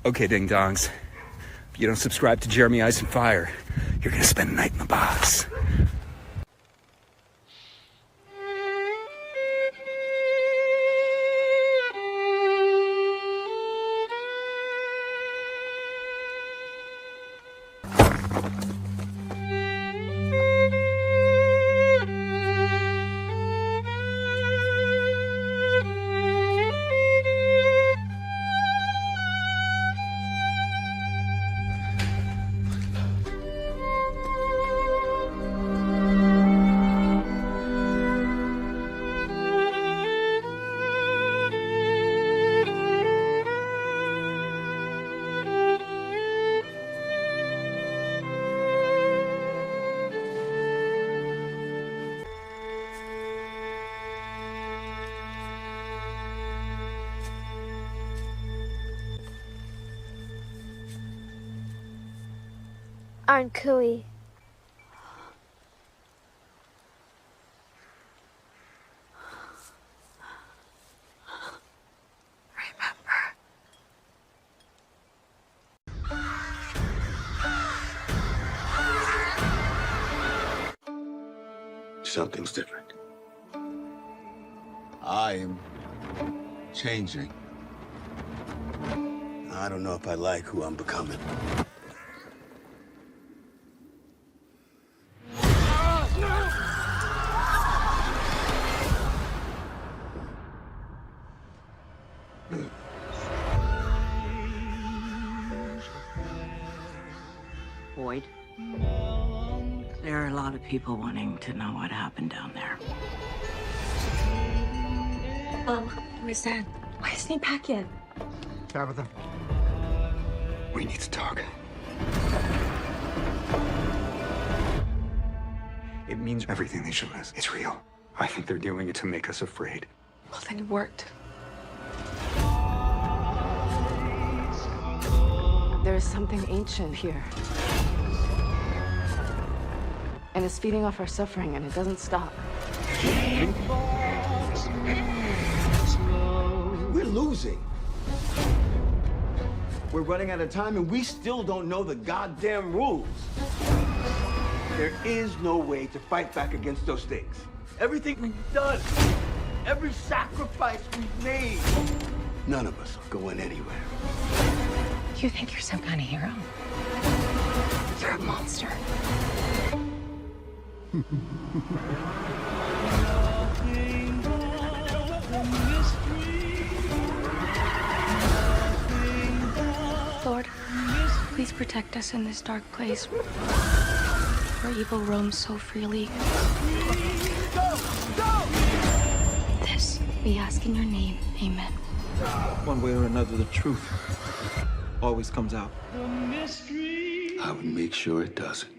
Okay, ding-dongs. If you don't subscribe to Jeremy Ice and Fire, you're gonna spend the night in the box. Aren't cooey. Something's different. I am changing. I don't know if I like who I'm becoming. Boyd, there are a lot of people wanting to know what happened down there. Where's Dad? Why isn't he back yet? Tabitha, we need to talk. It means everything they showed us is real. I think they're doing it to make us afraid. Well, then it worked. There is something ancient here. And it's feeding off our suffering, and it doesn't stop. We're losing. We're running out of time, and we still don't know the goddamn rules. There is no way to fight back against those things. Everything we've done, every sacrifice we've made, none of us are going anywhere. You think you're some kind of hero? You're a monster. Lord, please protect us in this dark place where evil roams so freely. This we ask in your name. Amen. One way or another, the truth always comes out. I would make sure it doesn't.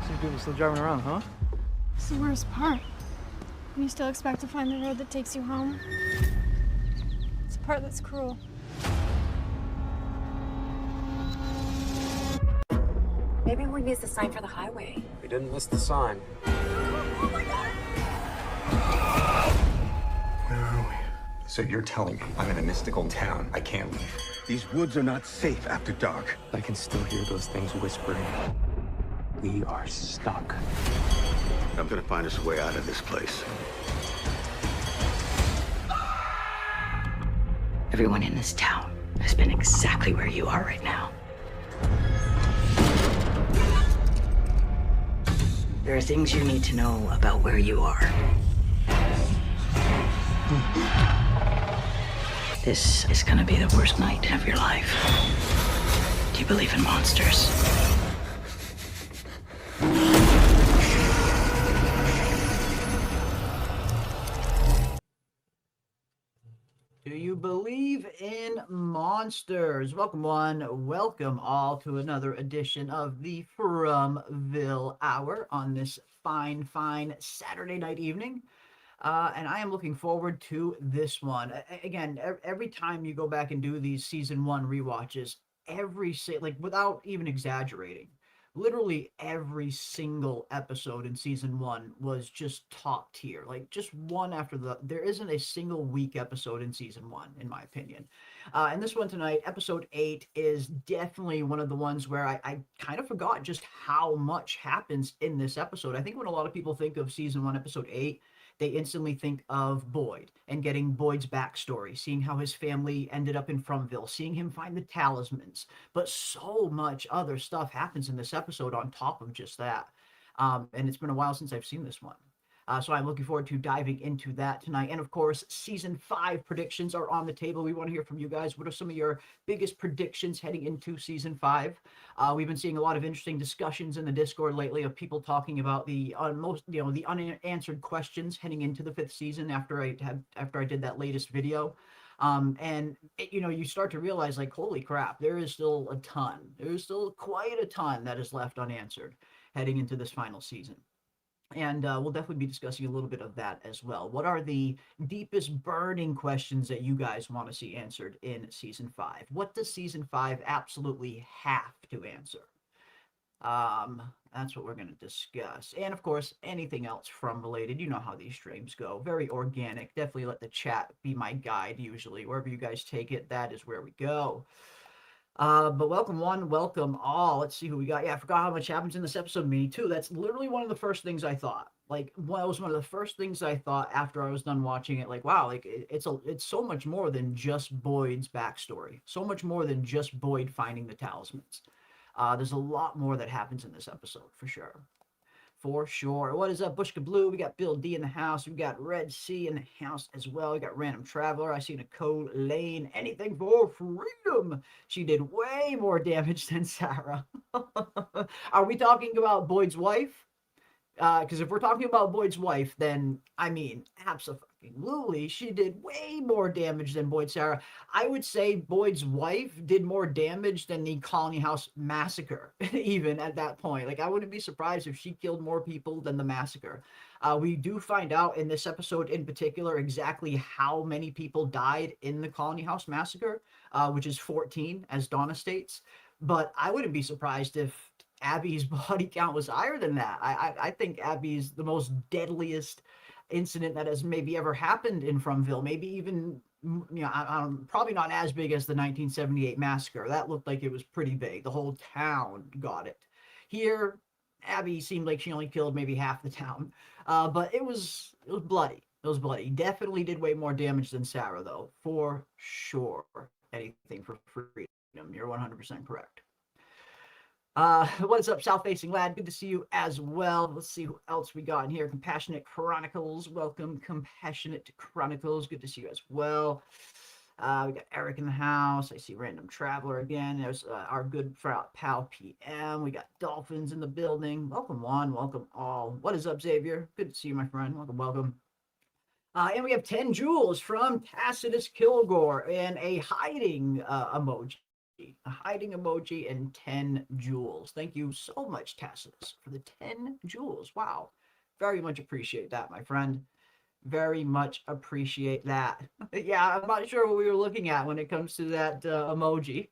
Some people still driving around, huh? It's the worst part. And you still expect to find the road that takes you home? It's the part that's cruel. Maybe we missed the sign for the highway. We didn't miss the sign. Where are we? So you're telling me I'm in a mystical town. I can't leave. These woods are not safe after dark. I can still hear those things whispering. We are stuck. I'm gonna find us a way out of this place. Everyone in this town has been exactly where you are right now. There are things you need to know about where you are. This is gonna be the worst night of your life. Do you believe in monsters? Do you believe in monsters? Welcome one, welcome all to another edition of the Fromville Hour on this fine Saturday night evening. And I am looking forward to this one. Again, every time you go back and do these season one rewatches, like without even exaggerating, literally every single episode in season 1 was just top tier, like just one after the. There isn't a single weak episode in season 1, in my opinion. And this one tonight, episode 8, is definitely one of the ones where I kind of forgot just how much happens in this episode. I think when a lot of people think of season 1, episode 8, they instantly think of Boyd and getting Boyd's backstory, seeing how his family ended up in Fromville, seeing him find the talismans. But so much other stuff happens in this episode on top of just that. And it's been a while since I've seen this one. So I'm looking forward to diving into that tonight. And of course, season 5 predictions are on the table. We want to hear from you guys. What are some of your biggest predictions heading into season 5? We've been seeing a lot of interesting discussions in the Discord lately of people talking about the the unanswered questions heading into the 5th season after I did that latest video. And you start to realize, like, holy crap, there is still a ton. There's still quite a ton that is left unanswered heading into this final season. And we'll definitely be discussing a little bit of that as well. What are the deepest burning questions that you guys want to see answered in season 5? What does season 5 absolutely have to answer? That's what we're going to discuss. And of course, anything else from related. You know how these streams go. Very organic. Definitely let the chat be my guide usually. Wherever you guys take it, that is where we go. But welcome one, welcome all. Let's see who we got. Yeah, I forgot how much happens in this episode. Me too. That's literally one of the first things I thought. Like, that was one of the first things I thought after I was done watching it. Like, wow, like it's so much more than just Boyd's backstory. So much more than just Boyd finding the talismans. There's a lot more that happens in this episode for sure. For sure. What is up, Bushka Blue? We got Bill D in the house. We got Red Sea in the house as well. We got Random Traveler. I see Nicole Lane. Anything for freedom. She did way more damage than Sarah. Are we talking about Boyd's wife? Because if we're talking about Boyd's wife, then, I mean, absolutely, she did way more damage than Boyd Sarah. I would say Boyd's wife did more damage than the Colony House massacre, even at that point. Like, I wouldn't be surprised if she killed more people than the massacre. We do find out in this episode in particular exactly how many people died in the Colony House massacre, which is 14, as Donna states. But I wouldn't be surprised if Abby's body count was higher than that. I think Abby's the most deadliest incident that has maybe ever happened in Fromville. Maybe even, probably not as big as the 1978 massacre. That looked like it was pretty big. The whole town got it. Here, Abby seemed like she only killed maybe half the town. But it was bloody. It was bloody. Definitely did way more damage than Sarah, though, for sure. Anything for freedom. You're 100% correct. What is up, South Facing Lad? Good to see you as well. Let's see who else we got in here. Compassionate Chronicles. Welcome, Compassionate Chronicles. Good to see you as well. We got Eric in the house. I see Random Traveler again. There's our good pal PM. We got Dolphins in the building. Welcome one, welcome all. What is up, Xavier? Good to see you, my friend. Welcome, welcome. And we have 10 jewels from Tacitus Kilgore and a hiding emoji. A hiding emoji and 10 jewels. Thank you so much, Tacitus, for the 10 jewels. Wow. Very much appreciate that, my friend. Very much appreciate that. Yeah, I'm not sure what we were looking at when it comes to that emoji.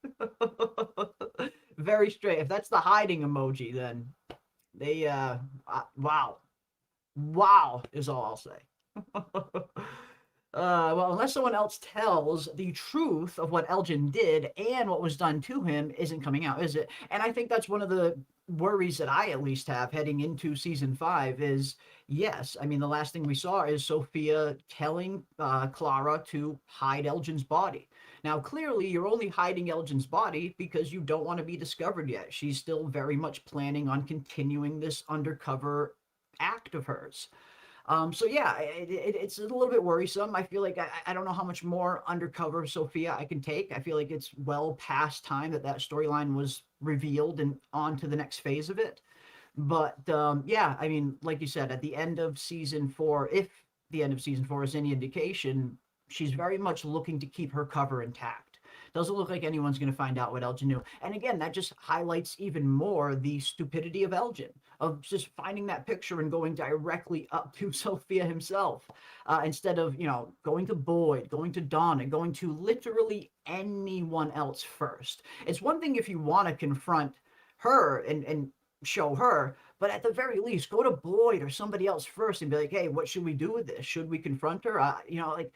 Very straight. If that's the hiding emoji, then they, wow. Wow is all I'll say. Well, unless someone else tells the truth of what Elgin did and what was done to him isn't coming out, is it? And I think that's one of the worries that I at least have heading into season 5 is, yes, I mean, the last thing we saw is Sophia telling Clara to hide Elgin's body. Now, clearly, you're only hiding Elgin's body because you don't want to be discovered yet. She's still very much planning on continuing this undercover act of hers. So yeah, it's a little bit worrisome. I feel like I don't know how much more undercover Sophia I can take. I feel like it's well past time that storyline was revealed and on to the next phase of it. But yeah, I mean, like you said, at the end of season 4, if the end of season 4 is any indication, she's very much looking to keep her cover intact. Doesn't look like anyone's going to find out what Elgin knew. And again, that just highlights even more the stupidity of Elgin, of just finding that picture and going directly up to Sophia himself, instead of, going to Boyd, going to Donna, going to literally anyone else first. It's one thing if you want to confront her and show her, but at the very least, go to Boyd or somebody else first and be like, hey, what should we do with this? Should we confront her? Like,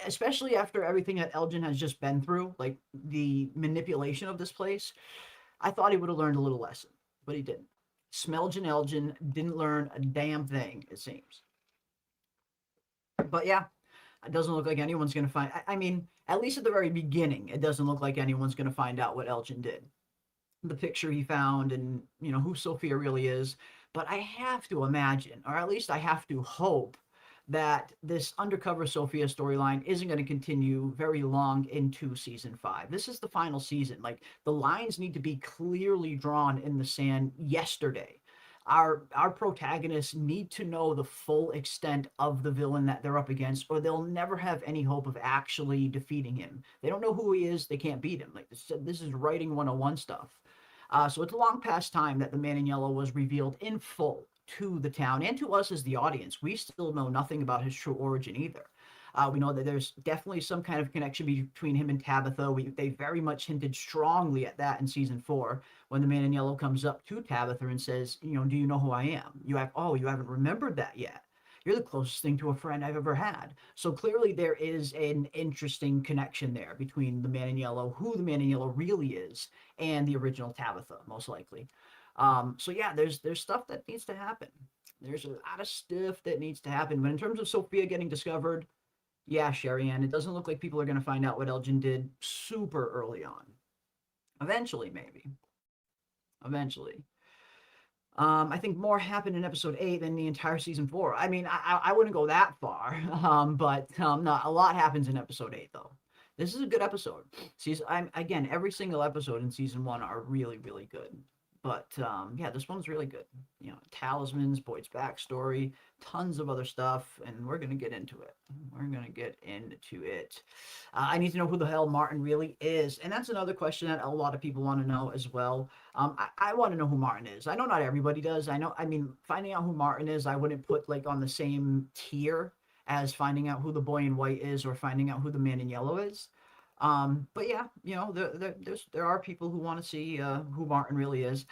especially after everything that Elgin has just been through, like the manipulation of this place, I thought he would have learned a little lesson, but he didn't. Smelgin Elgin didn't learn a damn thing, it seems. But yeah, it doesn't look like anyone's going to find. I mean, at least at the very beginning, it doesn't look like anyone's going to find out what Elgin did. The picture he found and, who Sophia really is. But I have to imagine, or at least I have to hope, that this undercover Sophia storyline isn't going to continue very long into season 5. This is the final season. Like, the lines need to be clearly drawn in the sand yesterday. Our protagonists need to know the full extent of the villain that they're up against, or they'll never have any hope of actually defeating him. They don't know who he is, they can't beat him. Like, this is writing 101 stuff. So it's a long past time that the Man in Yellow was revealed in full to the town and to us as the audience. We still know nothing about his true origin either. We know that there's definitely some kind of connection between him and Tabitha. They very much hinted strongly at that in season 4 when the Man in Yellow comes up to Tabitha and says, do you know who I am? You haven't remembered that yet. You're the closest thing to a friend I've ever had. So clearly there is an interesting connection there between the Man in Yellow, who the Man in Yellow really is, and the original Tabitha, most likely. So yeah, there's stuff that needs to happen. There's a lot of stuff that needs to happen. But in terms of Sophia getting discovered, yeah, Sherry Ann, it doesn't look like people are going to find out what Elgin did super early on. Eventually, maybe. Eventually. I think more happened in episode 8 than the entire season 4. I mean, I wouldn't go that far, but not a lot happens in episode 8 though. This is a good episode. Again, every single episode in season 1 are really, really good. But yeah, this one's really good. Talismans, Boyd's backstory, tons of other stuff, and we're gonna get into it. I need to know who the hell Martin really is, and that's another question that a lot of people want to know as well. I want to know who Martin is. I know not everybody does. Finding out who Martin is, I wouldn't put like on the same tier as finding out who the boy in white is or finding out who the man in yellow is. But yeah, there are people who want to see who Martin really is.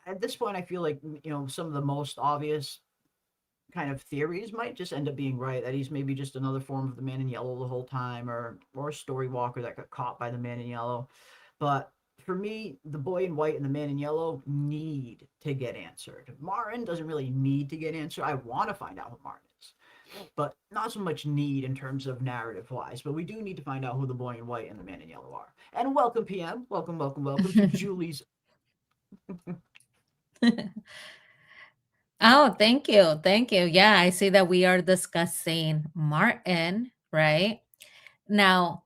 At this point, I feel like some of the most obvious kind of theories might just end up being right. That he's maybe just another form of the Man in Yellow the whole time, or a story walker that got caught by the Man in Yellow. But for me, the boy in white and the Man in Yellow need to get answered. Martin doesn't really need to get answered. I want to find out who Martin is, but not so much need in terms of narrative wise. But we do need to find out who the boy in white and the Man in Yellow are. And welcome, PM. Welcome to Julie's. Oh, thank you. Thank you. Yeah, I see that we are discussing Martin, right? Now,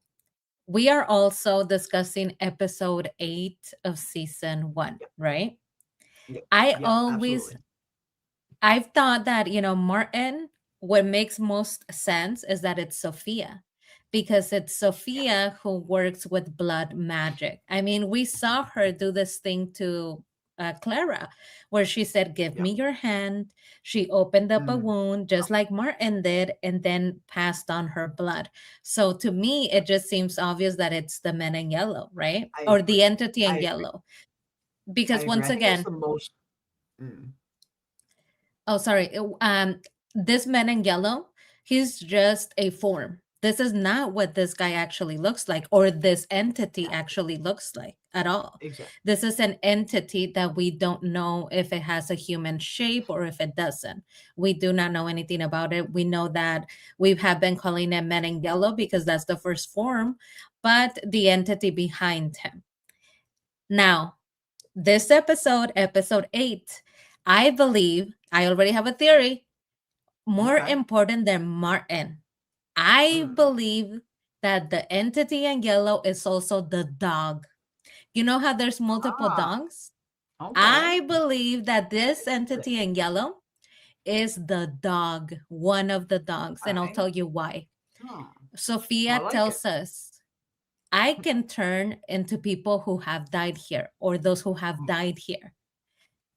we are also discussing episode 8 of season 1, right? I always Absolutely. I've thought that, Martin, what makes most sense is that it's Sophia, because it's Sophia who works with blood magic. I mean, we saw her do this thing to Clara, where she said, "Give me your hand." She opened up a wound just like Martin did and then passed on her blood. So to me, it just seems obvious that it's the men in yellow, right? I Or the agree. entity I in agree. yellow. Because once I think that's again, the most. oh, sorry. This man in yellow, he's just a form. This is not what this guy actually looks like, or this entity actually looks like at all. Exactly. This is an entity that we don't know if it has a human shape or if it doesn't. We do not know anything about it. We know that we have been calling him man in yellow because that's the first form, but the entity behind him. Now, this episode 8, I believe, I already have a theory, more important than Martin. I believe that the entity in yellow is also the dog. You know how there's multiple dogs? I believe that this entity in yellow is the dog, one of the dogs, and I'll tell you why. Sophia tells us, I can turn into people who have died here or those who have died here.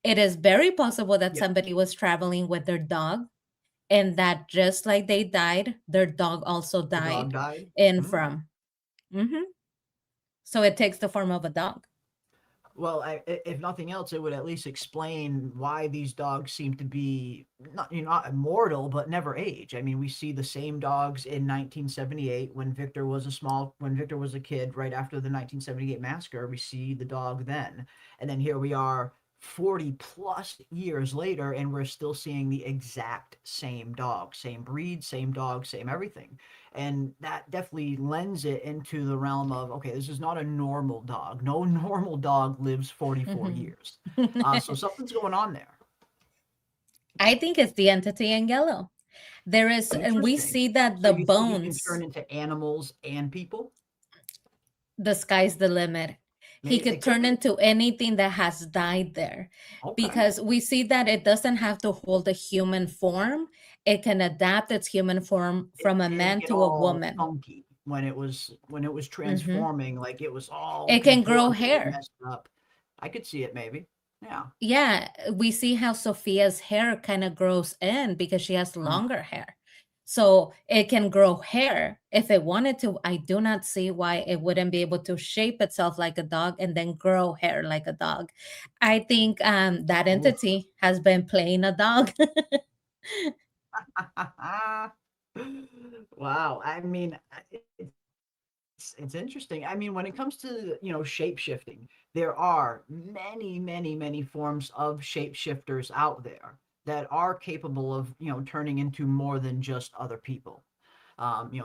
It is very possible that somebody was traveling with their dog, and that just like they died, their dog also died. Died. And from. So it takes the form of a dog. Well, if nothing else, it would at least explain why these dogs seem to be not, not immortal, but never age. I mean, we see the same dogs in 1978 when Victor was a kid, right after the 1978 massacre. We see the dog then, and then here we are 40 plus years later, and we're still seeing the exact same dog, same breed, same dog, same everything. And that definitely lends it into the realm of, okay, this is not a normal dog. No normal dog lives 44 years. So something's going on there. I think it's the entity in yellow. There is, and we Interesting. see that So the you think he can bones, turn into animals and people? the sky's the limit. He Maybe could it could turn be. into anything that has died there, Okay. because we see that it doesn't have to hold a human form. It can adapt its human form It from a didn't man get to a all woman. funky when it was Hmm. transforming, like it was all It can grow contorted and hair. messed up. I could see it maybe. Yeah. Yeah, we see how Sophia's hair kind of grows in because she has Mm. longer hair. So it can grow hair if it wanted to. I do not see why it wouldn't be able to shape itself like a dog and then grow hair like a dog. I think that Oof. entity has been playing a dog. Wow. I mean, it's interesting. I mean, when it comes to, shape shifting, there are many, many, many forms of shapeshifters out there that are capable of, turning into more than just other people.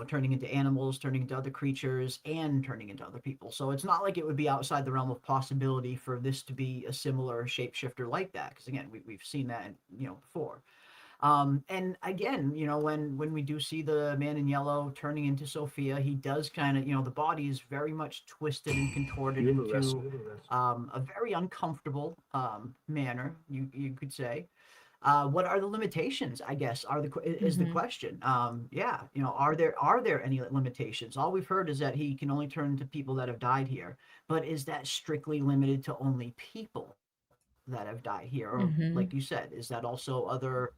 Turning into animals, turning into other creatures, and turning into other people. So it's not like it would be outside the realm of possibility for this to be a similar shapeshifter like that. Because again, we've seen that, before. And again, when we do see the man in yellow turning into Sophia, he does kind of, the body is very much twisted and contorted into a very uncomfortable manner, you could say. What are the limitations? I guess is the Mhm. question. Yeah, are there any limitations? All we've heard is that he can only turn to people that have died here, but is that strictly limited to only people that have died here, or Mhm. like you said, is that also other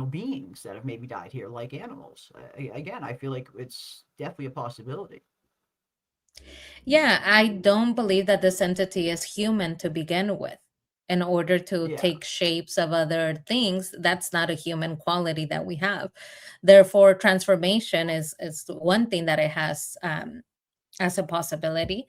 beings that have maybe died here, like animals? Again, I feel like it's definitely a possibility. Yeah, I don't believe that this entity is human to begin with. In order to Yeah. take shapes of other things, that's not a human quality that we have. Therefore, transformation is one thing that it has as a possibility.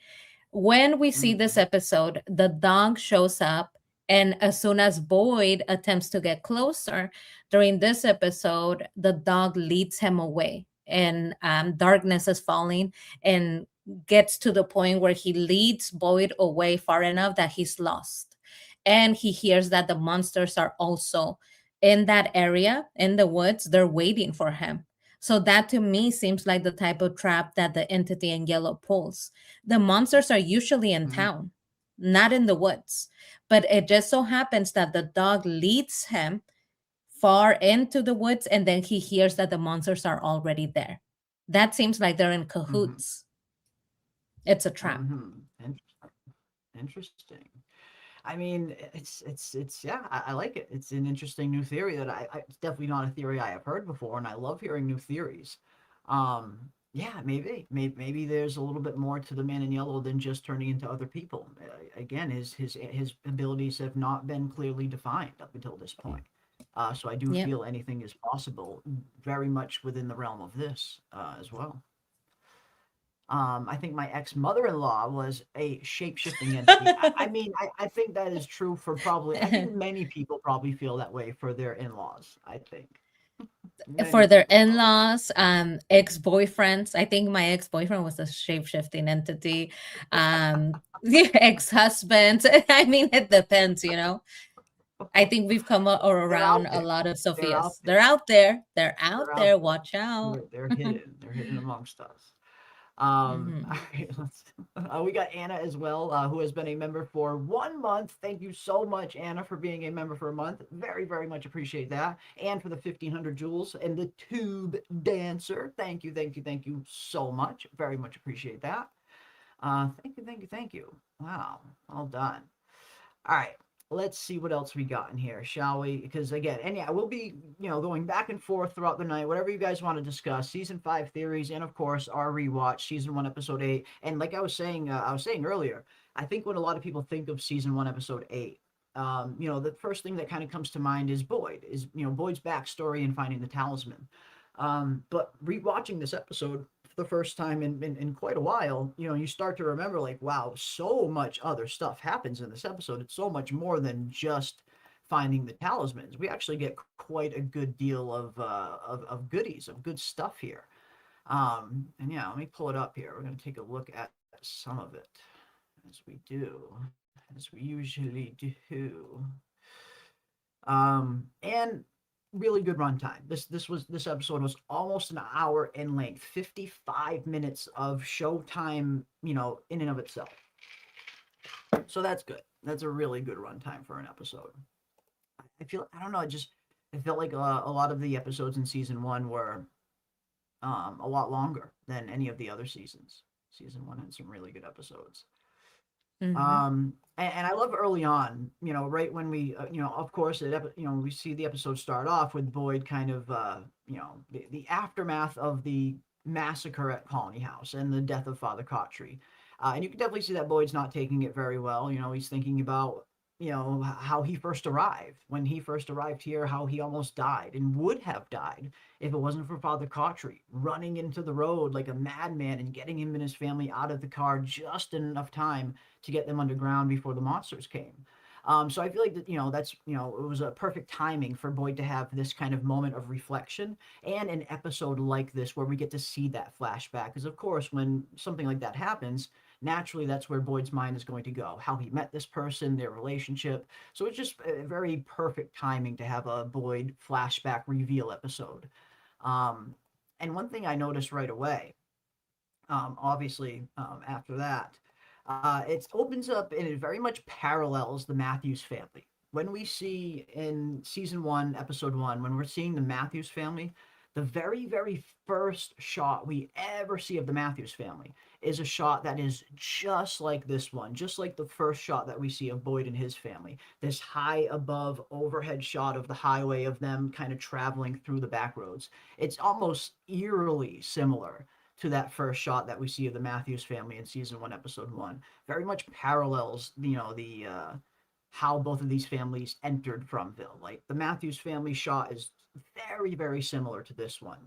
When we see this Mhm. episode, the dog shows up, and as soon as Boyd attempts to get closer during this episode, the dog leads him away, and darkness is falling, and gets to the point where he leads Boyd away far enough that he's lost. And he hears that the monsters are also in that area in the woods. They're waiting for him. So that to me seems like the type of trap that the entity in yellow pulls. The monsters are usually in Mhm. town, not in the woods. But it just so happens that the dog leads him far into the woods, and then he hears that the monsters are already there. That seems like they're in Mhm. cahoots. It's a trap. Mhm. Interesting. I mean, it's yeah, I like it. It's an interesting new theory that it's definitely not a theory I have heard before, and I love hearing new theories. Yeah, maybe there's a little bit more to the man in yellow than just turning into other people. Again, his abilities have not been clearly defined up until this point. So I do Yep. feel anything is possible, very much within the realm of this as well. I think my ex-mother-in-law was a shape-shifting entity. I mean, I think that is true for probably, I think many people probably feel that way for their in-laws. I think many For their people probably. in-laws, ex-boyfriends. I think my ex-boyfriend was a shape-shifting entity. The ex-husbands. I mean, it depends. I think we've come or They're around out a there. lot of They're out Sophias. They're there. out there. They're They're out out there. there. Watch out. They're hidden. They're hidden amongst us. Mhm. All right, we got Anna as well, who has been a member for 1 month. Thank you so much, Anna, for being a member for a month. Very, very much appreciate that. And for the 1,500 jewels and the tube dancer. Thank you, thank you, thank you so much. Very much appreciate that. Thank you, thank you, thank you. Wow, all done. All right. let's see what else we got in here, shall we? Because again, and yeah, we'll be, going back and forth throughout the night, whatever you guys want to discuss. Season 5 theories, and of course our rewatch, season 1, episode 8. And like I was saying earlier, I think when a lot of people think of season 1, episode 8, the first thing that kind of comes to mind is Boyd's backstory and finding the talisman. But rewatching this episode for the first time in quite a while, you start to remember, like, wow, so much other stuff happens in this episode. It's so much more than just finding the talismans. We actually get quite a good deal of goodies, of good stuff here. And yeah, let me pull it up here. We're going to take a look at some of it, as we do, as we usually do. And really good runtime. This episode was almost an hour in length, 55 minutes of showtime, in and of itself. So that's good. That's a really good runtime for an episode. I don't know, it felt like a lot of the episodes in season 1 were a lot longer than any of the other seasons. Season 1 had some really good episodes. Mm-hmm. And I love early on, right when we, of course, we see the episode start off with Boyd kind of, the aftermath of the massacre at Colony House and the death of Father Cottrey. And you can definitely see that Boyd's not taking it very well. He's thinking about, how he first arrived. When he first arrived here, how he almost died and would have died if it wasn't for Father Cottrey running into the road like a madman and getting him and his family out of the car just in enough time to get them underground before the monsters came. So I feel like that, that's, it was a perfect timing for Boyd to have this kind of moment of reflection and an episode like this where we get to see that flashback. Because of course, when something like that happens, naturally that's where Boyd's mind is going to go, how he met this person, their relationship. So it's just a very perfect timing to have a Boyd flashback reveal episode. And one thing I noticed right away, obviously, after that, it opens up and it very much parallels the Matthews family. When we see in season 1, episode 1, when we're seeing the Matthews family, the very, very first shot we ever see of the Matthews family is a shot that is just like this one, just like the first shot that we see of Boyd and his family. This high above overhead shot of the highway of them kind of traveling through the back roads. It's almost eerily similar to that first shot that we see of the Matthews family in season 1, episode 1. Very much parallels, the how both of these families entered Fromville. Like the Matthews family shot is very, very similar to this one.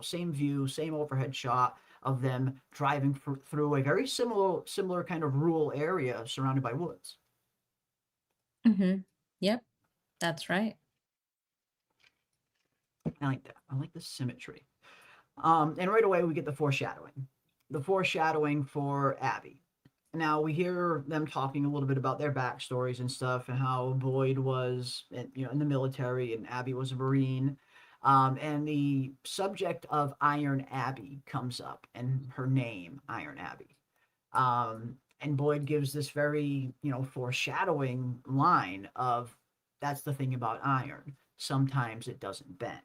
Same view, same overhead shot of them driving through a very similar kind of rural area surrounded by woods. Mm-hmm. Yep, that's right. I like that. I like the symmetry. And right away we get the foreshadowing. The foreshadowing for Abby. Now we hear them talking a little bit about their backstories and stuff, and how Boyd was, in the military, and Abby was a Marine. And the subject of Iron Abby comes up, and her name, Iron Abby. And Boyd gives this very, foreshadowing line of, that's the thing about iron. Sometimes it doesn't bend,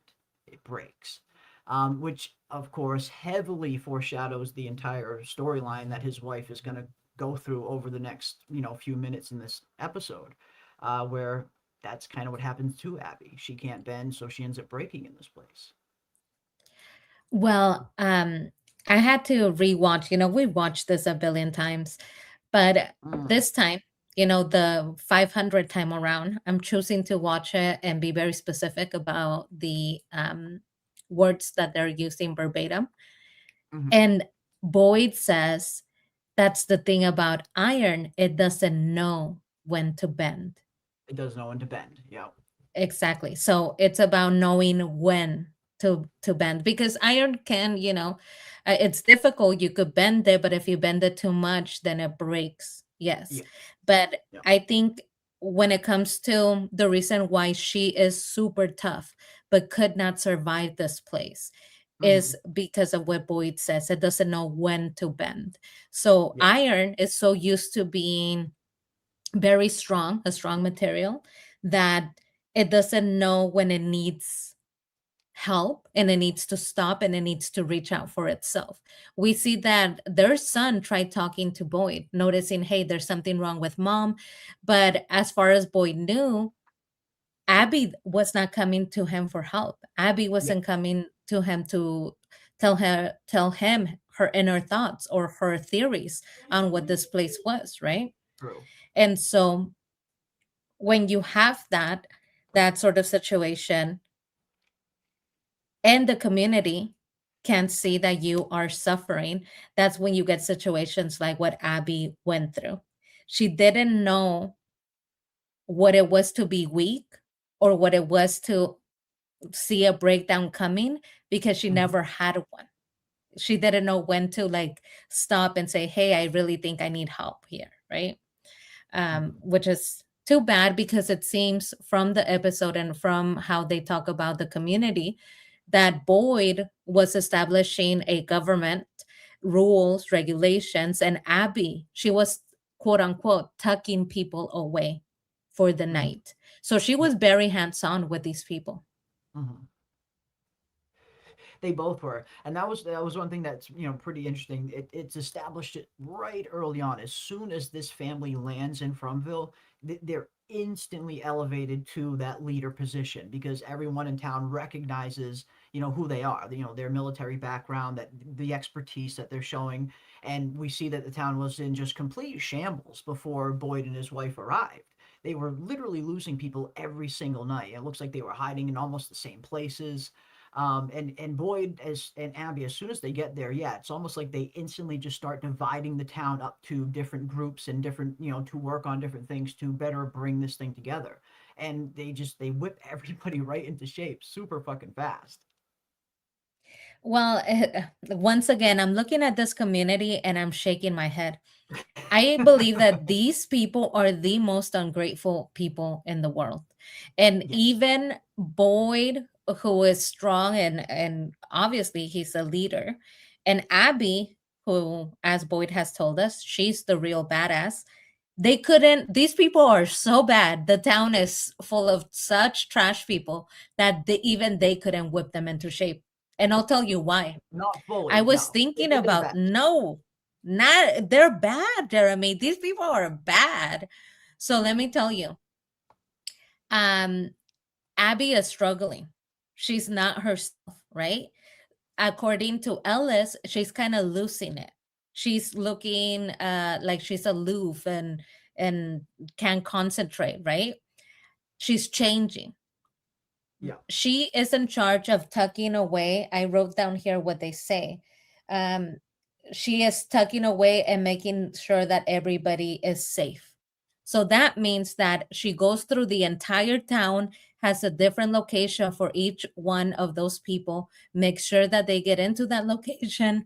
it breaks. Which, of course, heavily foreshadows the entire storyline that his wife is going to go through over the next, few minutes in this episode, where that's kind of what happens to Abby. She can't bend, so she ends up breaking in this place. Well, I had to rewatch. We watched this a billion times, but this time, the 500th time around, I'm choosing to watch it and be very specific about the words that they're using verbatim. Mm-hmm. And Boyd says, that's the thing about iron, it doesn't know when to bend. It does know when to bend. Yeah. Exactly. So it's about knowing when to bend, because iron can, it's difficult. You could bend it, but if you bend it too much, then it breaks. Yes. Yeah. But Yeah. I think when it comes to the reason why she is super tough but could not survive this place is because of what Boyd says. It doesn't know when to bend. So Yeah. iron is so used to being very strong, a strong material, that it doesn't know when it needs help and it needs to stop and it needs to reach out for itself. We see that their son tried talking to Boyd, noticing, hey, there's something wrong with mom. But as far as Boyd knew, Abby was not coming to him for help. Abby Yeah, wasn't coming to him to tell him her inner thoughts or her theories on what this place was, right? true. And so when you have that sort of situation and the community can see that you are suffering, that's when you get situations like what Abby went through. She didn't know what it was to be weak or what it was to see a breakdown coming because she Mhm. never had one. She didn't know when to like stop and say, hey, I really think I need help here, right? Mhm. Which is too bad because it seems from the episode and from how they talk about the community that Boyd was establishing a government, rules, regulations, and Abby, she was quote unquote tucking people away for the Mhm. night. So she Yeah. was very hands on with these people. Mhm. They both were, and that was one thing that's pretty interesting. It's established it right early on. As soon as this family lands in Fromville, they're instantly elevated to that leader position because everyone in town recognizes who they are, their military background, that the expertise that they're showing, and we see that the town was in just complete shambles before Boyd and his wife arrived. They were literally losing people every single night. It looks like they were hiding in almost the same places. And Boyd and Abby, as soon as they get there, yeah, it's almost like they instantly just start dividing the town up to different groups and different, to work on different things to better bring this thing together. And they whip everybody right into shape super fucking fast. Well, once again, I'm looking at this community and I'm shaking my head. I believe that these people are the most ungrateful people in the world. And Yes. even Boyd, who is strong and obviously he's a leader, and Abby, who, as Boyd has told us, she's the real badass. They couldn't, these people are so bad. The town is full of such trash people that even they couldn't whip them into shape. And I'll tell you why. Not I fully, was no. thinking They did their about best. no, not they're bad, Jeremy. These people are bad. So let me tell you, um, Abby is struggling. She's not herself, right? According to Ellis, she's kind of losing it. She's looking like she's aloof and can't concentrate, right? She's changing. Yeah. She is in charge of tucking away. I wrote down here what they say. Um, she is tucking away and making sure that everybody is safe. So that means that she goes through the entire town, has a different location for each one of those people, make sure that they get into that location,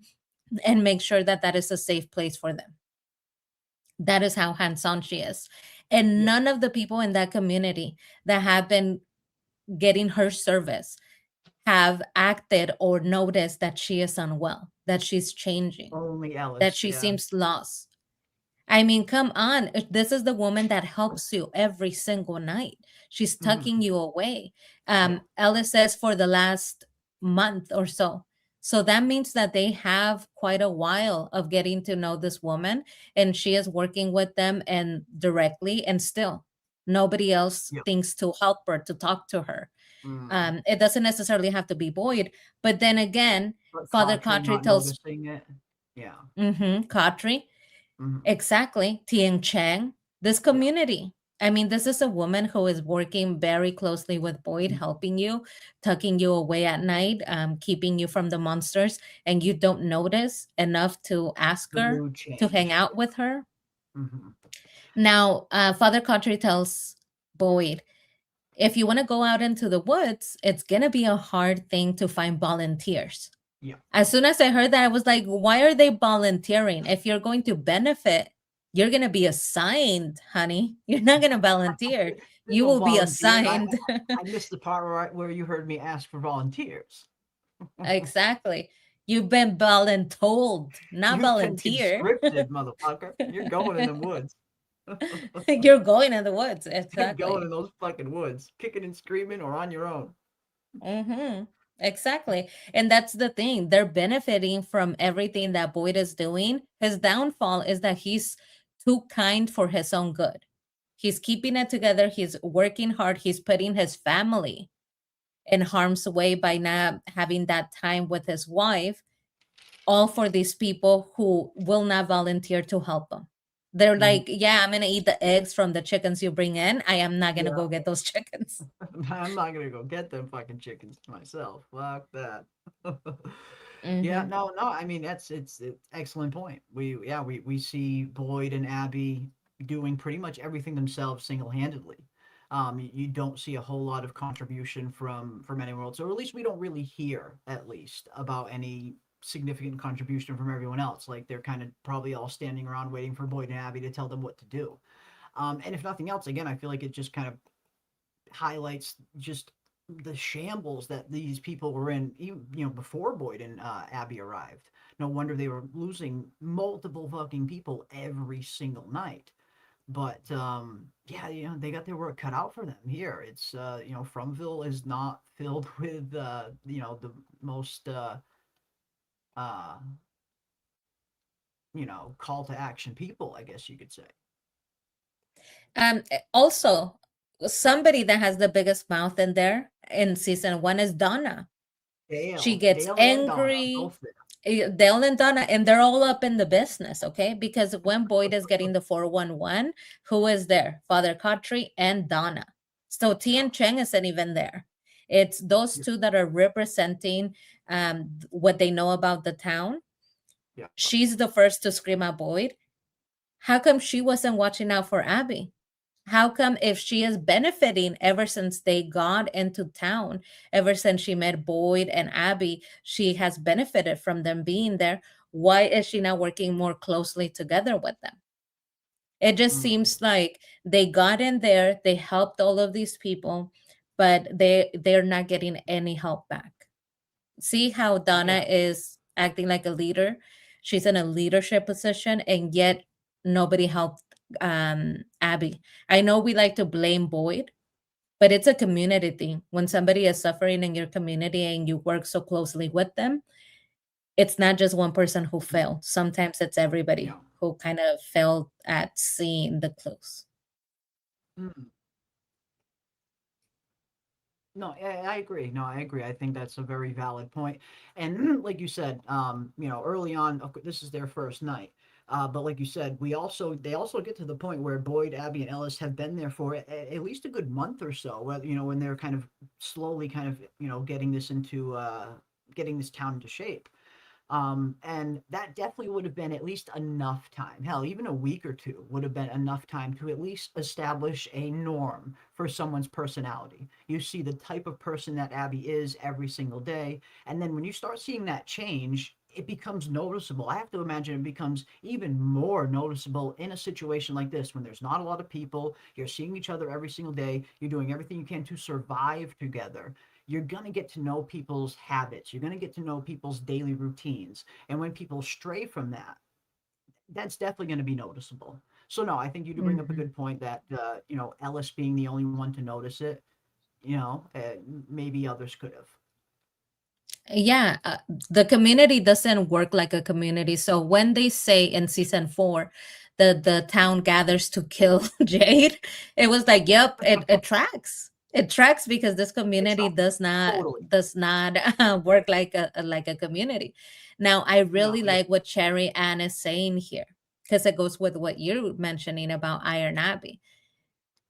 and make sure that that is a safe place for them. That is how hands on she is. And Yeah. none of the people in that community that have been getting her service have acted or noticed that she is unwell, that she's changing, Only that Ellis, she yeah. seems lost. I mean, come on. This is the woman that helps you every single night. She's tucking Mhm. you away. Yeah. Ellis says for the last month or so. So that means that they have quite a while of getting to know this woman, and she is working with them and directly, and still nobody else Yeah. thinks to help her, to talk to her. Mm. It doesn't necessarily have to be Boyd, but then again, But Father Cotry Kotri not tells noticing it. Yeah. Kotri, Mhm. exactly, Tian Chang, this Yeah. community. I mean, this is a woman who is working very closely with Boyd, Mhm. helping you, tucking you away at night, keeping you from the monsters, and you don't notice enough to ask The her mood to hang change. out with her. Mhm. Now, Father Kotri tells Boyd, if you want to go out into the woods, it's going to be a hard thing to find volunteers. Yeah. As soon as I heard that, I was like, why are they volunteering? If you're going to benefit, you're going to be assigned, honey. You're not going to volunteer. There's You no will be volunteers. assigned. I missed the part where you heard me ask for volunteers. Exactly. You've been voluntold, not You've been volunteer. conscripted, motherfucker. You're going in the woods. You're going in the woods. You're going Exactly. in those fucking woods, kicking and screaming or on your own. Hmm. Exactly. And that's the thing. They're benefiting from everything that Boyd is doing. His downfall is that he's too kind for his own good. He's keeping it together. He's working hard. He's putting his family in harm's way by not having that time with his wife, all for these people who will not volunteer to help him. They're like, yeah, I'm going to eat the eggs from the chickens you bring in. I am not going to go get those chickens. I'm not gonna go get them fucking chickens myself. Fuck that. Yeah, Mhm. no, no. I mean, it's excellent point. We see Boyd and Abby doing pretty much everything themselves single handedly. You don't see a whole lot of contribution from anyone else, or at least we don't really hear at least about any significant contribution from everyone else. Like they're kind of probably all standing around waiting for Boyd and Abby to tell them what to do. And if nothing else, again, I feel like it just kind of highlights just the shambles that these people were in, before Boyd and Abby arrived. No wonder they were losing multiple fucking people every single night. But yeah, they got their work cut out for them here. It's Fromville is not filled with the most uh, call to action people, I guess you could say. Also, somebody that has the biggest mouth in there in season one is Donna. She gets Dale and Donna, angry. both there. Dale and Donna, and they're all up in the business, okay? Because when Boyd is getting the 411, who is there? Father Kotri and Donna. So Tian Cheng isn't even there. It's those two that are representing what they know about the town. Yeah. She's the first to scream at Boyd. How come she wasn't watching out for Abby? How come if she is benefiting ever since they got into town, ever since she met Boyd and Abby, she has benefited from them being there? Why is she not working more closely together with them? It just seems like they got in there, they helped all of these people, but they're not getting any help back. See how Donna is acting like a leader? She's in a leadership position, and yet nobody helped Abby. I know we like to blame Boyd, but it's a community thing. When somebody is suffering in your community and you work so closely with them, it's not just one person who failed. Sometimes it's everybody Yeah. who kind of failed at seeing the clues. Mm. No, I agree. No, I agree. I think that's a very valid point. And like you said, early on, this is their first night. But like you said, they also get to the point where Boyd, Abby, and Ellis have been there for at least a good month or so. When they're kind of slowly, kind of getting getting this town into shape. And that definitely would have been at least enough time. Hell, even a week or two would have been enough time to at least establish a norm for someone's personality. You see the type of person that Abby is every single day. And then when you start seeing that change, it becomes noticeable. I have to imagine it becomes even more noticeable in a situation like this when there's not a lot of people, you're seeing each other every single day, you're doing everything you can to survive together. You're going to get to know people's habits. You're going to get to know people's daily routines. And when people stray from that, that's definitely going to be noticeable. So no, I think you do bring up a good point that, Ellis being the only one to notice it, maybe others could have. Yeah, the community doesn't work like a community. So when they say in season 4 the town gathers to kill Jade, it was like, yep, it tracks. It tracks because this community Totally. does not work like a community. Now, I really like what Cherry Ann is saying here because it goes with what you're mentioning about Iron Abbey.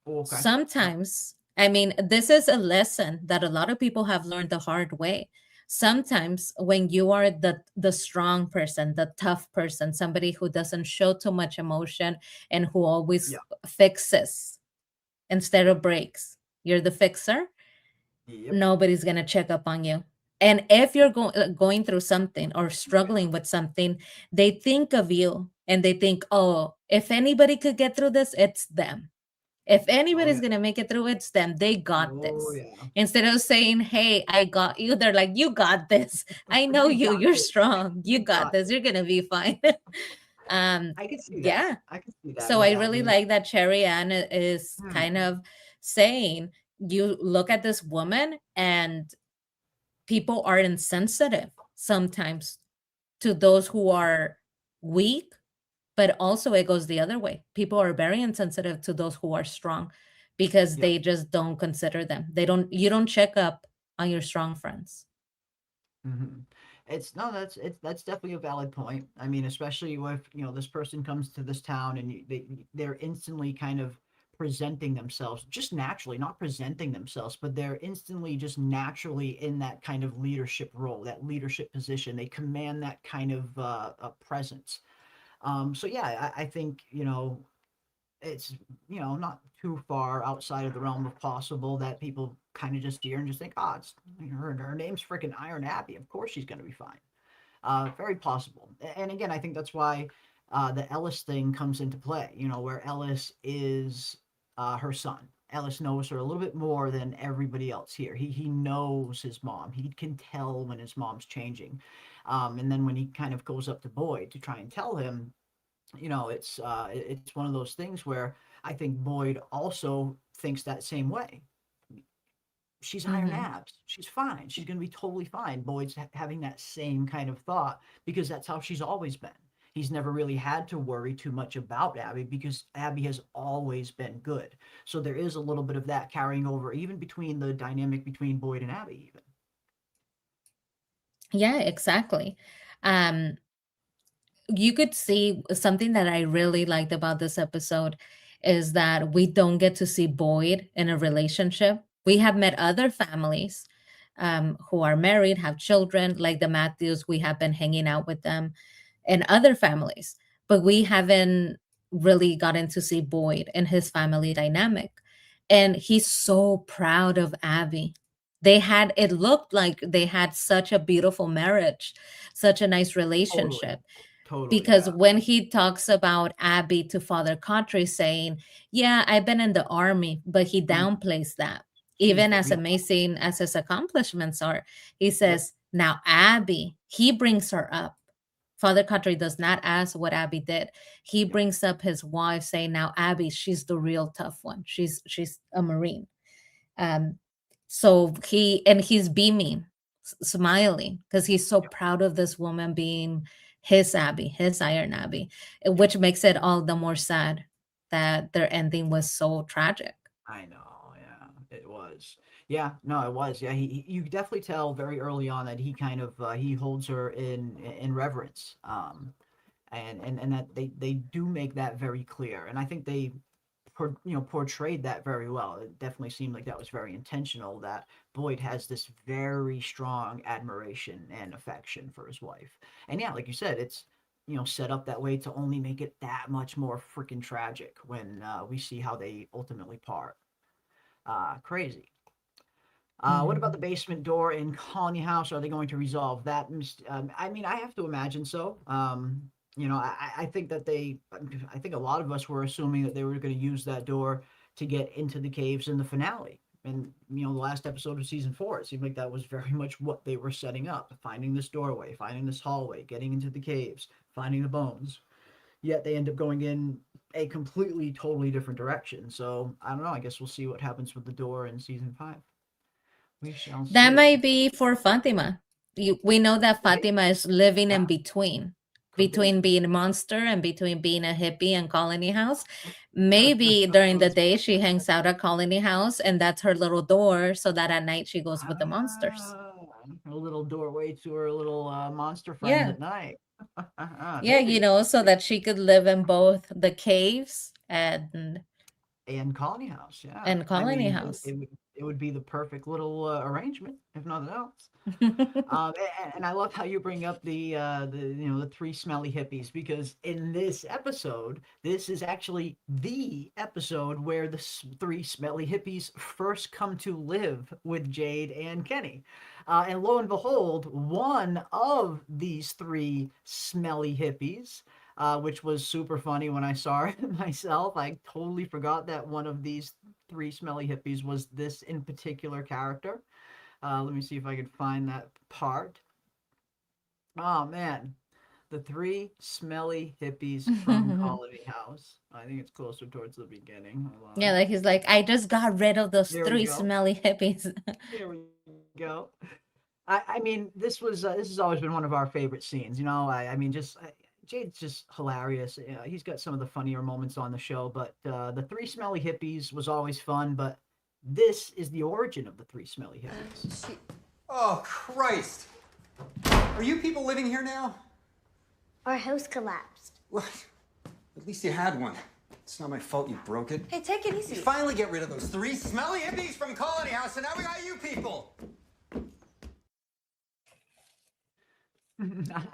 Okay. Sometimes, I mean, this is a lesson that a lot of people have learned the hard way. Sometimes when you are the strong person, the tough person, somebody who doesn't show too much emotion and who always fixes instead of breaks, you're the fixer. Yep. Nobody's going to check up on you. And if you're going through something or struggling with something, they think of you and they think, oh, if anybody could get through this, it's them. If anybody's gonna make it through, it's them. They got this. Instead of saying, hey, I got you, they're like, you got this. I know you. You're strong. You got this. You're gonna be fine. I can see that. Yeah. I can see that. So I really like that Cherry Ann is kind of saying, you look at this woman and people are insensitive sometimes to those who are weak, but also it goes the other way. People are very insensitive to those who are strong because Yep. they just don't consider them. You don't check up on your strong friends. Hmm. It's no, that's definitely a valid point. I mean, especially if this person comes to this town and they're instantly kind of presenting themselves just naturally, not presenting themselves, but they're instantly just naturally in that kind of leadership role, that leadership position. They command that kind of presence. So yeah, I think it's not too far outside of the realm of possible that people kind of just hear and just think, oh, it's her name's freaking Iron Abbey. Of course she's going to be fine. Very possible. And again, I think that's why the Ellis thing comes into play. Where Ellis is her son. Ellis knows her a little bit more than everybody else here. He knows his mom. He can tell when his mom's changing. And then when he kind of goes up to Boyd to try and tell him, it's one of those things where I think Boyd also thinks that same way. She's Iron Hmm. Abs. She's fine. She's going to be totally fine. Boyd's having that same kind of thought because that's how she's always been. He's never really had to worry too much about Abby because Abby has always been good. So there is a little bit of that carrying over, even between the dynamic between Boyd and Abby, even. Yeah, exactly. Um, you could see something that I really liked about this episode is that we don't get to see Boyd in a relationship. We have met other families who are married, have children, like the Matthews. We have been hanging out with them and other families, but we haven't really gotten to see Boyd and his family dynamic. And he's so proud of Abby. It looked like they had such a beautiful marriage, such a nice Totally. relationship, Totally, because yeah. when he talks about Abby to Father Cottry saying, yeah, I've been in the army, but he Mm. downplays that. She's Even the as real. amazing as his accomplishments are, he Yep. says, now Abby, he brings her up. Father Cottry does not ask what Abby did. He Yep. brings up his wife, saying, now Abby, she's the real tough one. She's a Marine. Um, so he's beaming, smiling, because he's so Yep. proud of this woman being his Abby, his Iron Abby, which makes it all the more sad that their ending was so tragic. I know, yeah, it was. Yeah, no, it was. Yeah, you could definitely tell very early on that he kind of he holds her in reverence. And that they do make that very clear. And I think they portrayed that very well. It definitely seemed like that was very intentional that Boyd has this very strong admiration and affection for his wife. And yeah, like you said, it's set up that way to only make it that much more freaking tragic when we see how they ultimately part. Crazy. What about the Mhm. basement door in Colony House? Are they going to resolve that? I mean, I have to imagine so. I think that I think a lot of us were assuming that they were going to use that door to get into the caves in the finale. And, the last episode of season 4, it seemed like that was very much what they were setting up, finding this doorway, finding this hallway, getting into the caves, finding the bones. Yet they end up going in a completely, totally different direction. So I don't know. I guess we'll see what happens with the door in season 5. We shall That see. might be for Fatima. We know that Could be. Fatima is living in Yeah, could be. between being a monster and between being a hippie and Colony House. Maybe during the day she hangs out at Colony House and that's her little door so that at night she goes with the monsters. Ah, a little doorway to her little monster friends Yeah. at night. Yeah, Maybe. so that she could live in both the caves And Colony House, yeah. and I Colony mean, House. it would be the perfect little arrangement, if nothing else. And I love how you bring up the 3 smelly hippies because in this episode, this is actually the episode where the 3 smelly hippies first come to live with Jade and Kenny. And lo and behold, one of these 3 smelly hippies, which was super funny when I saw it myself. I totally forgot that one of these 3 smelly hippies was this in particular character. Let me see if I can find that part. Oh man, the 3 smelly hippies from Colony House. I think it's closer towards the beginning. Hold Yeah, on. like he's like, I just got rid of those There we 3 go. smelly hippies. There we go. I mean, this has always been one of our favorite scenes. You know, I mean, Jade's just hilarious. He's got some of the funnier moments on the show, but the three smelly hippies was always fun. But this is the origin of the three smelly hippies. Oh, Christ! Are you people living here now? Our house collapsed. Well, at least you had one. It's not my fault you broke it. Hey, take it easy. You finally get rid of those three smelly hippies from Colony House, and now we got you people.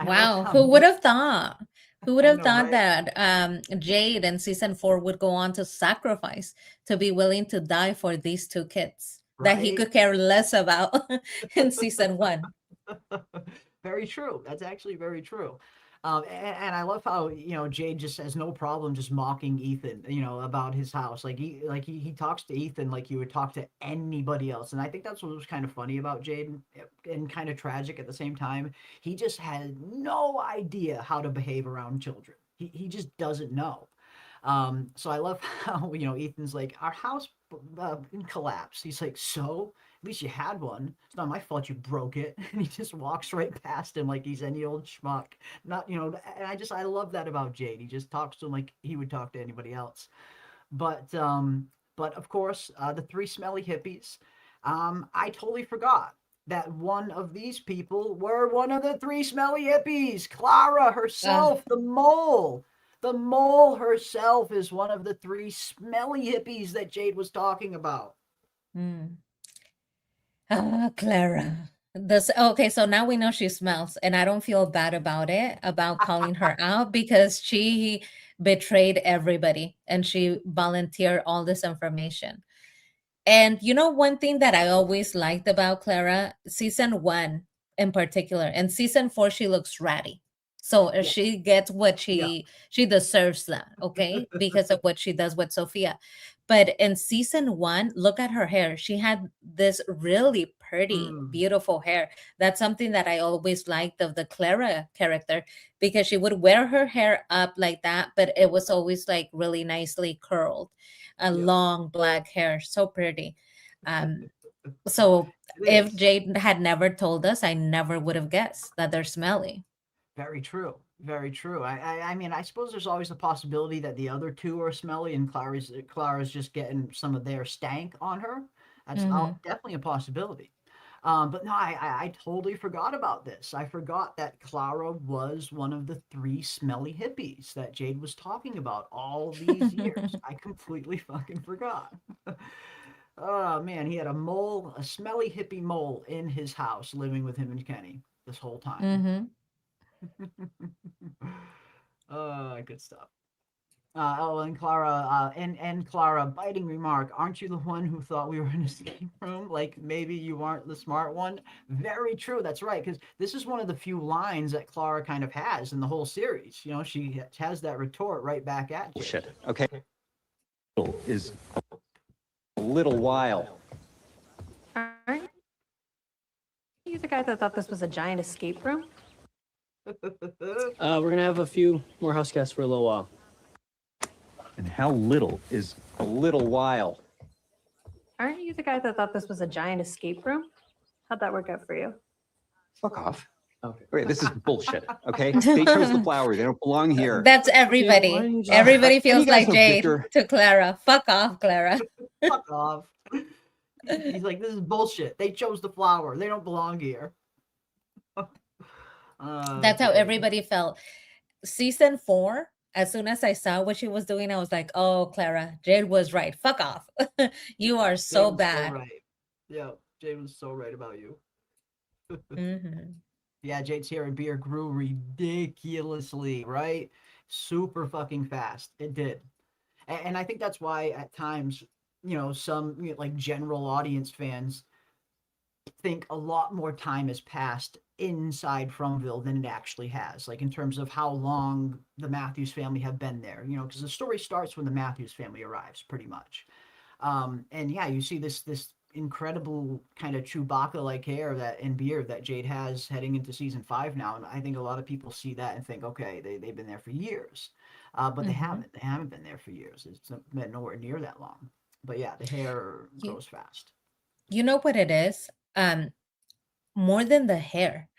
Wow, who would have thought? Who would I have know, thought right? that Jade in season 4 would go on to sacrifice, to be willing to die for these two kids that he Right? could care less about in season 1? Very true. That's actually very true. And I love how, you know, Jade just has no problem just mocking Ethan, you know, about his house. He talks to Ethan like you would talk to anybody else. And I think that's what was kind of funny about Jade and kind of tragic at the same time. He just had no idea how to behave around children. He just doesn't know. So I love how, you know, Ethan's like, our house collapsed. He's like, so at least you had one. It's not my fault you broke it. And he just walks right past him like he's any old schmuck. Not, you know, and I love that about Jade. He just talks to him like he would talk to anybody else. But of course, the three smelly hippies. I totally forgot that one of these people were one of the three smelly hippies. Clara herself, the mole. The mole herself is one of the three smelly hippies that Jade was talking about. Clara. Okay, so now we know she smells, and I don't feel bad about it, about calling her out, because she betrayed everybody and she volunteered all this information. And you know, one thing that I always liked about Clara, season 1 in particular, and season 4, she looks ratty. So she gets what she deserves that, okay? Because of what she does with Sophia. But in season 1, look at her hair. She had this really pretty, beautiful hair. That's something that I always liked of the Clara character, because she would wear her hair up like that, but it was always like really nicely curled. A long black hair, so pretty. So if Jade had never told us, I never would have guessed that they're smelly. Very true. Very true. I mean, I suppose there's always a possibility that the other two are smelly and Clara's just getting some of their stank on her. That's definitely a possibility. But no, I totally forgot about this. I forgot that Clara was one of the three smelly hippies that Jade was talking about all these years. I completely fucking forgot. Oh man, he had a smelly hippie mole in his house living with him and Kenny this whole time. Good stuff. And Clara, and Clara, biting remark, aren't you the one who thought we were in an escape room? Like, maybe you aren't the smart one? Very true, that's right, because this is one of the few lines that Clara kind of has in the whole series. You know, she has that retort right back at you. Bullshit, okay? Is a little while. Aren't you the guy that thought this was a giant escape room? We're gonna have a few more house guests for a little while. And how little is a little while? Aren't you the guy that thought this was a giant escape room? How'd that work out for you? Fuck off. Okay. Wait, this is bullshit, okay? They chose the flowers. They don't belong here. That's everybody. Everybody feels like Jade Victor. to Clara. Fuck off, Clara. Fuck off. He's like, this is bullshit. They chose the flower. They don't belong here. That's how everybody felt. Season 4, as soon as I saw what she was doing, I was like, oh, Clara, Jade was right. Fuck off. You are so bad. So right. Yeah, Jade was so right about you. Yeah, Jade's hair and beard grew ridiculously, right? Super fucking fast. It did. And I think that's why at times, you know, some like general audience fans think a lot more time has passed inside Fromville than it actually has, like in terms of how long the Matthews family have been there, you know, because the story starts when the Matthews family arrives pretty much. And yeah, you see this incredible kind of Chewbacca-like hair and beard that Jade has heading into season 5 now, and I think a lot of people see that and think, okay, they've been there for years, but they haven't been there for years. It's been nowhere near that long. But yeah, the hair grows fast. You know what it is? more than the hair.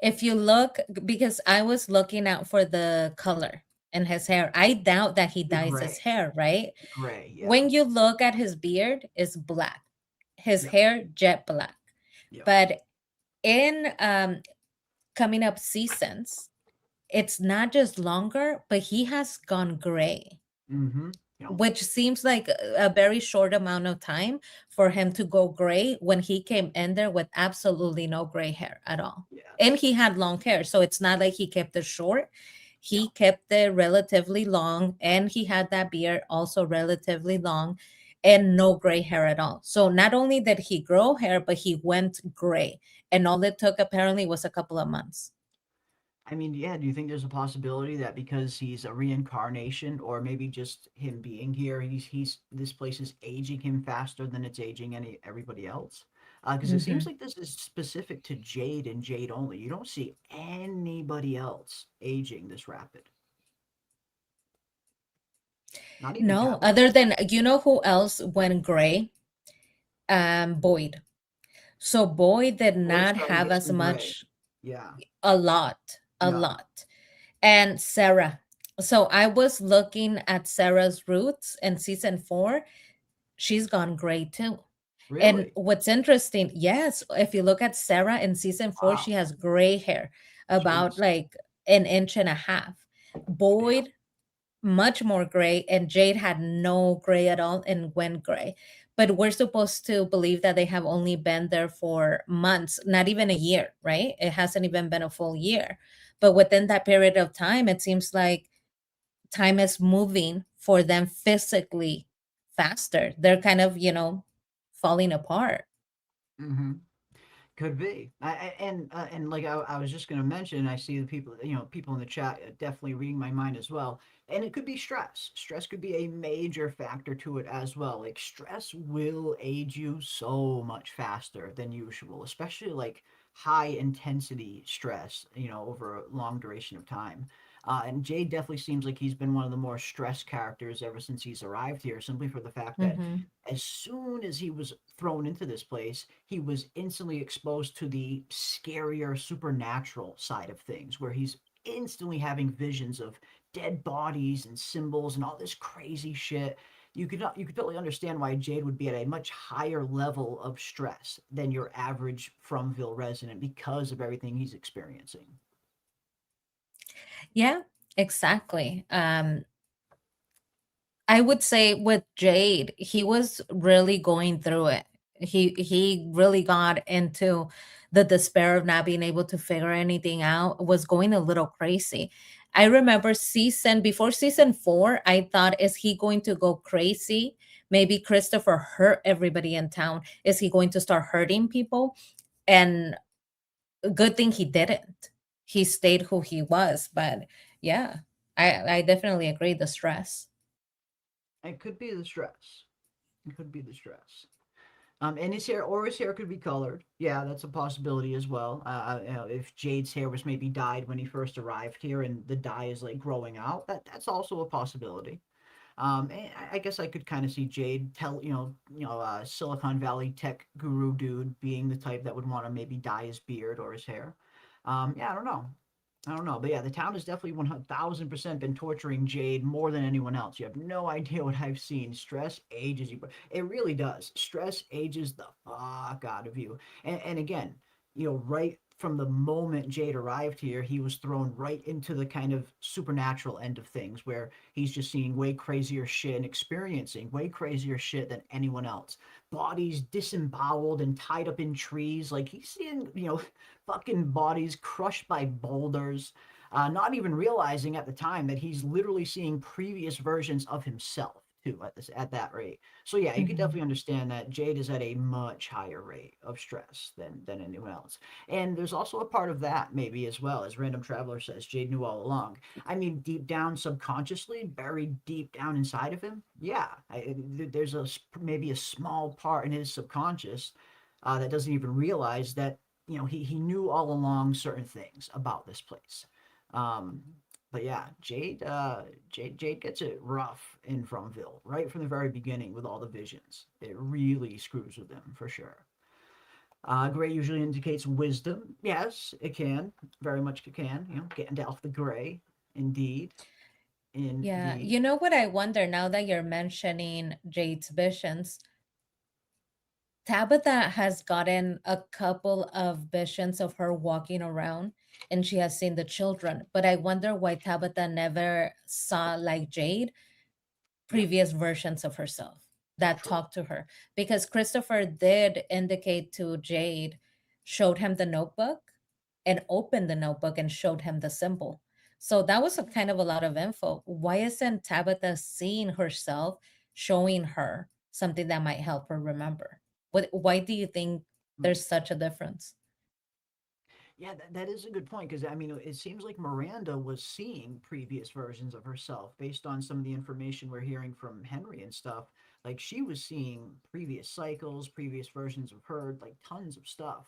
If you look, because I was looking out for the color in his hair. I doubt that he The dyes his gray. hair, right? Gray, yeah. When you look at his beard, it's black. His Yep. hair jet black. Yep. But in coming up seasons, it's not just longer, but he has gone gray, Mm-hmm. Yep. which seems like a very short amount of time for him to go gray when he came in there with absolutely no gray hair at all. Yeah. And he had long hair, so it's not like he kept it short. He Yeah. kept it relatively long, and he had that beard also relatively long and no gray hair at all. So not only did he grow hair, but he went gray. And all it took apparently was a couple of months. I mean, yeah, do you think there's a possibility that because he's a reincarnation, or maybe just him being here, he's this place is aging him faster than it's aging everybody else? Because it seems Mhm. like this is specific to Jade and Jade only. You don't see anybody else aging this rapid. Not even No, Catwoman. other than, you know who else went gray? Boyd. So Boyd did Boyd not started to have get as some gray. much, Yeah. a lot, a Yeah. lot. And Sarah. So I was looking at Sarah's roots in season 4. She's gone gray too. And Really? what's interesting, yes, if you look at Sarah in season 4, Wow. she has gray hair, about Jeez. like an inch and a half. Damn. Boyd, much more gray, and Jade had no gray at all and went gray. But we're supposed to believe that they have only been there for months, not even a year, right? It hasn't even been a full year. But within that period of time, it seems like time is moving for them physically faster. They're kind of, falling apart. Mm-hmm. Could be. And like I was just going to mention, I see the people, people in the chat definitely reading my mind as well. And it could be stress. Stress could be a major factor to it as well. Like stress will age you so much faster than usual, especially like high intensity stress, over a long duration of time. And Jay definitely seems like he's been one of the more stressed characters ever since he's arrived here, simply for the fact that Mhm. as soon as he was thrown into this place, he was instantly exposed to the scarier supernatural side of things, where he's instantly having visions of dead bodies and symbols and all this crazy shit. You could totally understand why Jade would be at a much higher level of stress than your average Fromville resident because of everything he's experiencing. Yeah, exactly. I would say with Jade, he was really going through it. He really got into the despair of not being able to figure anything out, was going a little crazy. I remember before season 4, I thought, is he going to go crazy? Maybe Christopher hurt everybody in town. Is he going to start hurting people? And good thing he didn't. He stayed who he was. But yeah, I definitely agree, the stress. It could be the stress. It could be the stress. And his hair could be colored. Yeah, that's a possibility as well. If Jade's hair was maybe dyed when he first arrived here, and the dye is like growing out, that's also a possibility. And I guess I could kind of see Jade Silicon Valley tech guru dude being the type that would want to maybe dye his beard or his hair. Yeah, I don't know. I don't know, but yeah, the town has definitely 1000% been torturing Jade more than anyone else. You have no idea what I've seen. Stress ages you. It really does. Stress ages the fuck out of you. And again, right from the moment Jade arrived here, he was thrown right into the kind of supernatural end of things, where he's just seeing way crazier shit and experiencing way crazier shit than anyone else. Bodies disemboweled and tied up in trees. Like he's seeing, fucking bodies crushed by boulders, not even realizing at the time that he's literally seeing previous versions of himself too at that rate. So yeah, you can Mhm. definitely understand that Jade is at a much higher rate of stress than anyone else. And there's also a part of that maybe as well, as Random Traveler says, Jade knew all along. I mean, deep down, subconsciously, buried deep down inside of him, yeah, there's maybe a small part in his subconscious that doesn't even realize that he knew all along certain things about this place. Um, but yeah, Jade gets it rough in Fromville right from the very beginning with all the visions. It really screws with him for sure. Gray usually indicates wisdom. Yes, it can. Very much it can. You know, Gandalf the Gray. Indeed. Yeah, Indeed. you know what I wonder now that you're mentioning Jade's visions? Tabitha has gotten a couple of visions of her walking around and she has seen the children, but I wonder why Tabitha never saw, like Jade, previous versions of herself that talked to her. Because Christopher did indicate to Jade, showed him the notebook and opened the notebook and showed him the symbol. So that was a kind of a lot of info. Why isn't Tabitha seeing herself, showing her something that might help her remember? Why do you think there's such a difference? Yeah, that is a good point because I mean, it seems like Miranda was seeing previous versions of herself based on some of the information we're hearing from Henry and stuff. Like she was seeing previous cycles, previous versions of her, like tons of stuff.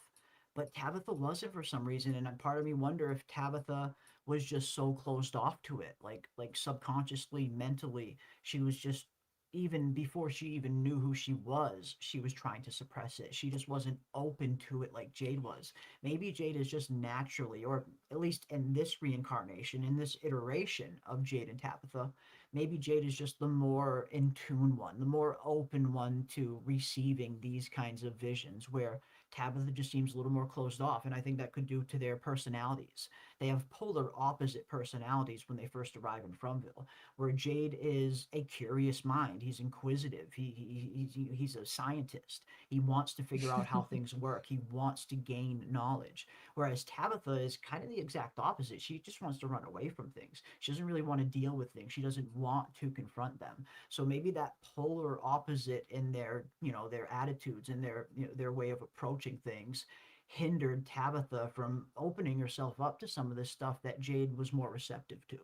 But Tabitha wasn't for some reason, and part of me wonder if Tabitha was just so closed off to it, like subconsciously, mentally, she was just even before she even knew who she was trying to suppress it. She just wasn't open to it like Jade was. Maybe Jade is just naturally, or at least in this reincarnation, in this iteration of Jade and Tabitha, maybe Jade is just the more in tune one, the more open one to receiving these kinds of visions, where Tabitha just seems a little more closed off. And I think that could due to their personalities. They have polar opposite personalities when they first arrive in Fromville, where Jade is a curious mind. He's inquisitive. He's a scientist. He wants to figure out how things work. He wants to gain knowledge. Whereas Tabitha is kind of the exact opposite. She just wants to run away from things. She doesn't really want to deal with things. She doesn't want to confront them. So maybe that polar opposite in their, their attitudes and their, their way of approaching things hindered Tabitha from opening herself up to some of this stuff that Jade was more receptive to.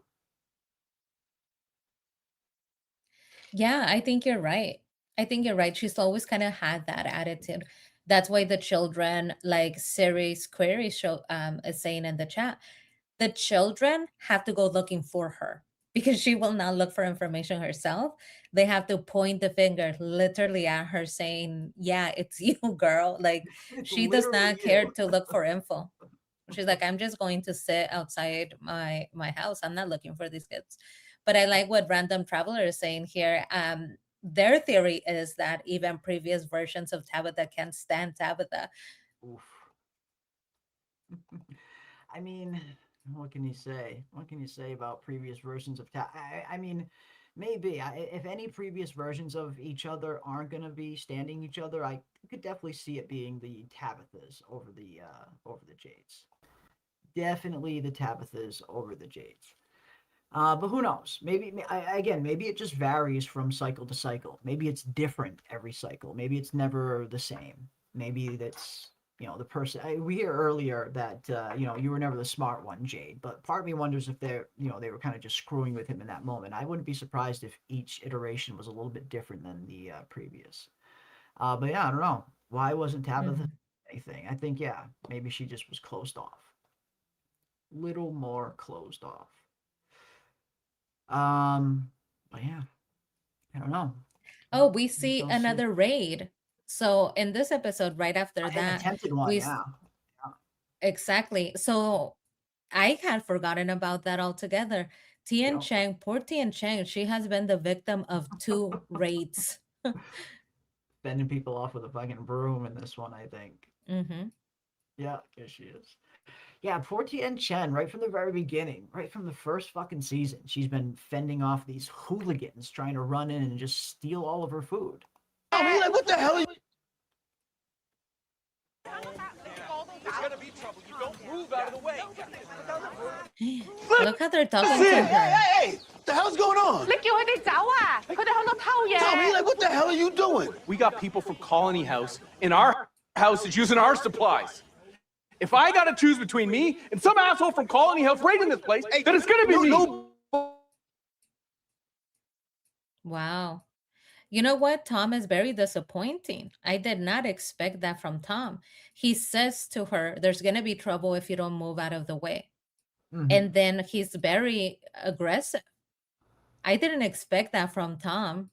Yeah, I think you're right. I think you're right. She's always kind of had that attitude. That's why the children, like Siri's query show is saying in the chat, the children have to go looking for her because she will not look for information herself. They have to point the finger literally at her saying, yeah, it's you, girl. Like It's she does literally not care you. to look for info. She's like, I'm just going to sit outside my house. I'm not looking for these kids. But I like what Random Traveler is saying here. Their theory is that even previous versions of Tabitha can't stand Tabitha. Oof. I mean, what can you say? What can you say about previous versions of I mean, maybe if any previous versions of each other aren't going to be standing each other, I could definitely see it being the Tabithas over the Jades. Definitely the Tabithas over the Jades. But who knows? Maybe again, maybe it just varies from cycle to cycle. Maybe it's different every cycle. Maybe it's never the same. Maybe that's the person. We hear earlier that you were never the smart one, Jade. But part of me wonders if they were kind of just screwing with him in that moment. I wouldn't be surprised if each iteration was a little bit different than the previous. But yeah, I don't know. Why wasn't Tabitha anything? I think maybe she just was closed off. Little more closed off. But yeah, I don't know. Oh, we see Shall see. another raid. So in this episode, right after An that, attempted one, we yeah. exactly. So I had forgotten about that altogether. Tian Chang, poor Tian Chang, she has been the victim of 2 raids. Fending people off with a fucking broom in this one, I think. Mm-hmm. Yeah, yes, she is. Yeah, poor Tien Chen, right from the very beginning, right from the first fucking season, she's been fending off these hooligans trying to run in and just steal all of her food. I mean, like, what the hell? There's gonna be trouble. You don't move out of the way. Look how they're talking That's to it. her. Hey, what the hell's going on? 你叫佢哋走啊！佢哋喺度偷嘢。 Tommy, like, what the hell are you doing? We got people from Colony House in our houses using our supplies. If I gotta choose between me and some asshole from Colony House raiding this place, then it's gonna be me. Wow. You know what? Tom is very disappointing. I did not expect that from Tom. He says to her, there's going to be trouble if you don't move out of the way. And then he's very aggressive. I didn't expect that from Tom.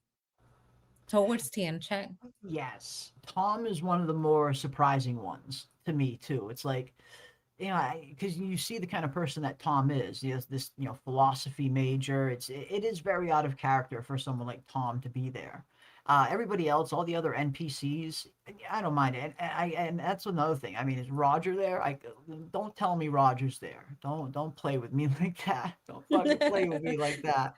towards Tien Chen. Yes, Tom is one of the more surprising ones to me too. It's like, you know, because you see the kind of person that Tom is. He has this, you know, philosophy major. It is very out of character for someone like Tom to be there. Everybody else, all the other NPCs, I don't mind it. And that's another thing. I mean, is Roger there? Don't tell me Roger's there. Don't play with me like that. Don't fucking play with me like that.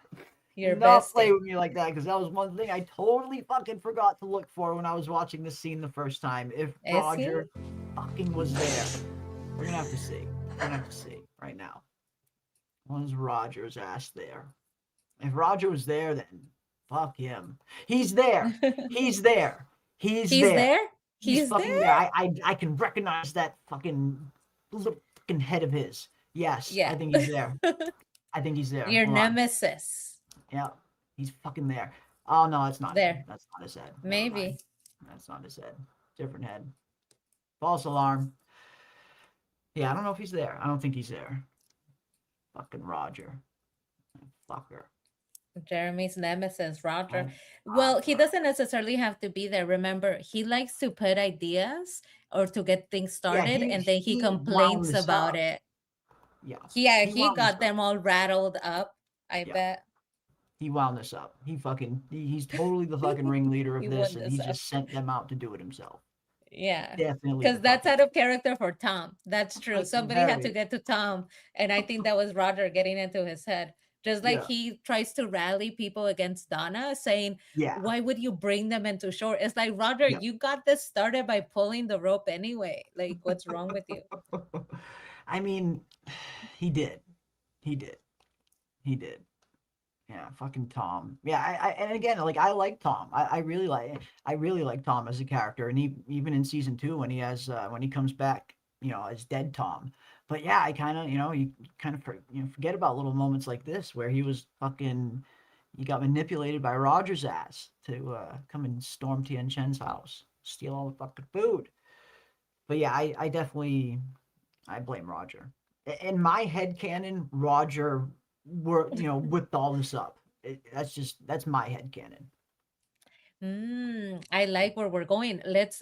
Your Do not play bestie. with me like that, because that was one thing I totally fucking forgot to look for when I was watching this scene the first time. If Is he? Roger fucking was there. We're gonna have to see. We're gonna have to see right now. Was Roger's ass there? If Roger was there, then fuck him. He's there. He's there. He's He's there. there? He's He's fucking there? there. I can recognize that fucking little fucking head of his. Yes, Yeah. I think he's there. I think he's there. Your Hold on. nemesis. Yeah, he's fucking there. Oh no, that's not There. him. That's not his head. Never Maybe. mind. That's not his head. Different head. False alarm. Yeah, I don't know if he's there. I don't think he's there. Fucking Roger. Fucker. Jeremy's nemesis, Roger. Oh, Well, he Roger. doesn't necessarily have to be there. Remember, he likes to put ideas or to get things started, and then he wound complains this about up. it. Yeah. Yeah, he he wound this got up. them all rattled up, I Yeah. bet. He wound this up. He's totally the fucking ringleader of He this, wound and he this just sent them out to do it himself. Yeah. Definitely. Because the that's fucking- out of character for Tom. That's true. It's Somebody had to very- get to Tom, and I think that was Roger getting into his head. Just like Yeah. he tries to rally people against Donna, saying, Yeah. why would you bring them into shore? It's like, Roger, Yeah. you got this started by pulling the rope anyway. Like, what's wrong with you? I mean, he did. He did. He did. Yeah, fucking Tom. Yeah, and again, like I like Tom. I really like Tom as a character, and even in season 2 when he comes back, you know, as dead Tom. But yeah, I kind of, you kind of forget about little moments like this where he got manipulated by Roger's ass to come and storm Tien Chen's house, steal all the fucking food. But yeah, I definitely blame Roger. In my headcanon, Roger whipped all this up. That's my headcanon. I like where we're going. Let's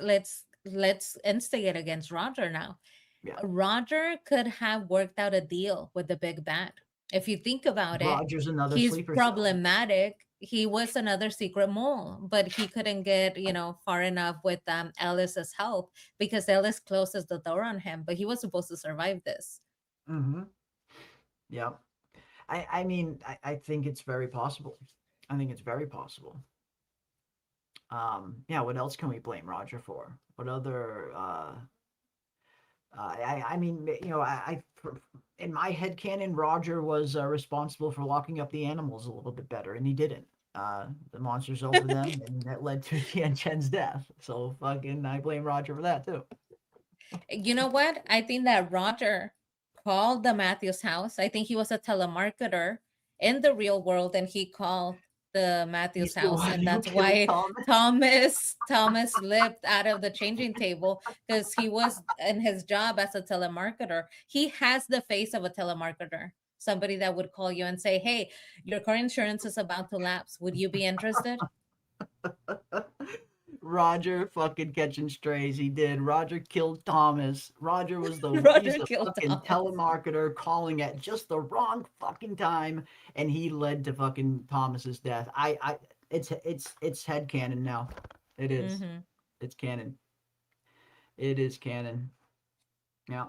instigate against Roger now. Yeah. Roger could have worked out a deal with the big bad. If you think about Roger's another he's sleeper cell. problematic. He was another secret mole, but he couldn't get, far enough with Ellis's help because Ellis closes the door on him, but he was supposed to survive this. Mm-hmm. Yeah. I mean, I think it's very possible. I think it's very possible. Yeah, what else can we blame Roger for? What other I mean, in my headcanon, Roger was responsible for locking up the animals a little bit better, and he didn't. The monsters over them, and that led to Tien Chen's death. So fucking, I blame Roger for that too. You know what? I think that Roger called the Matthews house. I think he was a telemarketer in the real world, and he called the Matthews house, and that's why Thomas slipped out of the changing table, because he was in his job as a telemarketer. He has the face of a telemarketer, somebody that would call you and say, hey, your car insurance is about to lapse, would you be interested? Roger fucking catching strays. He did. Roger killed Thomas. Roger was the fucking telemarketer calling at just the wrong fucking time, and he led to fucking Thomas's death. It's headcanon now. It is. Mhm. It's canon. It is canon. Yeah.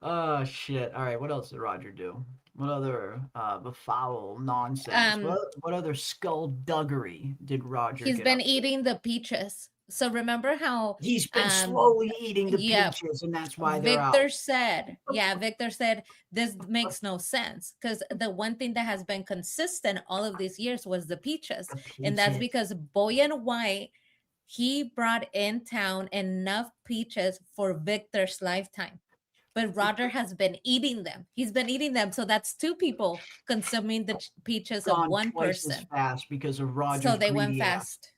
Oh shit. All right, what else did Roger do? What other befoul nonsense? What other skullduggery did Roger He's get been up eating the peaches. So remember how he's been slowly eating the peaches, and that's why they're Victor out. said, this makes no sense, because the one thing that has been consistent all of these years was the peaches. And that's because Boy and White, he brought in town enough peaches for Victor's lifetime. But Roger has been eating them. He's been eating them. So that's 2 people consuming the peaches of one twice person. as fast because of Roger's So they went greedy ass. fast.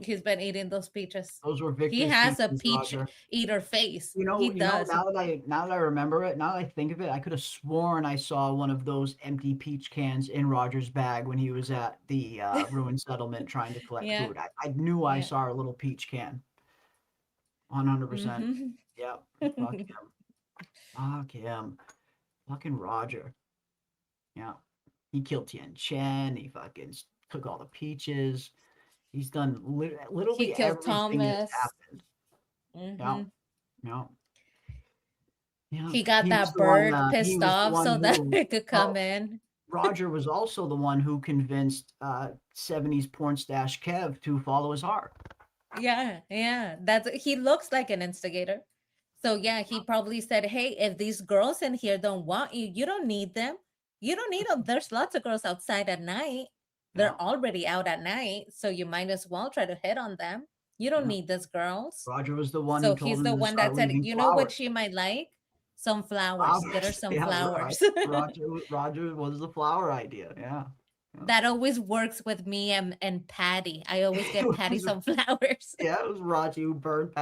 He's been eating those peaches. Those were He Victor's has a peaches, peach Roger. eater face. He You know, does. now that I remember it, now that I think of it, I could have sworn I saw one of those empty peach cans in Roger's bag when he was at the ruined settlement trying to collect Yeah. food. I knew I Yeah. saw a little peach can. 100%. Mhm. Yep. Fuck him. Fuck him. Fucking Roger. Yeah. He killed Tien Chen. He fucking took all the peaches. He's done He literally killed everything that's Thomas. happened. Yeah. hmm Yeah. Yeah. He got He was that the one, bird he pissed was the off one so that who, it could come in. Roger was also the one who convinced 70s porn stash Kev to follow his heart. Yeah. He looks like an instigator. So yeah, he probably said, "Hey, if these girls in here don't want you, you don't need them. You don't need them. There's lots of girls outside at night. They're Yeah. already out at night, so you might as well try to hit on them. You don't Yeah. need these girls." Roger was the one So who told he's him the to one that start said, leaving "You know what flowers. she might like? Some flowers. Get her some Yeah, flowers." Roger was the flower idea. Yeah. That always works with me and Patty. I always It get Patty was- some flowers. Yeah, it was Roger who burned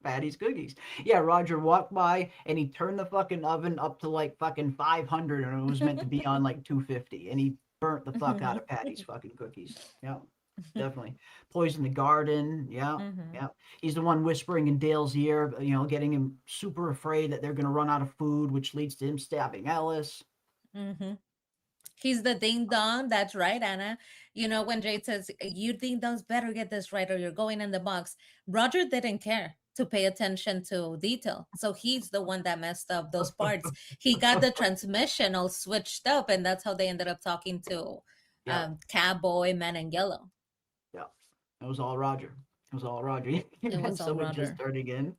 Patty's cookies. Yeah, Roger walked by and he turned the fucking oven up to like fucking 500 and it was meant to be on like 250 and he burnt the fuck out of Patty's fucking cookies. Yeah, definitely. Poisoned the garden. Yeah, yeah. He's the one whispering in Dale's ear, you know, getting him super afraid that they're going to run out of food, which leads to him stabbing Ellis. Mm-hmm. He's the ding dong. That's right, Anna. You know, when Jade says, "You ding dongs better get this right or you're going in the box," Roger didn't care to pay attention to detail. So he's the one that messed up those parts. He got the transmission all switched up, and that's how they ended up talking to Cowboy, Man in Yellow. Yeah, it was all Roger. It was all Roger. It was all Someone Roger. just started again.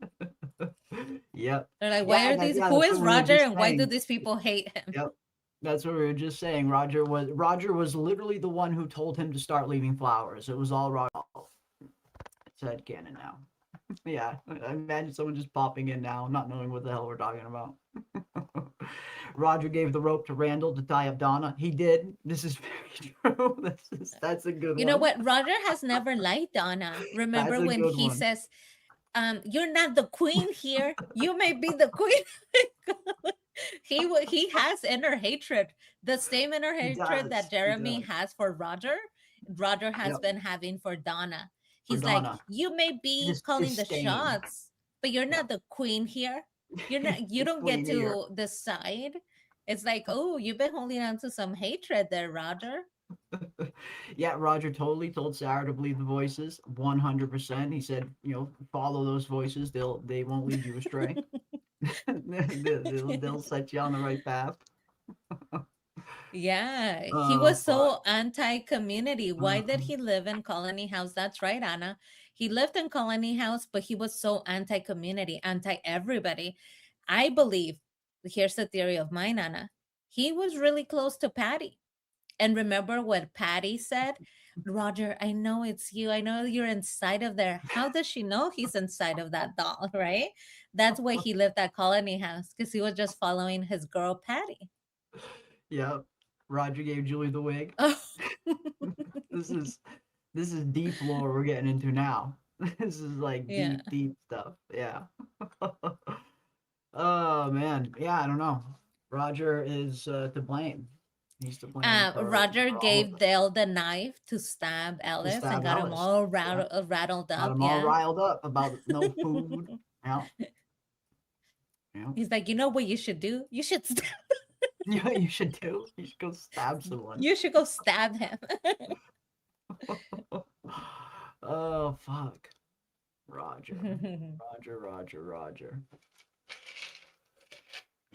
Yep. They're like, why are these? Who is Roger, and why do these people hate him? Yep. That's what we were just saying. Roger was literally the one who told him to start leaving flowers. It was all Roger. It's headcanon now. Yeah, I imagine someone just popping in now, not knowing what the hell we're talking about. Roger gave the rope to Randall to tie up Donna. He did. This is very true. That's a good one. You know what? Roger has never liked Donna. Remember That's a when good he one. says, "You're not the queen here. You may be the queen." He has inner hatred, the same inner hatred that Jeremy has for Roger. Roger has been having for Donna. He's like, Donna. "You may be This calling disdain. the shots, but you're not the queen here. You're not. You don't get queen here." to decide." It's like, oh, you've been holding on to some hatred there, Roger. Yeah, Roger totally told Sarah to believe the voices 100%. He said, you know, follow those voices. They won't lead you astray. they'll set you on the right path. Yeah, he Oh, was so anti-community. Why did Mhm. he live in Colony House? That's right, Anna. He lived in Colony House, but he was so anti-community, anti-everybody. I believe, here's the theory of mine, Anna. He was really close to Patty. And remember what Patty said? "Roger, I know it's you. I know you're inside of there." How does she know he's inside of that doll, right? That's why he lived at Colony House, because he was just following his girl, Patty. Yep. Roger gave Julie the wig. This is deep lore we're getting into now. This is like Yeah. deep stuff. Yeah. Oh man. Yeah, I don't know. Roger is to blame. He's to blame. Roger for all gave of it. Dale the knife to stab Ellis stab and got him Ellis. all Yeah. rattled up. Got him all riled up about no food. Yeah. Yeah. He's like, "You know what you should do? You should stab. Yeah, you should do. You should go stab someone. You should go stab him." Oh fuck. Roger.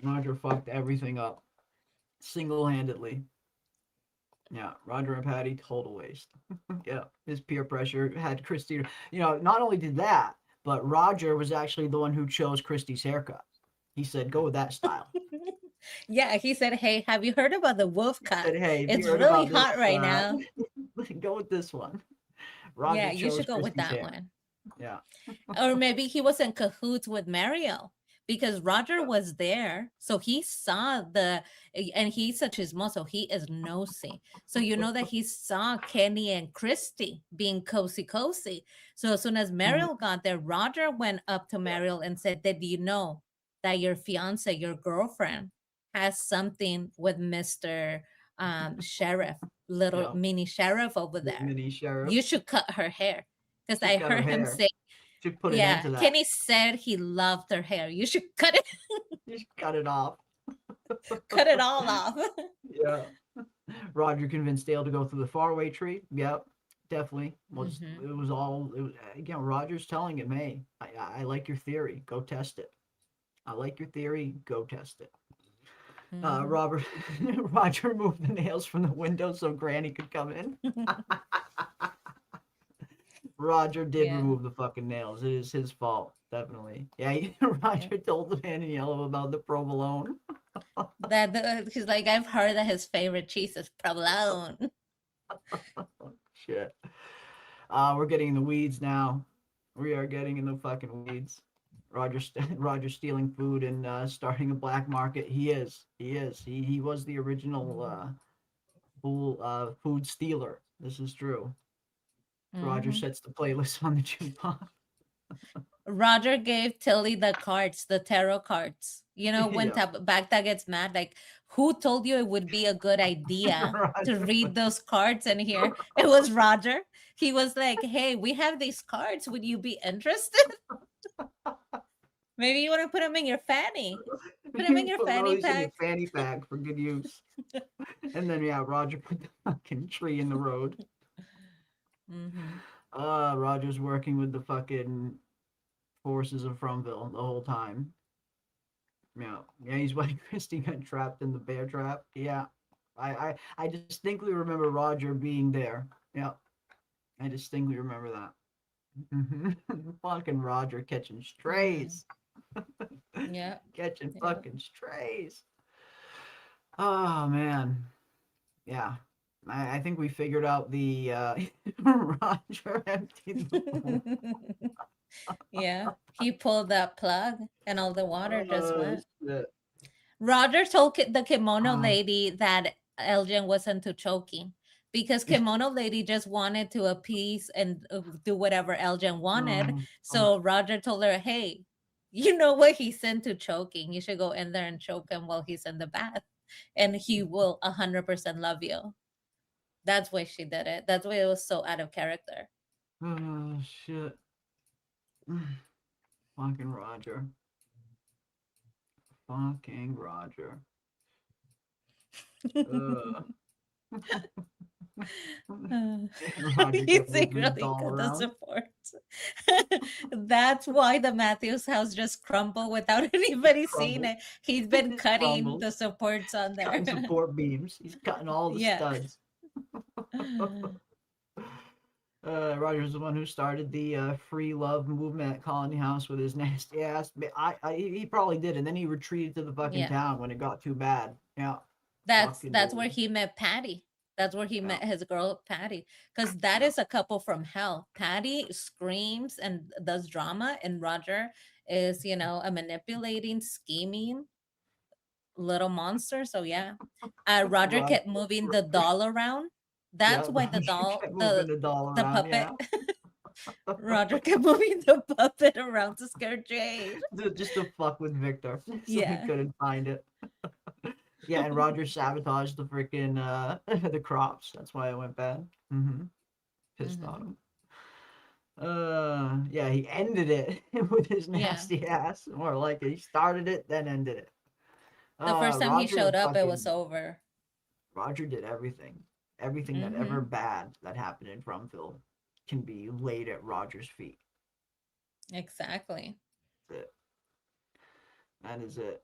Roger fucked everything up. Single-handedly. Yeah, Roger and Patty, total waste. Yeah, his peer pressure had Christy. You know, not only did that, but Roger was actually the one who chose Christy's haircut. He said, "Go with that style." Yeah, he said, "Hey, have you heard about the wolf cut? Said, "Hey, have you It's heard really about hot this, right now." Go with this one. Roger Yeah, you chose should go with Christy's that hair. one. Yeah. Or maybe he was in cahoots with Mario, because Roger was there, so he saw and he's a chismoso, he is nosy, so you know that he saw Kenny and Christy being cozy. So as soon as Mariel got there, Roger went up to Mariel and said, "Did you know that your fiance, your girlfriend, has something with Mr. Sheriff, little mini sheriff over there? Mini sheriff. You should cut her hair." Because I cut her heard him hair. say, Should put an yeah, end to that. Kenny said he loved her hair. You should cut it. You should cut it off. Cut it all off. Yeah. Roger convinced Dale to go through the faraway tree. Yep, definitely. It was all, again, Roger's telling him, hey, I like your theory. Go test it. I like your theory. Go test it. Roger moved the nails from the window so Granny could come in. Roger did remove the fucking nails. It is his fault, definitely. Yeah, Roger told the man in yellow about the provolone. That he's like, I've heard that his favorite cheese is provolone. Shit. We're getting in the weeds now. We are getting in the fucking weeds. Roger stealing food and starting a black market. He is. He was the original food stealer. This is true. Roger sets the playlist on the jukebox. Roger gave Tilly the cards, the tarot cards. You know, when Bagda gets mad, like, who told you it would be a good idea to read those cards in here? It was Roger. He was like, hey, we have these cards. Would you be interested? Maybe you want to put them in your fanny. Put them in your fanny pack. In your fanny pack for good use. And then, Roger put the fucking tree in the road. Roger's working with the fucking forces of Fromville the whole time. Yeah, he's letting Christy get trapped in the bear trap. Yeah, I distinctly remember Roger being there. Yeah, I distinctly remember that. Fucking Roger catching strays. Yeah, catching fucking strays. Oh man, yeah. I think we figured out the Roger emptied the pool. Yeah, he pulled that plug and all the water just went. Shit. Roger told the kimono lady that Elgin wasn't too choking because kimono lady just wanted to appease and do whatever Elgin wanted. So Roger told her, hey, you know what, he's into choking. You should go in there and choke him while he's in the bath and he will 100% love you. That's why she did it. That's why it was so out of character. Oh, shit. Fucking Roger. Fucking Roger. He secretly got the support. That's why the Matthews house just crumbled without anybody seeing it. He's been cutting the supports on there. Cutting support beams. He's cutting all the studs. Roger's the one who started the free love movement at Colony House with his nasty ass. He probably did, and then he retreated to the fucking town when it got too bad. Yeah, that's where he met Patty. That's where he met his girl Patty, because that is a couple from hell. Patty screams and does drama, and Roger is, you know, a manipulating, scheming little monster. So yeah, Roger kept moving the doll around. That's why the doll, the puppet. Roger kept moving the puppet around to scare Jade. Just to fuck with Victor. So he couldn't find it. Yeah, and Roger sabotaged the freaking the crops. That's why it went bad. Pissed on him. Yeah, he ended it with his nasty ass. More like it. He started it, then ended it. The first time he showed up, it was over. Roger did everything. Everything that ever bad that happened in Fromville can be laid at Roger's feet. Exactly. That's it. That is it.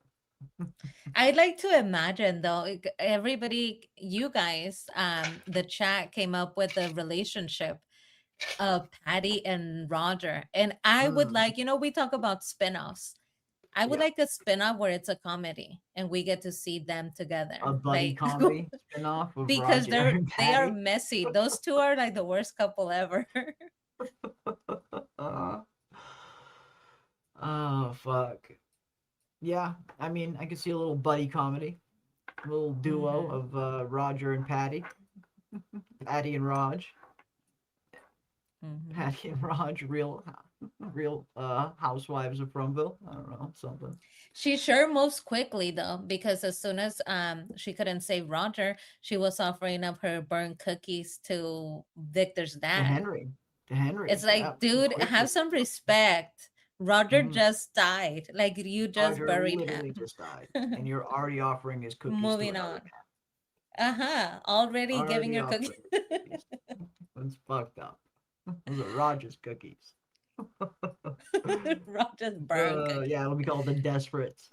I'd like to imagine though, everybody, you guys, the chat came up with a relationship of Patty and Roger. And I would like, you know, we talk about spin-offs. I would like a spin-off where it's a comedy and we get to see them together. A buddy comedy spin-off of because Roger they are messy. Those two are like the worst couple ever. Oh fuck. Yeah, I mean, I could see a little buddy comedy, a little duo of Roger and Patty, Patty and Raj, Patty and Raj, real housewives of Fromville. I don't know, something. She sure moves quickly though, because as soon as she couldn't save Roger, she was offering up her burnt cookies to Victor's To dad. Henry, It's yeah, like, dude, quickly. have some respect. Roger Mhm. just died. Like you just Roger buried literally him. just died, and you're already offering his cookies to Moving another on. Already giving Already her cookies. offering cookies. That's fucked up. Those are Roger's cookies. Roger's burnt cookies. Yeah, it'll be called the Desperates.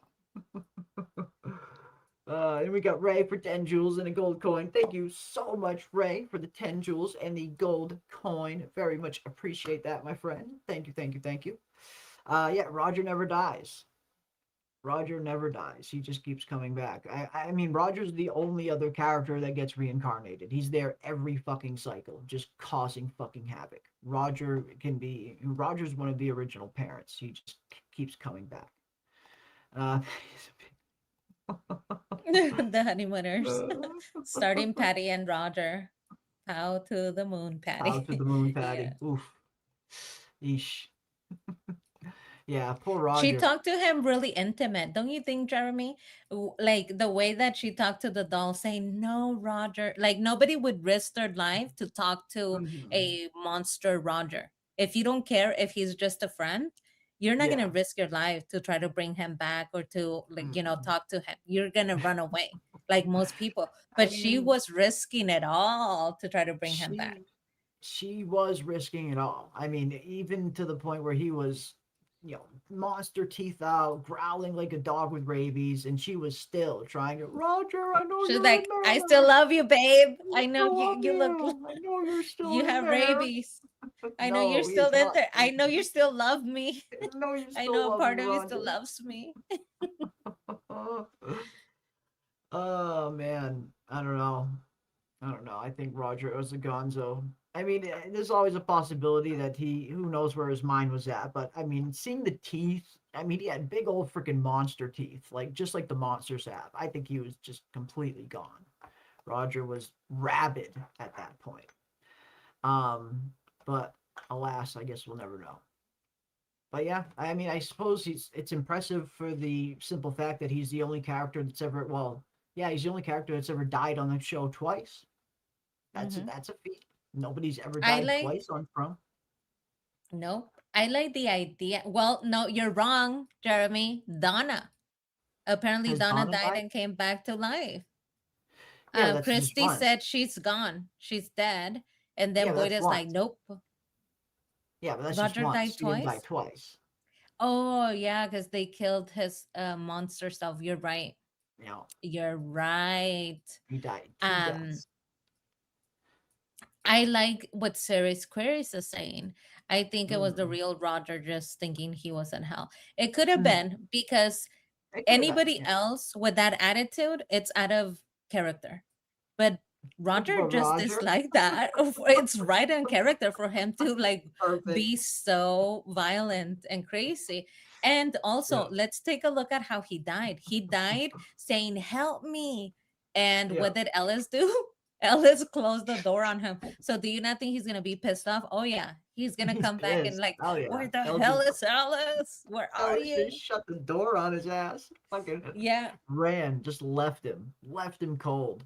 And we got Ray for 10 jewels and a gold coin. Thank you so much, Ray, for the 10 jewels and the gold coin. Very much appreciate that, my friend. Thank you, thank you, thank you. Yeah, Roger never dies. Roger never dies. He just keeps coming back. I mean, Roger's the only other character that gets reincarnated. He's there every fucking cycle, just causing fucking havoc. Roger's one of the original parents. He just keeps coming back. The honeymooners. Starting Patty and Roger. How to the moon, Patty. Out to the moon, Patty. Yeah. Oof. Yeesh. Yeah, poor Roger. She talked to him really intimate, don't you think, Jeremy? Like the way that she talked to the doll, saying, "No, Roger." Like nobody would risk their life to talk to a monster Roger. If you don't care if he's just a friend, you're not gonna risk your life to try to bring him back or to talk to him. You're gonna run away, like most people. But she was risking it all to try to bring him back. She was risking it all. I mean, even to the point where he was, monster teeth out, growling like a dog with rabies, and she was still trying to, Roger, I know She's you're like, in there. I still love you, babe. I know you look. I know you're still You in have there. rabies. I know No, you're he still is in not. there. I know you still love me. No, you I still know a love part me, of you still Roger. loves me. Oh man, I don't know. I think Roger was a gonzo. I mean, there's always a possibility that who knows where his mind was at. But I mean, seeing the teeth, I mean, he had big old freaking monster teeth, just like the monsters have. I think he was just completely gone. Roger was rabid at that point. But alas, I guess we'll never know. But yeah, I mean, I suppose it's impressive for the simple fact that he's the only character that's ever, he's the only character that's ever died on the show twice. That's a feat. Nobody's ever died twice on From. Nope. I like the idea. Well, no, you're wrong, Jeremy. Donna. Apparently, Has Donna Donna died died? and came back to life. Yeah, that's just Christy once. said she's gone. She's dead. And then Yeah, Boyd that's is like, once. nope. Yeah, but that's just Roger once. died He didn't die twice? twice. Oh, yeah, because they killed his monster stuff. You're right. Yeah. You're right. He died 2 deaths. I like what Series Queries is saying. I think it was the real Roger just thinking he was in hell. It could have been because anybody else with that attitude, it's out of character. But Roger just Roger? is like that. It's right in character for him to Perfect. be so violent and crazy. And also, let's take a look at how he died. He died saying, "Help me." And what did Ellis do? Ellis closed the door on him. So do you not think he's gonna be pissed off? Oh yeah, he's gonna come back and pissed. Oh, yeah. where the Elgin- hell is Ellis? Where are Ellis you? just shut the door on his ass. Fucking ran, just left him cold.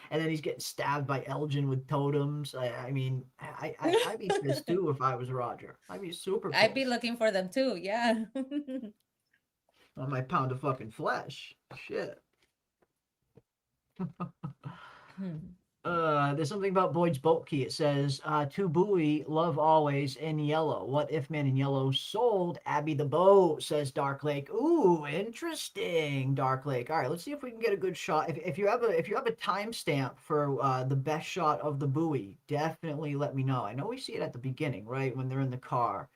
And then he's getting stabbed by Elgin with totems. I mean, I'd be pissed too if I was Roger. I'd be super pissed. I'd be looking for them too. Yeah. On my pound of fucking flesh. Shit. There's something about Boyd's boat key. It says, to buoy, love always in yellow. What if Man in Yellow sold Abby the boat, says Dark Lake. Ooh, interesting, Dark Lake. All right, let's see if we can get a good shot. If you have a timestamp for the best shot of the buoy, definitely let me know. I know we see it at the beginning, right? When they're in the car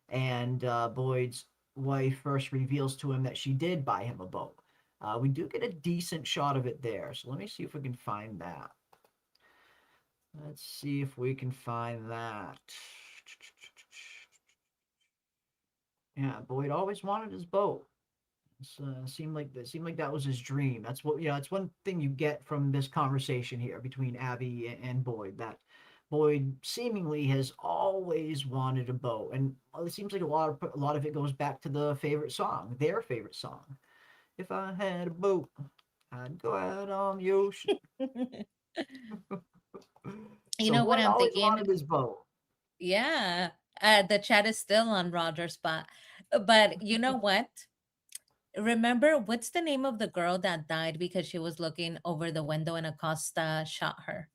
and Boyd's wife first reveals to him that she did buy him a boat. We do get a decent shot of it there. So let me see if we can find that. Let's see if we can find that. Yeah, Boyd always wanted his boat. Seemed like that was his dream. That's what, it's one thing you get from this conversation here between Abby and Boyd, that Boyd seemingly has always wanted a boat, and it seems like a lot of it goes back to the favorite song, their favorite song. If I had a boat, I'd go out on the ocean. You So know what Boyd I'm always thinking? wanted his boat. Yeah. The chat is still on Roger's spot. But you know what? Remember, what's the name of the girl that died because she was looking over the window and Acosta shot her?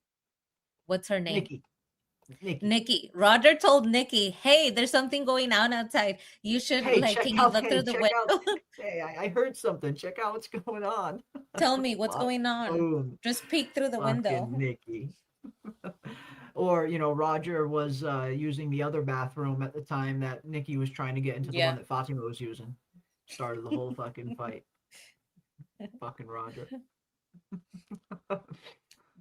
What's her name? Nikki. Nikki. Roger told Nikki, "Hey, there's something going on outside. You should Hey, like, can you look through the check out. window? Hey, I heard something. Check out what's going on. Tell me what's going on. Boom. Just peek through the Fucking window." Nikki. Or, Roger was using the other bathroom at the time that Nikki was trying to get into the one Yeah. that Fatima was using. Started the whole fucking fight. Fucking Roger.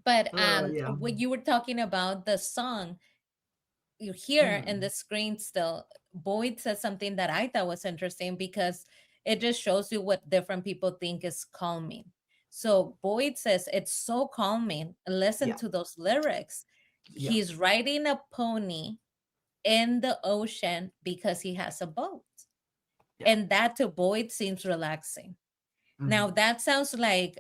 But Yeah. when you were talking about the song, you hear in the screen still, Boyd says something that I thought was interesting because it just shows you what different people think is calming. So Boyd says it's so calming. Listen Yeah. to those lyrics. Yeah. He's riding a pony in the ocean because he has a boat. Yeah. And that to Boyd seems relaxing. Now that sounds like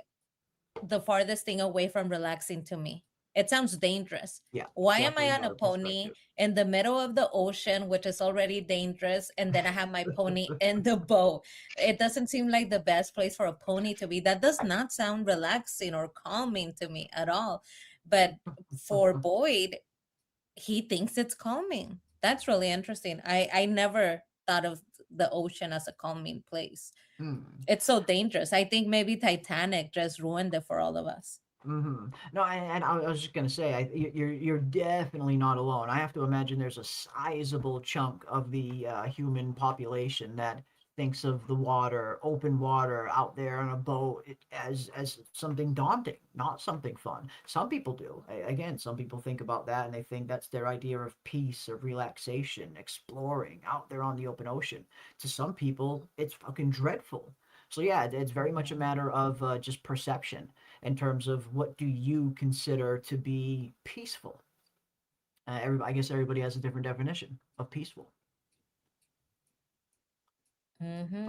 the farthest thing away from relaxing to me. It sounds dangerous. Yeah. Why am I Definitely on not a a pony perspective. in the middle of the ocean, which is already dangerous, and then I have my pony in the boat? It doesn't seem like the best place for a pony to be. That does not sound relaxing or calming to me at all. But for Boyd, he thinks it's calming. That's really interesting. I never thought of the ocean as a calming place. It's so dangerous. I think maybe Titanic just ruined it for all of us. No, and I was just gonna say, you're definitely not alone. I have to imagine there's a sizable chunk of the human population that thinks of the water, open water, out there on a boat, as something daunting, not something fun. Some people do. Again, some people think about that and they think that's their idea of peace, of relaxation, exploring out there on the open ocean. To some people, it's fucking dreadful. So yeah, it's very much a matter of just perception in terms of what do you consider to be peaceful. I guess everybody has a different definition of peaceful. Mm-hmm.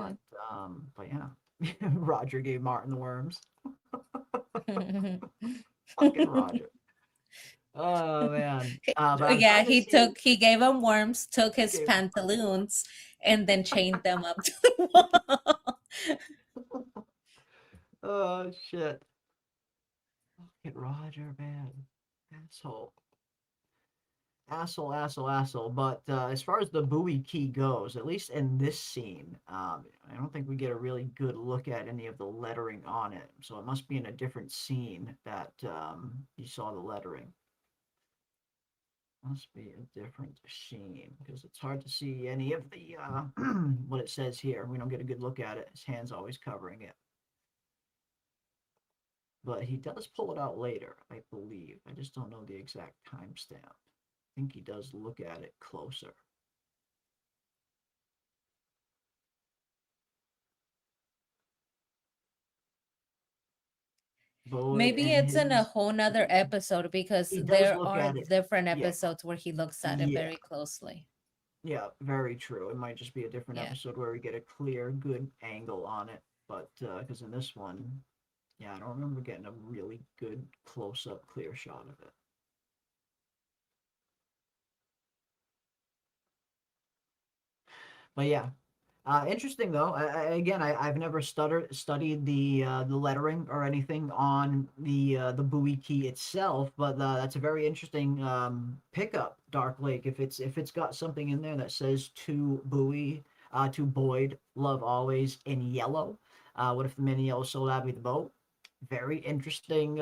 But yeah, Roger gave Martin the worms. Fucking Roger. Oh man. But Yeah, he gave him worms, took his pantaloons, and then chained them up to the wall. Oh shit. Fucking Roger, man. Asshole. Asshole. But as far as the buoy key goes, at least in this scene, I don't think we get a really good look at any of the lettering on it. So it must be in a different scene that you saw the lettering. Must be a different scene because it's hard to see any of the what it says here. We don't get a good look at it. His hand's always covering it. But he does pull it out later, I believe. I just don't know the exact timestamp. I think he does look at it closer. Maybe it's in a whole nother episode because there are different episodes where he looks at it very closely. Yeah, very true. It might just be a different episode where we get a clear, good angle on it. But because in this one, yeah, I don't remember getting a really good close-up, clear shot of it. But yeah, interesting though. I've never studied the lettering or anything on the buoy key itself, but that's a very interesting pickup. Dark Lake, if it's got something in there that says to buoy, to Boyd, love always in yellow. What if the man in yellow sold Abby the boat? Very interesting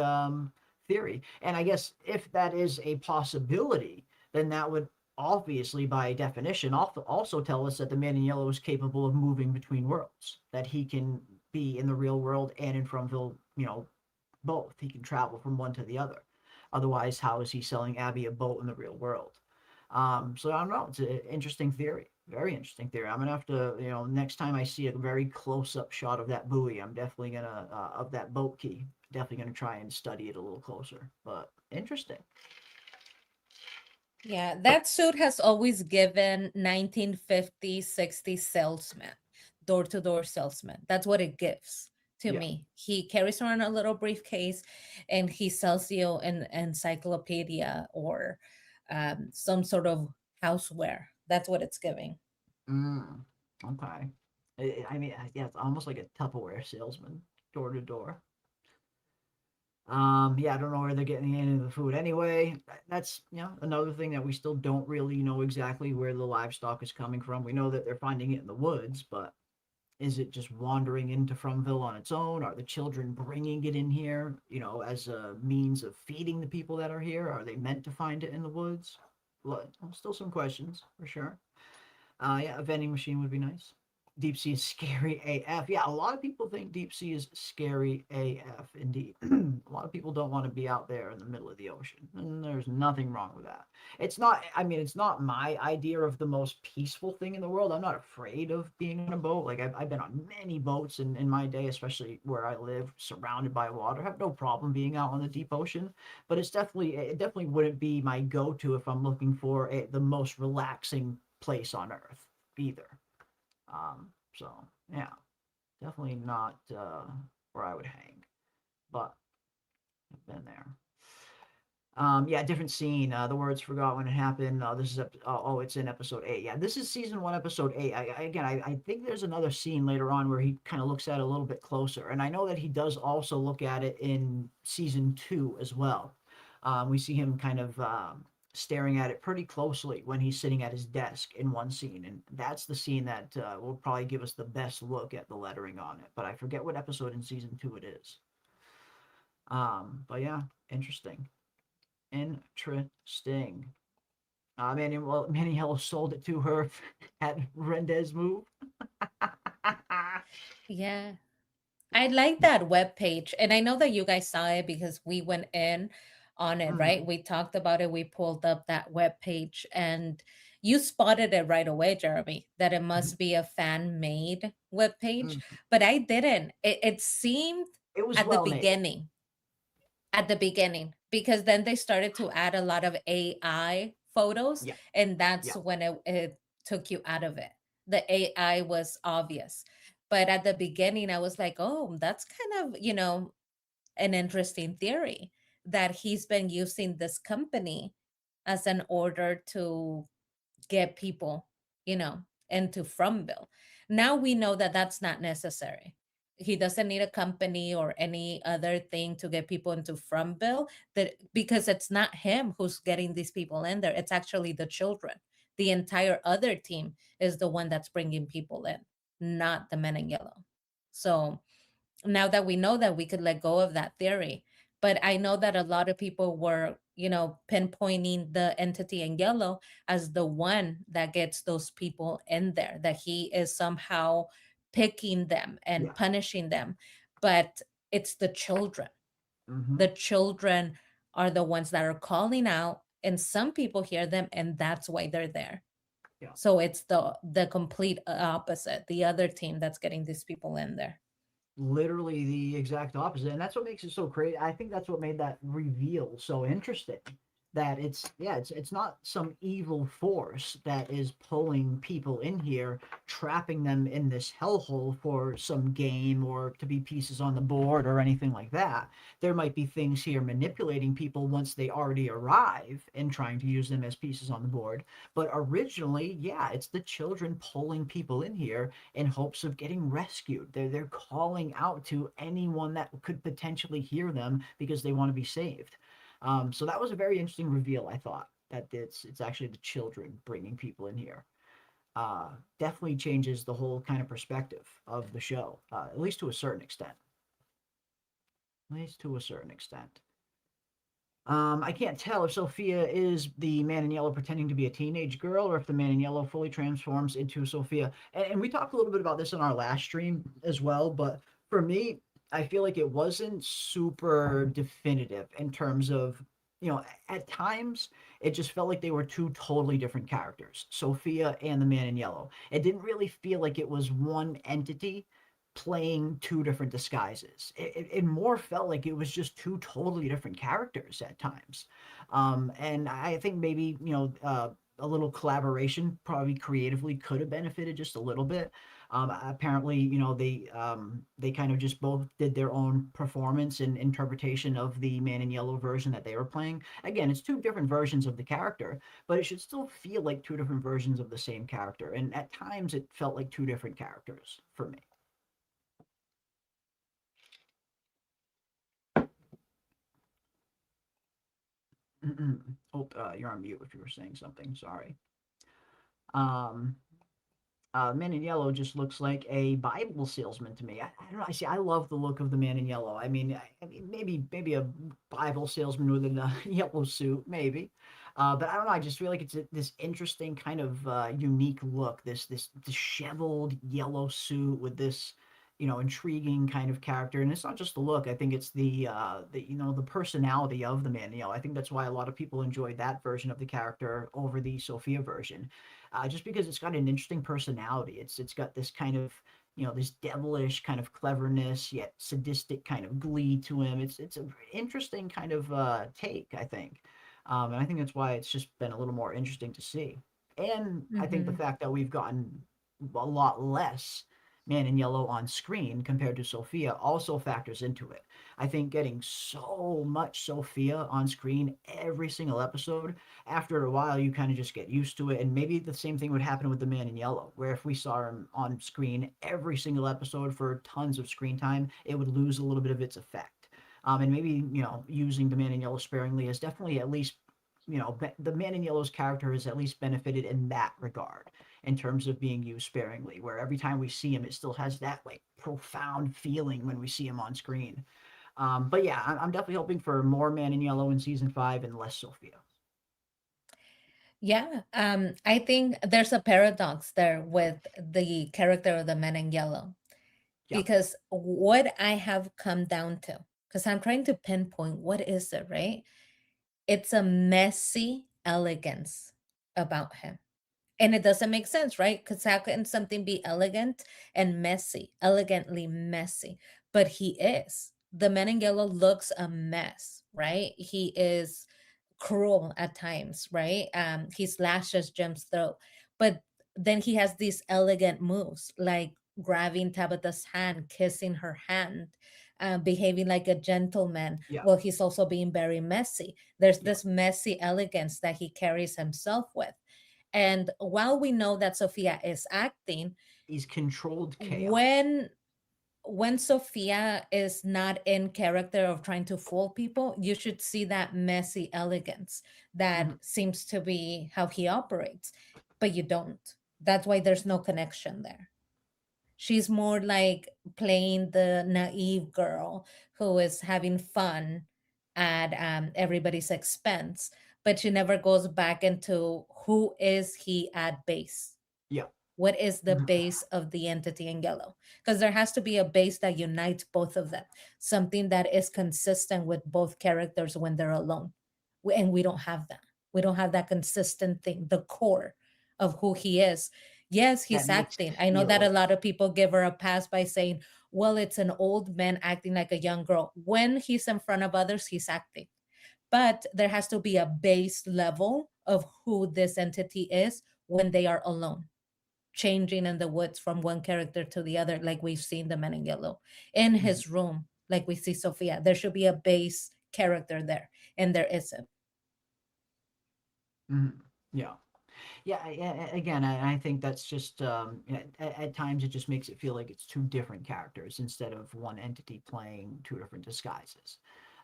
theory. And I guess if that is a possibility, then that would obviously by definition also tell us that the man in yellow is capable of moving between worlds, that he can be in the real world and in Fromville, both. He can travel from one to the other. Otherwise, how is he selling Abby a boat in the real world? So I don't know. It's an interesting theory. Very interesting theory. I'm gonna have to, next time I see a very close-up shot of that buoy, I'm definitely gonna of that boat key. Definitely gonna try and study it a little closer. But interesting. Yeah, that suit has always given 1950s, 60s salesman, door-to-door salesman. That's what it gives to Yeah. me. He carries around a little briefcase and he sells you an encyclopedia or some sort of houseware. That's what it's giving. Mm, okay. I mean, yeah, it's almost like a Tupperware salesman, door to door. Yeah, I don't know where they're getting any of the food anyway. That's, another thing that we still don't really know exactly where the livestock is coming from. We know that they're finding it in the woods, but is it just wandering into Fromville on its own? Are the children bringing it in here, as a means of feeding the people that are here? Are they meant to find it in the woods? Still some questions for sure. Yeah, a vending machine would be nice. Deep sea is scary AF. Yeah, a lot of people think deep sea is scary AF. Indeed, a lot of people don't want to be out there in the middle of the ocean, and there's nothing wrong with that. It's not. I mean, it's not my idea of the most peaceful thing in the world. I'm not afraid of being on a boat. Like I've been on many boats in my day, especially where I live, surrounded by water. I have no problem being out on the deep ocean, but it definitely wouldn't be my go-to if I'm looking for the most relaxing place on earth either. So yeah, definitely not where I would hang, but I've been there. Yeah, different scene. The words forgot when it happened. This is it's in episode 8. Yeah, this is season 1, episode 8. I think there's another scene later on where he kind of looks at it a little bit closer, and I know that he does also look at it in season 2 as well. We see him kind of staring at it pretty closely when he's sitting at his desk in one scene, and that's the scene that will probably give us the best look at the lettering on it. But I forget what episode in season 2 it is. But yeah, interesting. Interesting. Manny Yellow sold it to her at Rendez move. Yeah. I like that web page, and I know that you guys saw it because we went in on it, right? We talked about it. We pulled up that web page, and you spotted it right away, Jeremy, that it must be a fan made web page, but I didn't. It seemed It was at the well made. beginning, because then they started to add a lot of AI photos, Yeah. and that's Yeah. when it took you out of it. The AI was obvious. But at the beginning, I was like, oh, that's kind of, an interesting theory that he's been using this company as an order to get people, into Fromville. Now we know that that's not necessary. He doesn't need a company or any other thing to get people into Fromville, that because it's not him who's getting these people in there. It's actually the children. The entire other team is the one that's bringing people in, not the men in yellow. So now that we know that, we could let go of that theory. But I know that a lot of people were, pinpointing the entity in yellow as the one that gets those people in there, that he is somehow picking them and Yeah. punishing them. But it's the children. Mm-hmm. The children are the ones that are calling out, and some people hear them, and that's why they're there. Yeah. So it's the complete opposite, the other team that's getting these people in there. Literally the exact opposite, and that's what makes it so crazy. I think that's what made that reveal so interesting, that it's not some evil force that is pulling people in here, trapping them in this hellhole for some game or to be pieces on the board or anything like that. There might be things here manipulating people once they already arrive and trying to use them as pieces on the board. But originally, yeah, it's the children pulling people in here in hopes of getting rescued. They're calling out to anyone that could potentially hear them because they want to be saved. So that was a very interesting reveal. I thought that it's actually the children bringing people in here. Definitely changes the whole kind of perspective of the show, at least to a certain extent. At least to a certain extent. I can't tell if Sophia is the man in yellow pretending to be a teenage girl, or if the man in yellow fully transforms into Sophia. And we talked a little bit about this in our last stream as well, but for me, I feel like it wasn't super definitive in terms of you know, at times it just felt like they were two totally different characters, Sophia and the Man in Yellow. It didn't really feel like it was one entity playing two different disguises. It more felt like it was just two totally different characters at times. And I think maybe, you know, a little collaboration probably creatively could have benefited just a little bit. Apparently, you know, they kind of just both did their own performance and interpretation of the Man in Yellow version that they were playing. Again, it's two different versions of the character, but it should still feel like two different versions of the same character. And at times, it felt like two different characters for me. Oh, you're on mute if you were saying something. Sorry. Um, Man in Yellow just looks like a Bible salesman to me. I don't know. I see. I love the look of the Man in Yellow. I mean, maybe a Bible salesman with a yellow suit, maybe. But I don't know. I just feel like it's this interesting kind of unique look. This disheveled yellow suit with this, you know, intriguing kind of character. And it's not just the look. I think it's the you know, the personality of the Man in Yellow. I think that's why a lot of people enjoyed that version of the character over the Sophia version, just because it's got an interesting personality. It's got this kind of, you know, this devilish kind of cleverness yet sadistic kind of glee to him. It's an interesting kind of take, I think, and I think that's why it's just been a little more interesting to see. And I think the Mm-hmm. fact that we've gotten a lot less Man in Yellow on screen compared to Sophia also factors into it. I think getting so much Sophia on screen every single episode, after a while you kind of just get used to it. And maybe the same thing would happen with the Man in Yellow, where if we saw him on screen every single episode for tons of screen time, it would lose a little bit of its effect. And maybe, you know, using the Man in Yellow sparingly has definitely at least, you know, the Man in Yellow's character has at least benefited in that regard, in terms of being used sparingly, where every time we see him, it still has that like profound feeling when we see him on screen. But yeah, I'm definitely hoping for more Man in Yellow in season 5 and less Sophia. Yeah, I think there's a paradox there with the character of the man in yellow, Yeah. because what I have come down to, because I'm trying to pinpoint what is it, right? It's a messy elegance about him. And it doesn't make sense, right? Because how can something be elegant and messy, elegantly messy? But he is. The man in yellow looks a mess, right? He is cruel at times, right? He slashes Jem's throat, but then he has these elegant moves, like grabbing Tabitha's hand, kissing her hand, behaving like a gentleman. Yeah. Well, he's also being very messy. There's Yeah. this messy elegance that he carries himself with. And while we know that Sophia is acting, He's controlled chaos. when Sophia is not in character of trying to fool people, you should see that messy elegance that Mhm. seems to be how he operates, but you don't. That's why there's no connection there. She's more like playing the naive girl who is having fun at everybody's expense, but she never goes back into who is he at base. Yeah. What is the Mhm. base of the entity in yellow? Because there has to be a base that unites both of them, something that is consistent with both characters when they're alone. And we don't have that. We don't have that consistent thing, the core of who he is. Yes, That he's mixed acting. I know that a feel. lot of people give her a pass by saying, well, it's an old man acting like a young girl. When he's in front of others, he's acting. But there has to be a base level of who this entity is when they are alone, changing in the woods from one character to the other, like we've seen the man in yellow. In Mhm. his room, like we see Sophia, there should be a base character there, and there isn't. Mhm. Yeah. Yeah, again, I think that's just, at times it just makes it feel like it's two different characters instead of one entity playing two different disguises.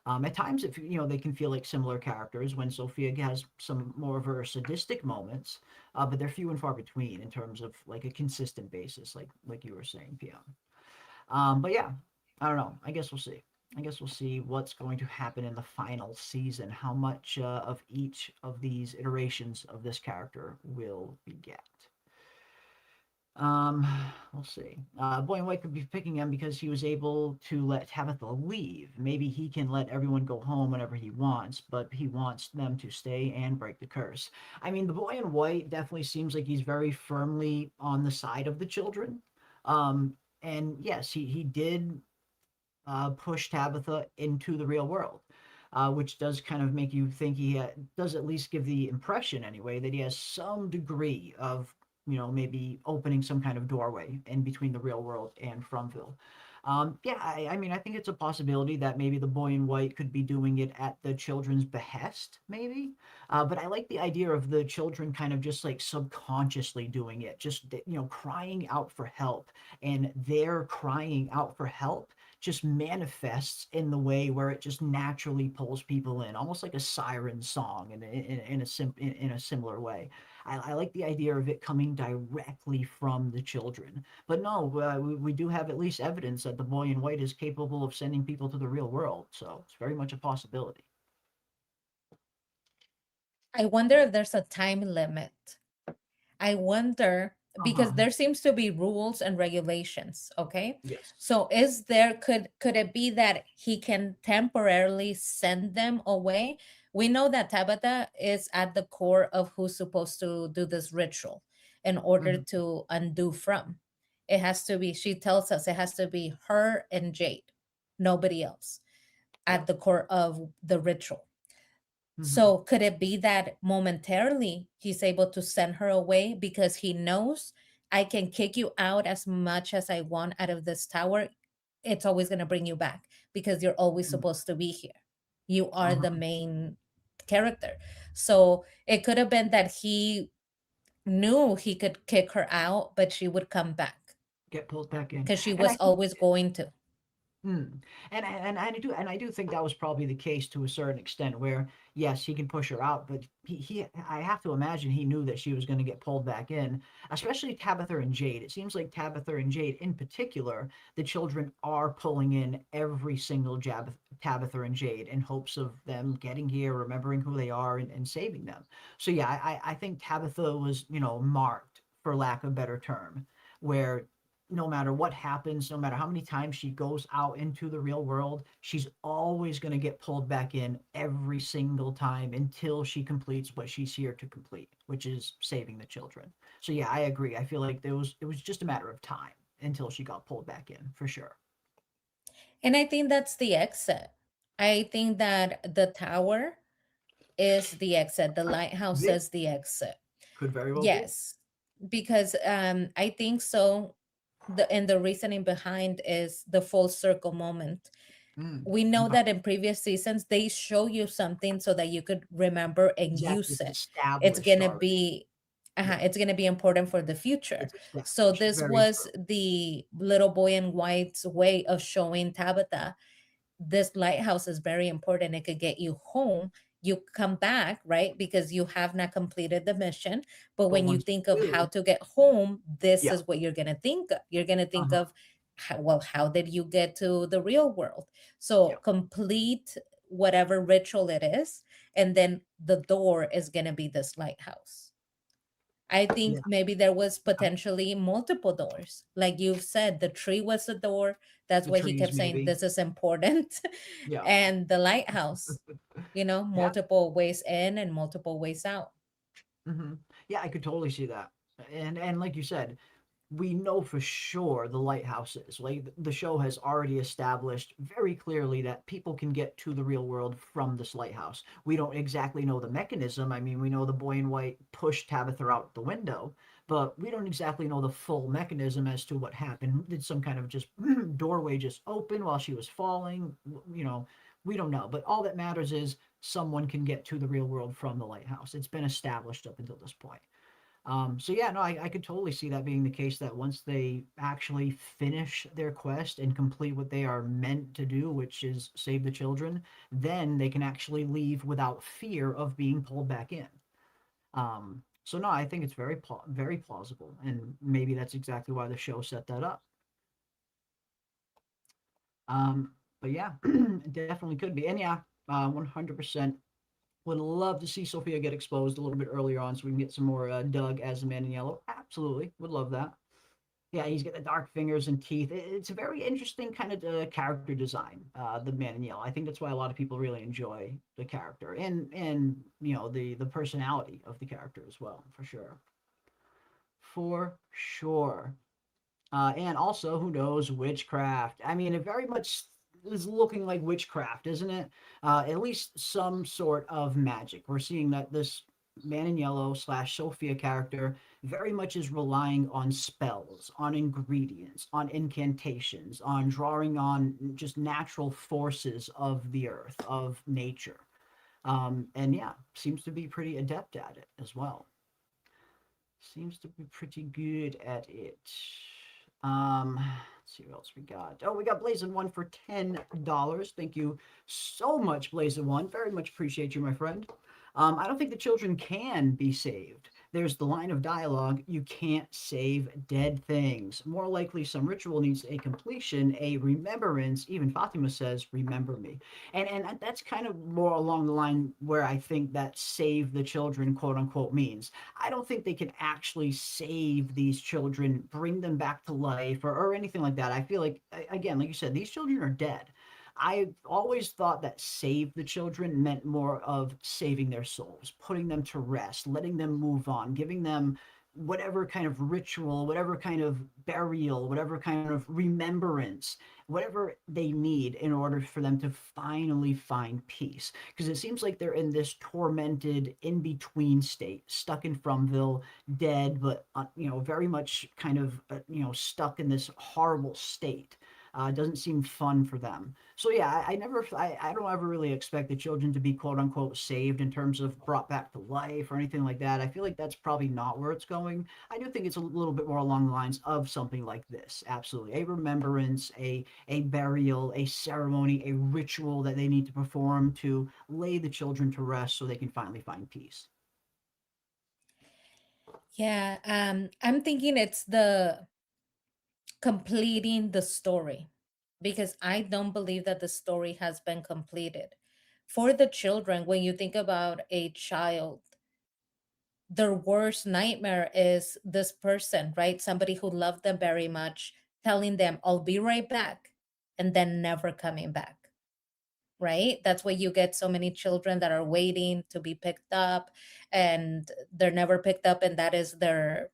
At times, if you know, they can feel like similar characters when Sophia has some more of her sadistic moments, but they're few and far between in terms of like a consistent basis, like you were saying, PM. But yeah, I don't know. I guess we'll see. I guess we'll see what's going to happen in the final season, how much of each of these iterations of this character will we get. Um, we'll see. Boy and White could be picking him because he was able to let Tabitha leave. Maybe he can let everyone go home whenever he wants, but he wants them to stay and break the curse. I mean, the Boy in White definitely seems like he's very firmly on the side of the children. And yes, he did push Tabitha into the real world, which does kind of make you think does at least give the impression, anyway, that he has some degree of, maybe opening some kind of doorway in between the real world and Fromville. Yeah, I mean, I think it's a possibility that maybe the Boy in White could be doing it at the children's behest, maybe. But I like the idea of the children kind of just like subconsciously doing it, just, crying out for help. And their crying out for help just manifests in the way where it just naturally pulls people in, almost like a siren song in a similar way. I like the idea of it coming directly from the children. But no, we do have at least evidence that the Boy in White is capable of sending people to the real world, so it's very much a possibility. I wonder if there's a time limit. I wonder because there seems to be rules and regulations, okay? Yes. So could it be that he can temporarily send them away? We know that Tabitha is at the core of who's supposed to do this ritual in order to undo from. It has to be, she tells us it has to be her and Jade, nobody else, at the core of the ritual. So could it be that momentarily he's able to send her away because he knows I can kick you out as much as I want out of this tower? It's always going to bring you back because you're always supposed to be here. You are the main character. So it could have been that he knew he could kick her out, but she would come back Get pulled back in. because she And was always going to. And I do think that was probably the case to a certain extent, where yes, he can push her out, but he I have to imagine he knew that she was going to get pulled back in, especially Tabitha and Jade. It seems like Tabitha and Jade in particular, the children are pulling in every single Tabitha and Jade in hopes of them getting here, remembering who they are, and saving them. So yeah, I think Tabitha was, marked, for lack of a better term, where no matter what happens, no matter how many times she goes out into the real world, she's always going to get pulled back in every single time until she completes what she's here to complete, which is saving the children. So yeah, I agree. I feel like it was just a matter of time until she got pulled back in, for sure. And I think that's the exit. I think that the tower is the exit. The lighthouse Yeah, is the exit. could very well be. Yes, because I think so. The reasoning behind is the full circle moment. We know Mhm. that in previous seasons they show you something so that you could remember and Exactly. use It's it. It's established gonna already. be Yeah, it's gonna be important for the future. it's So established. this Very was true. the little boy in white's way of showing Tabitha this lighthouse is very important. It could get you home. You come back, right? Because you have not completed the mission. But But when you once think of you how do, to get home, this yeah, is what you're going to think of. You're going to think uh-huh, of, well, how did you get to the real world? So yeah, complete whatever ritual it is. And then the door is going to be this lighthouse. I yeah. think maybe there was potentially multiple doors. Like you've said, the tree was the door. That's The why he trees, kept saying maybe. this is important. Yeah, And the lighthouse, yeah. multiple ways in and multiple ways out. Yeah, I could totally see that. And like you said, we know for sure the lighthouse is. Like the show has already established very clearly that people can get to the real world from this lighthouse. We don't exactly know the mechanism. I mean, we know the Boy in White pushed Tabitha out the window, but we don't exactly know the full mechanism as to what happened. Did some kind of just doorway just open while she was falling? We don't know. But all that matters is someone can get to the real world from the lighthouse. It's been established up until this point. So yeah, no, I could totally see that being the case, that once they actually finish their quest and complete what they are meant to do, which is save the children, then they can actually leave without fear of being pulled back in. So no, I think it's very plausible, and maybe that's exactly why the show set that up. But yeah, it definitely could be. And yeah, 100% would love to see Sophia get exposed a little bit earlier on so we can get some more Doug as the man in yellow. Absolutely. Would love that. Yeah, he's got the dark fingers and teeth. It's a very interesting kind of character design, the Man in Yellow. I think that's why a lot of people really enjoy the character and the personality of the character as well, for sure. For sure. And also, who knows, witchcraft. I mean, it very much is looking like witchcraft, isn't it? At least some sort of magic. We're seeing that this Man in Yellow slash Sophia character very much is relying on spells, on ingredients, on incantations, on drawing on just natural forces of the earth, of nature. And yeah, seems to be pretty adept at it as well. Seems to be pretty good at it. Let's see what else we got. Oh, we got Blazing One for $10. Thank you so much, Blazing One. Very much appreciate you, my friend. I don't think the children can be saved. There's the line of dialogue, you can't save dead things. More likely, some ritual needs a completion, a remembrance. Even Fatima says, remember me. And that's kind of more along the line where I think that save the children, quote unquote, means. I don't think they can actually save these children, bring them back to life, or anything like that. I feel like, again, like you said, these children are dead. I always thought that save the children meant more of saving their souls, putting them to rest, letting them move on, giving them whatever kind of ritual, whatever kind of burial, whatever kind of remembrance, whatever they need in order for them to finally find peace. Because it seems like they're in this tormented in between state, stuck in Fromville, dead, but very much kind of stuck in this horrible state. Doesn't seem fun for them. So yeah, I don't ever really expect the children to be quote unquote saved in terms of brought back to life or anything like that. I feel like that's probably not where it's going. I do think it's a little bit more along the lines of something like this. Absolutely. A remembrance, a burial, a ceremony, a ritual that they need to perform to lay the children to rest so they can finally find peace. Yeah, I'm thinking it's the completing the story because I don't believe that the story has been completed. For the children, when you think about a child, their worst nightmare is this person, right? Somebody who loved them very much, telling them, I'll be right back, and then never coming back, right? That's why you get so many children that are waiting to be picked up and they're never picked up. And that is their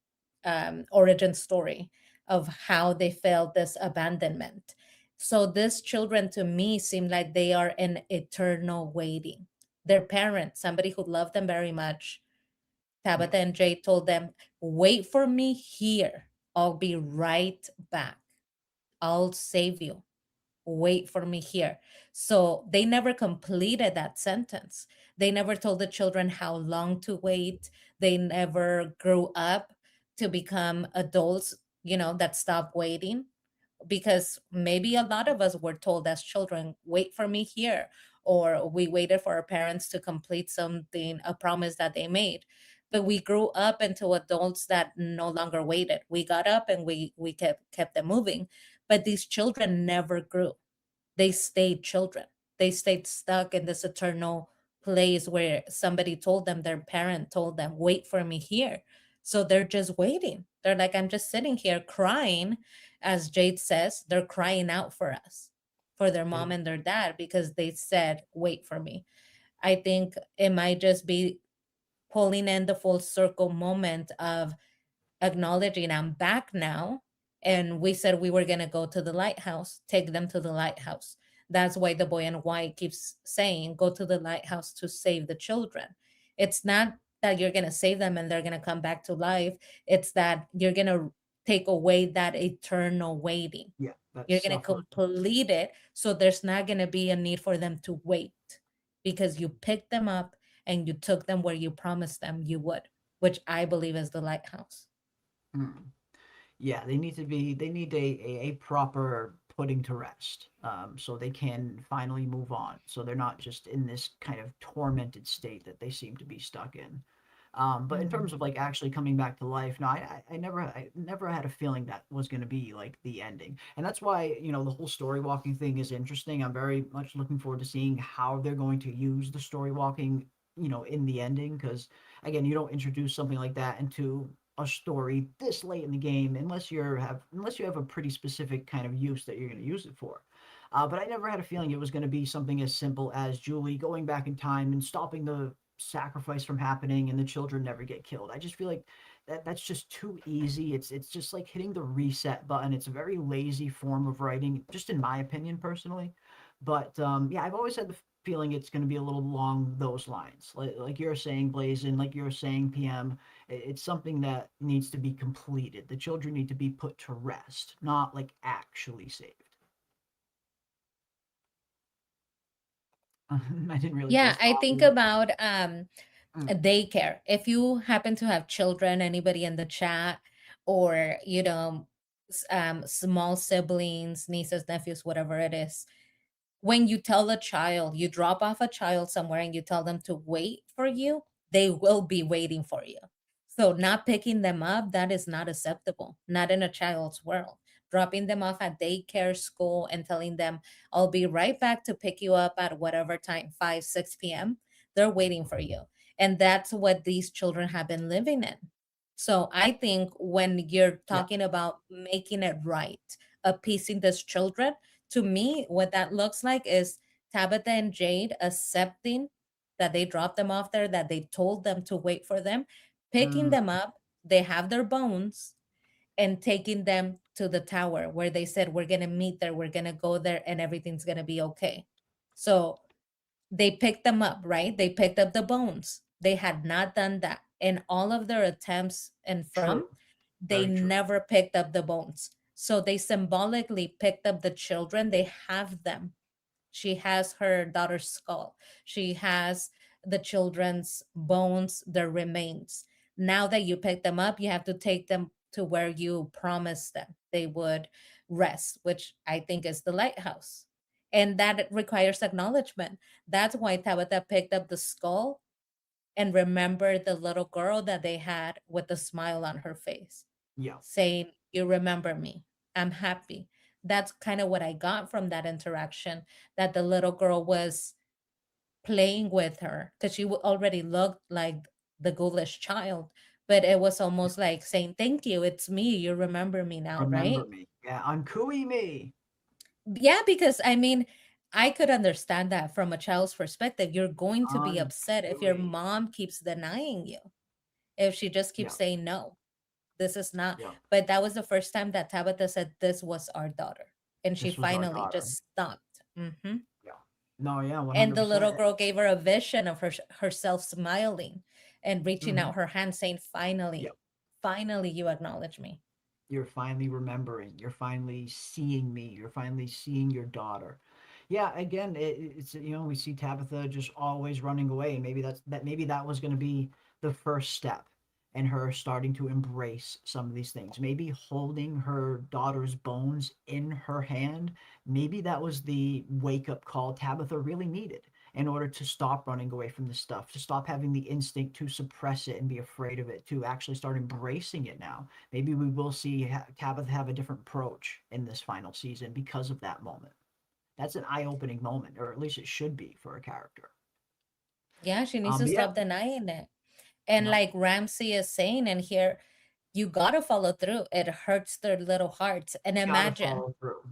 origin story of how they felt this abandonment. So these children to me seem like they are in eternal waiting. Their parents, somebody who loved them very much, Tabitha and Jay told them, wait for me here. I'll be right back. I'll save you. Wait for me here. So they never completed that sentence. They never told the children how long to wait. They never grew up to become adults, that stop waiting. Because maybe a lot of us were told as children, wait for me here, or we waited for our parents to complete something, a promise that they made. But we grew up into adults that no longer waited. We got up and we kept them moving. But these children never grew. They stayed children. They stayed stuck in this eternal place where somebody told them, their parent told them, wait for me here. So they're just waiting. They're like, I'm just sitting here crying. As Jade says, they're crying out for us, for their mom and their dad, because they said, wait for me. I think it might just be pulling in the full circle moment of acknowledging I'm back now. And we said we were going to go to the lighthouse, take them to the lighthouse. That's why the boy in white keeps saying, go to the lighthouse to save the children. It's not that you're going to save them and they're going to come back to life. It's that you're going to take away that eternal waiting. Yeah, you're going to complete it. So there's not going to be a need for them to wait because you picked them up and you took them where you promised them you would, which I believe is the lighthouse. Yeah, they need a proper putting to rest, so they can finally move on. So they're not just in this kind of tormented state that they seem to be stuck in. But in terms of like actually coming back to life, no, I never had a feeling that was going to be like the ending, and that's why the whole story walking thing is interesting. I'm very much looking forward to seeing how they're going to use the story walking, in the ending, because again, you don't introduce something like that into a story this late in the game unless you have a pretty specific kind of use that you're going to use it for. But I never had a feeling it was going to be something as simple as Julie going back in time and stopping the sacrifice from happening and the children never get killed. I just feel like that's just too easy. It's just like hitting the reset button. It's a very lazy form of writing, just in my opinion personally. But yeah, I've always had the feeling it's going to be a little along those lines. Like you're saying, Blaze, and like you're saying, PM, it's something that needs to be completed. The children need to be put to rest, not like actually saved. I didn't really Yeah, just I talk think either. about Mm, a daycare. If you happen to have children, anybody in the chat, or small siblings, nieces, nephews, whatever it is, when you tell a child, you drop off a child somewhere and you tell them to wait for you, they will be waiting for you. So not picking them up, that is not acceptable, not in a child's world. Dropping them off at daycare, school, and telling them, I'll be right back to pick you up at whatever time, 5, 6 p.m., they're waiting for you. And that's what these children have been living in. So I think when you're yeah. talking about making it right, appeasing these children, to me, what that looks like is Tabitha and Jade accepting that they dropped them off there, that they told them to wait for them, picking Mm, them up, they have their bones, and taking them to the tower where they said, we're going to meet there, we're going to go there, and everything's going to be okay. So they picked them up, right? They picked up the bones. They had not done that. In all of their attempts and true. from, they Very true. never picked up the bones. So they symbolically picked up the children. They have them. She has her daughter's skull. She has the children's bones, their remains. Now that you pick them up, you have to take them to where you promised them they would rest, which I think is the lighthouse. And that requires acknowledgement. That's why Tabitha picked up the skull and remembered the little girl that they had with a smile on her face, Yeah. saying, you remember me. I'm happy. That's kind of what I got from that interaction, that the little girl was playing with her because she already looked like the ghoulish child. But it was almost like saying, thank you, it's me. You remember me now, Remember right? me. Yeah, on Kui me. Yeah, because I mean, I could understand that from a child's perspective. You're going to be On upset if your Kui. mom keeps denying you, if she just keeps Yeah. saying no. This is not, Yeah. but that was the first time that Tabitha said this was our daughter, and she This was our finally daughter. just stopped. Yeah. No, yeah, And the little 100%. girl gave her a vision of herself smiling and reaching Hmm. out her hand, saying, Yeah. finally, finally you acknowledge me. You're finally remembering. You're finally seeing me. You're finally seeing your daughter. Yeah, again, it's we see Tabitha just always running away, and maybe that was going to be the first step in her starting to embrace some of these things. Maybe holding her daughter's bones in her hand, maybe that was the wake up call Tabitha really needed in order to stop running away from this stuff, to stop having the instinct to suppress it and be afraid of it, to actually start embracing it now. Maybe we will see Tabitha have a different approach in this final season because of that moment. That's an eye-opening moment, or at least it should be for a character. Yeah, she needs to But yeah, stop denying it. And no, like Ramsey is saying in here, you got to follow through. It hurts their little hearts. And gotta imagine follow through.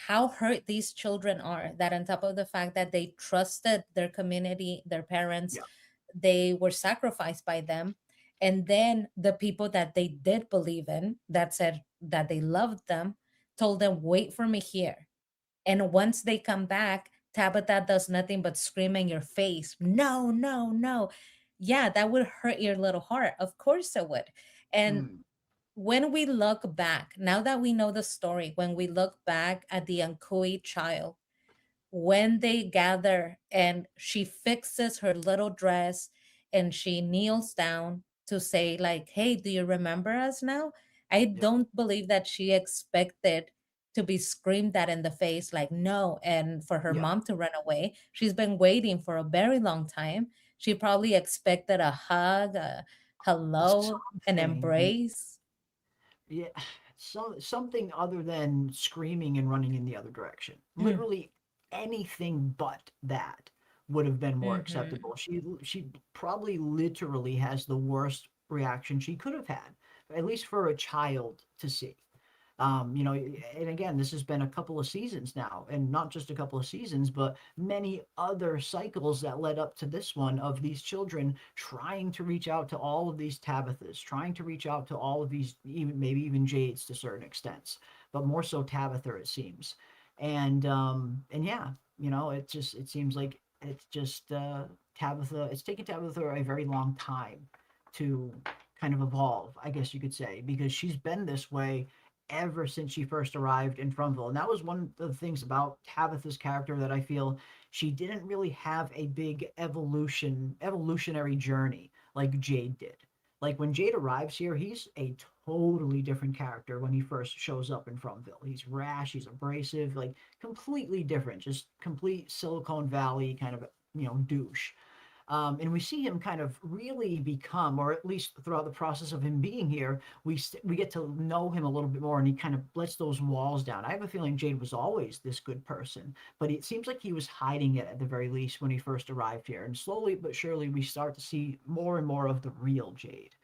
how hurt these children are, that on top of the fact that they trusted their community, their parents, Yeah, they were sacrificed by them. And then the people that they did believe in, that said that they loved them, told them, wait for me here. And once they come back, Tabitha does nothing but scream in your face, no, no, no. Yeah, that would hurt your little heart. Of course it would. And mm, when we look back, now that we know the story, when we look back at the Ankui child, when they gather and she fixes her little dress and she kneels down to say like, hey, do you remember us now? I yeah, don't believe that she expected to be screamed at in the face like no, and for her yeah. mom to run away. She's been waiting for a very long time. She probably expected a hug, a hello, an Something, embrace. yeah, something other than screaming and running in the other direction. Mm, Literally anything but that would have been more mhm. acceptable. She probably literally has the worst reaction she could have had at least for a child to see. And again, this has been a couple of seasons now, and not just a couple of seasons, but many other cycles that led up to this one of these children trying to reach out to all of these Tabithas, trying to reach out to all of these, even maybe even Jades to certain extents, but more so Tabitha, it seems. And yeah, it seems like it's just Tabitha. It's taken Tabitha a very long time to kind of evolve, I guess you could say, because she's been this way ever since she first arrived in Fromville. And that was one of the things about Tabitha's character that I feel she didn't really have a big evolutionary journey like Jade did. Like when Jade arrives here, he's a totally different character when he first shows up in Fromville. He's rash, he's abrasive, like completely different, just complete Silicon Valley kind of, douche. And we see him kind of really become, or at least throughout the process of him being here, we get to know him a little bit more, and he kind of lets those walls down. I have a feeling Jade was always this good person, but it seems like he was hiding it at the very least when he first arrived here. And slowly but surely, we start to see more and more of the real Jade.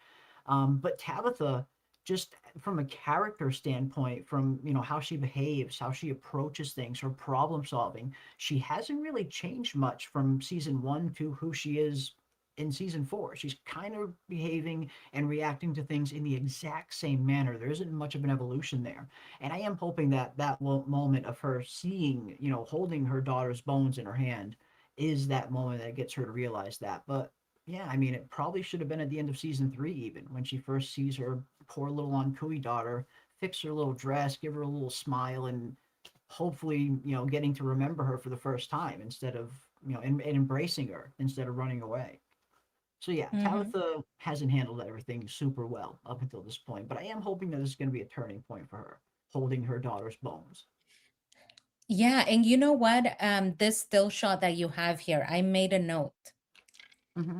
But Tabitha, just from a character standpoint, from how she behaves, how she approaches things, her problem solving, she hasn't really changed much from season 1 to who she is in season 4. She's kind of behaving and reacting to things in the exact same manner. There isn't much of an evolution there. And I am hoping that moment of her seeing, holding her daughter's bones in her hand is that moment that gets her to realize that. But yeah, I mean, it probably should have been at the end of season 3, even when she first sees her poor little Ankui daughter, fix her little dress, give her a little smile, and hopefully, getting to remember her for the first time instead of, and embracing her instead of running away. So yeah, Tabitha hasn't handled everything super well up until this point, but I am hoping that this is going to be a turning point for her, holding her daughter's bones. Yeah, and you know what? This still shot that you have here, I made a note.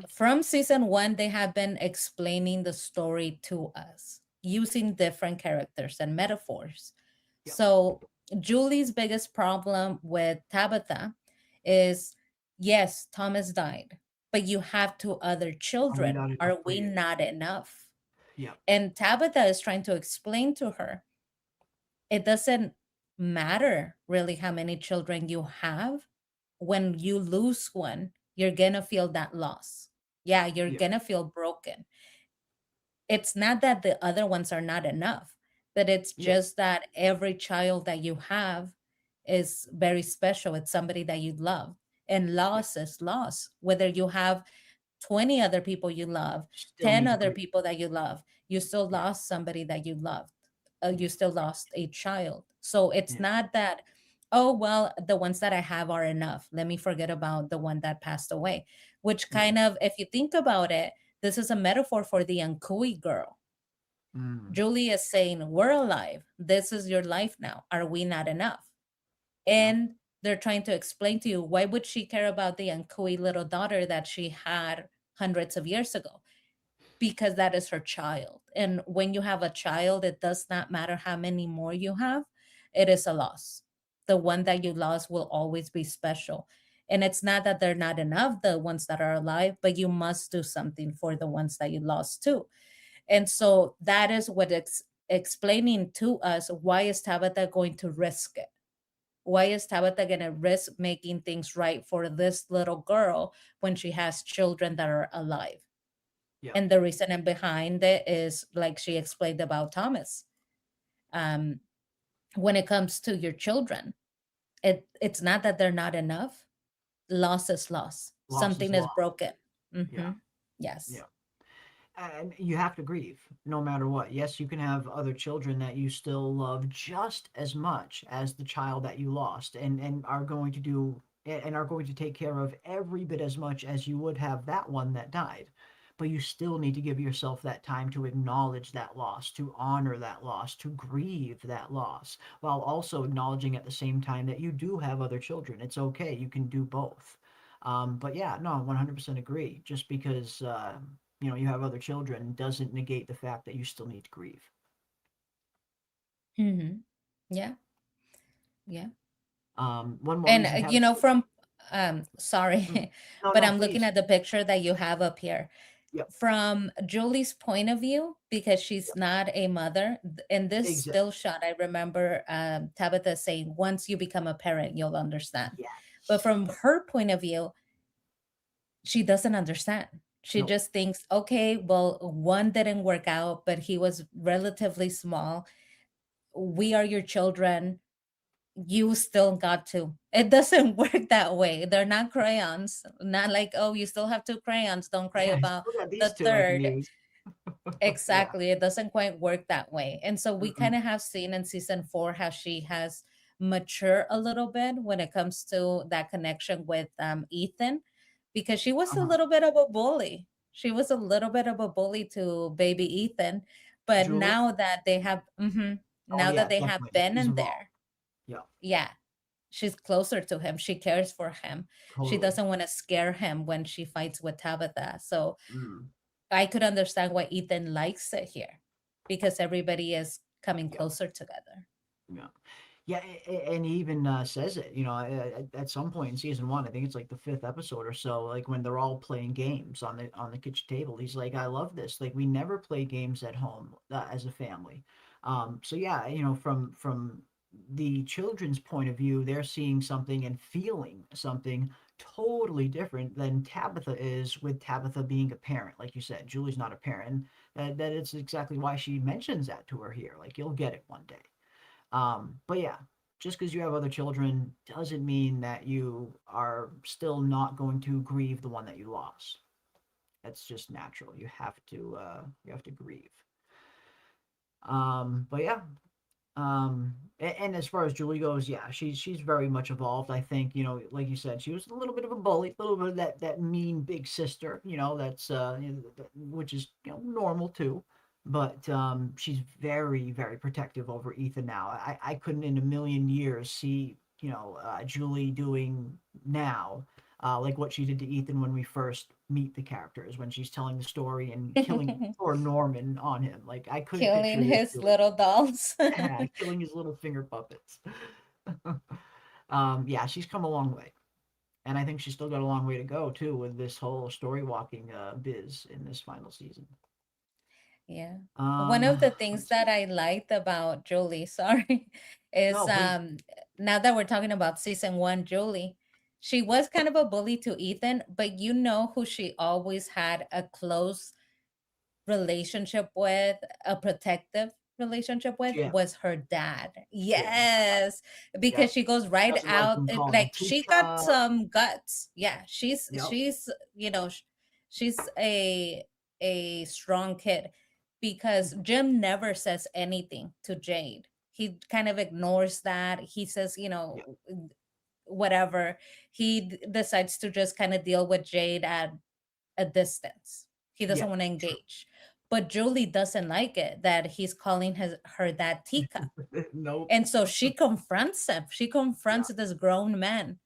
From season 1, they have been explaining the story to us using different characters and metaphors. Yep. So Julie's biggest problem with Tabitha is, yes, Thomas died, but you have 2 other children. Are we not enough? Yeah. And Tabitha is trying to explain to her, it doesn't matter really how many children you have. When you lose one, you're gonna feel that loss. Yeah, you're gonna feel broken. It's not that the other ones are not enough, but it's just that every child that you have is very special. It's somebody that you love. And loss is loss. Whether you have 20 other people you love, Still 10 need to other grieve. people that you love, you still lost somebody that you loved. You still lost a child. So it's not that, oh, well, the ones that I have are enough. Let me forget about the one that passed away, which kind of, if you think about it, this is a metaphor for the Ankui girl. Julie is saying, we're alive. This is your life now. Are we not enough? And they're trying to explain to you, why would she care about the Ankui little daughter that she had hundreds of years ago? Because that is her child. And when you have a child, it does not matter how many more you have, it is a loss. The one that you lost will always be special. And it's not that they're not enough, the ones that are alive, but you must do something for the ones that you lost too. And so that is what it's explaining to us, why is Tabitha going to risk it? Why is Tabitha going to risk making things right for this little girl when she has children that are alive? And the reason behind it is, like she explained about Thomas. When it comes to your children, it's not that they're not enough. Loss is loss. Something is broken. Yes. Yeah. And you have to grieve no matter what. Yes, you can have other children that you still love just as much as the child that you lost, and are going to do and are going to take care of every bit as much as you would have that one that died. But you still need to give yourself that time to acknowledge that loss, to honor that loss, to grieve that loss, while also acknowledging at the same time that you do have other children. It's okay. You can do both. But yeah, no, 100% agree. Just because you have other children doesn't negate the fact that you still need to grieve. Yeah. Yeah. One more And reason from sorry, No, but no, I'm looking please. at the picture that you have up here. Yep. from Julie's point of view, because she's not a mother, in this still shot, I remember Tabitha saying, once you become a parent, you'll understand. Yes. But from her point of view, she doesn't understand. She Nope. just thinks, okay, well, one didn't work out, but he was relatively small. We are your children. You still got to. It doesn't work that way. They're not crayons. Not like, oh, you still have two crayons. Don't cry Yeah, about still got the these two I can third. use. Exactly. It doesn't quite work that way. And so we kind Mm-mm. of have seen in season 4 how she has matured a little bit when it comes to that connection with Ethan, because she was a Uh-huh. little bit of a bully. She was a little bit of a bully to baby Ethan. But Julie? now that they have, Oh now yeah, that they have definitely. Ben She's in evolved. there, Yeah, yeah, she's closer to him. She cares for him. She totally. doesn't want to scare him when she fights with Tabitha. So Mm. I could understand why Ethan likes it here, because everybody is coming Yeah. closer together. Yeah. Yeah, and he even says it, at some point in season 1, I think it's like the 5th episode or so, like when they're all playing games on the kitchen table. He's like, "I love this. Like we never play games at home as a family." So yeah, from the children's point of view, they're seeing something and feeling something totally different than Tabitha is, with Tabitha being a parent. Like you said, Julie's not a parent. That it's exactly why she mentions that to her here. Like you'll get it one day. But yeah, just because you have other children doesn't mean that you are still not going to grieve the one that you lost. That's just natural. You have to grieve. But yeah. And as far as Julie goes, yeah, she's very much evolved. I think, like you said, she was a little bit of a bully, a little bit of that mean big sister, that's which is normal too. But she's very, very protective over Ethan now. I couldn't in a million years see, Julie doing now, like what she did to Ethan when we first meet the characters, when she's telling the story and killing poor Norman on him. Like I couldn't picture Killing this his Julie. little dolls. Yeah, killing his little finger puppets. Yeah, she's come a long way. And I think she's still got a long way to go too with this whole story walking biz in this final season. Yeah. One of the things Let's see. that I liked about Julie, sorry, is No, please. now that we're talking about season 1, Julie, she was kind of a bully to Ethan, but you know who she always had a close relationship with, a protective relationship with, Jim. was her dad. Jim. Yes, Yep. because she goes right Doesn't like out, them calling him like she got teacup. some guts. Yeah, Yep. she's a strong kid, because Jim never says anything to Jade. He kind of ignores that. He says, Yep. whatever. He decides to just kind of deal with Jade at a distance. He doesn't Yeah. want to engage. But Julie doesn't like it that he's calling her that teacup. Nope. And so she confronts him. She confronts Yeah. this grown man.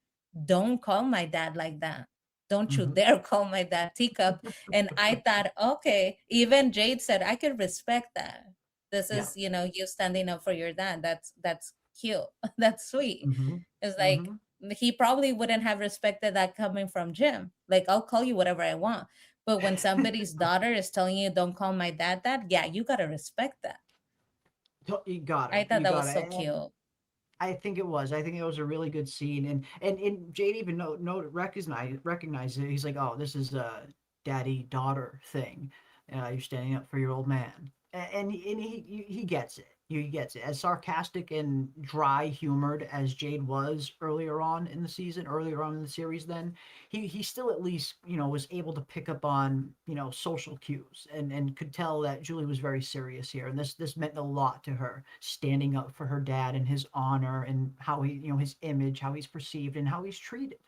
Don't call my dad like that. Don't you Mhm. dare call my dad teacup. And I thought, okay, even Jade said, I could respect that. This Yeah. is, you standing up for your dad. That's cute. That's sweet. Mhm. It's like he probably wouldn't have respected that coming from Jim. Like, I'll call you whatever I want. But when somebody's daughter is telling you, don't call my dad that, yeah, you got to respect that. You got I it. thought You that got was so it. cute. I think it was. I think it was a really good scene, and Jade even recognized it. He's like, "Oh, this is a daddy daughter thing. You're standing up for your old man," and he gets it. He gets it. As sarcastic and dry humored as Jade was earlier on in the season, earlier on in the series, then he still at least was able to pick up on social cues and could tell that Julie was very serious here, and this meant a lot to her, standing up for her dad and his honor and how he his image, how he's perceived and how he's treated.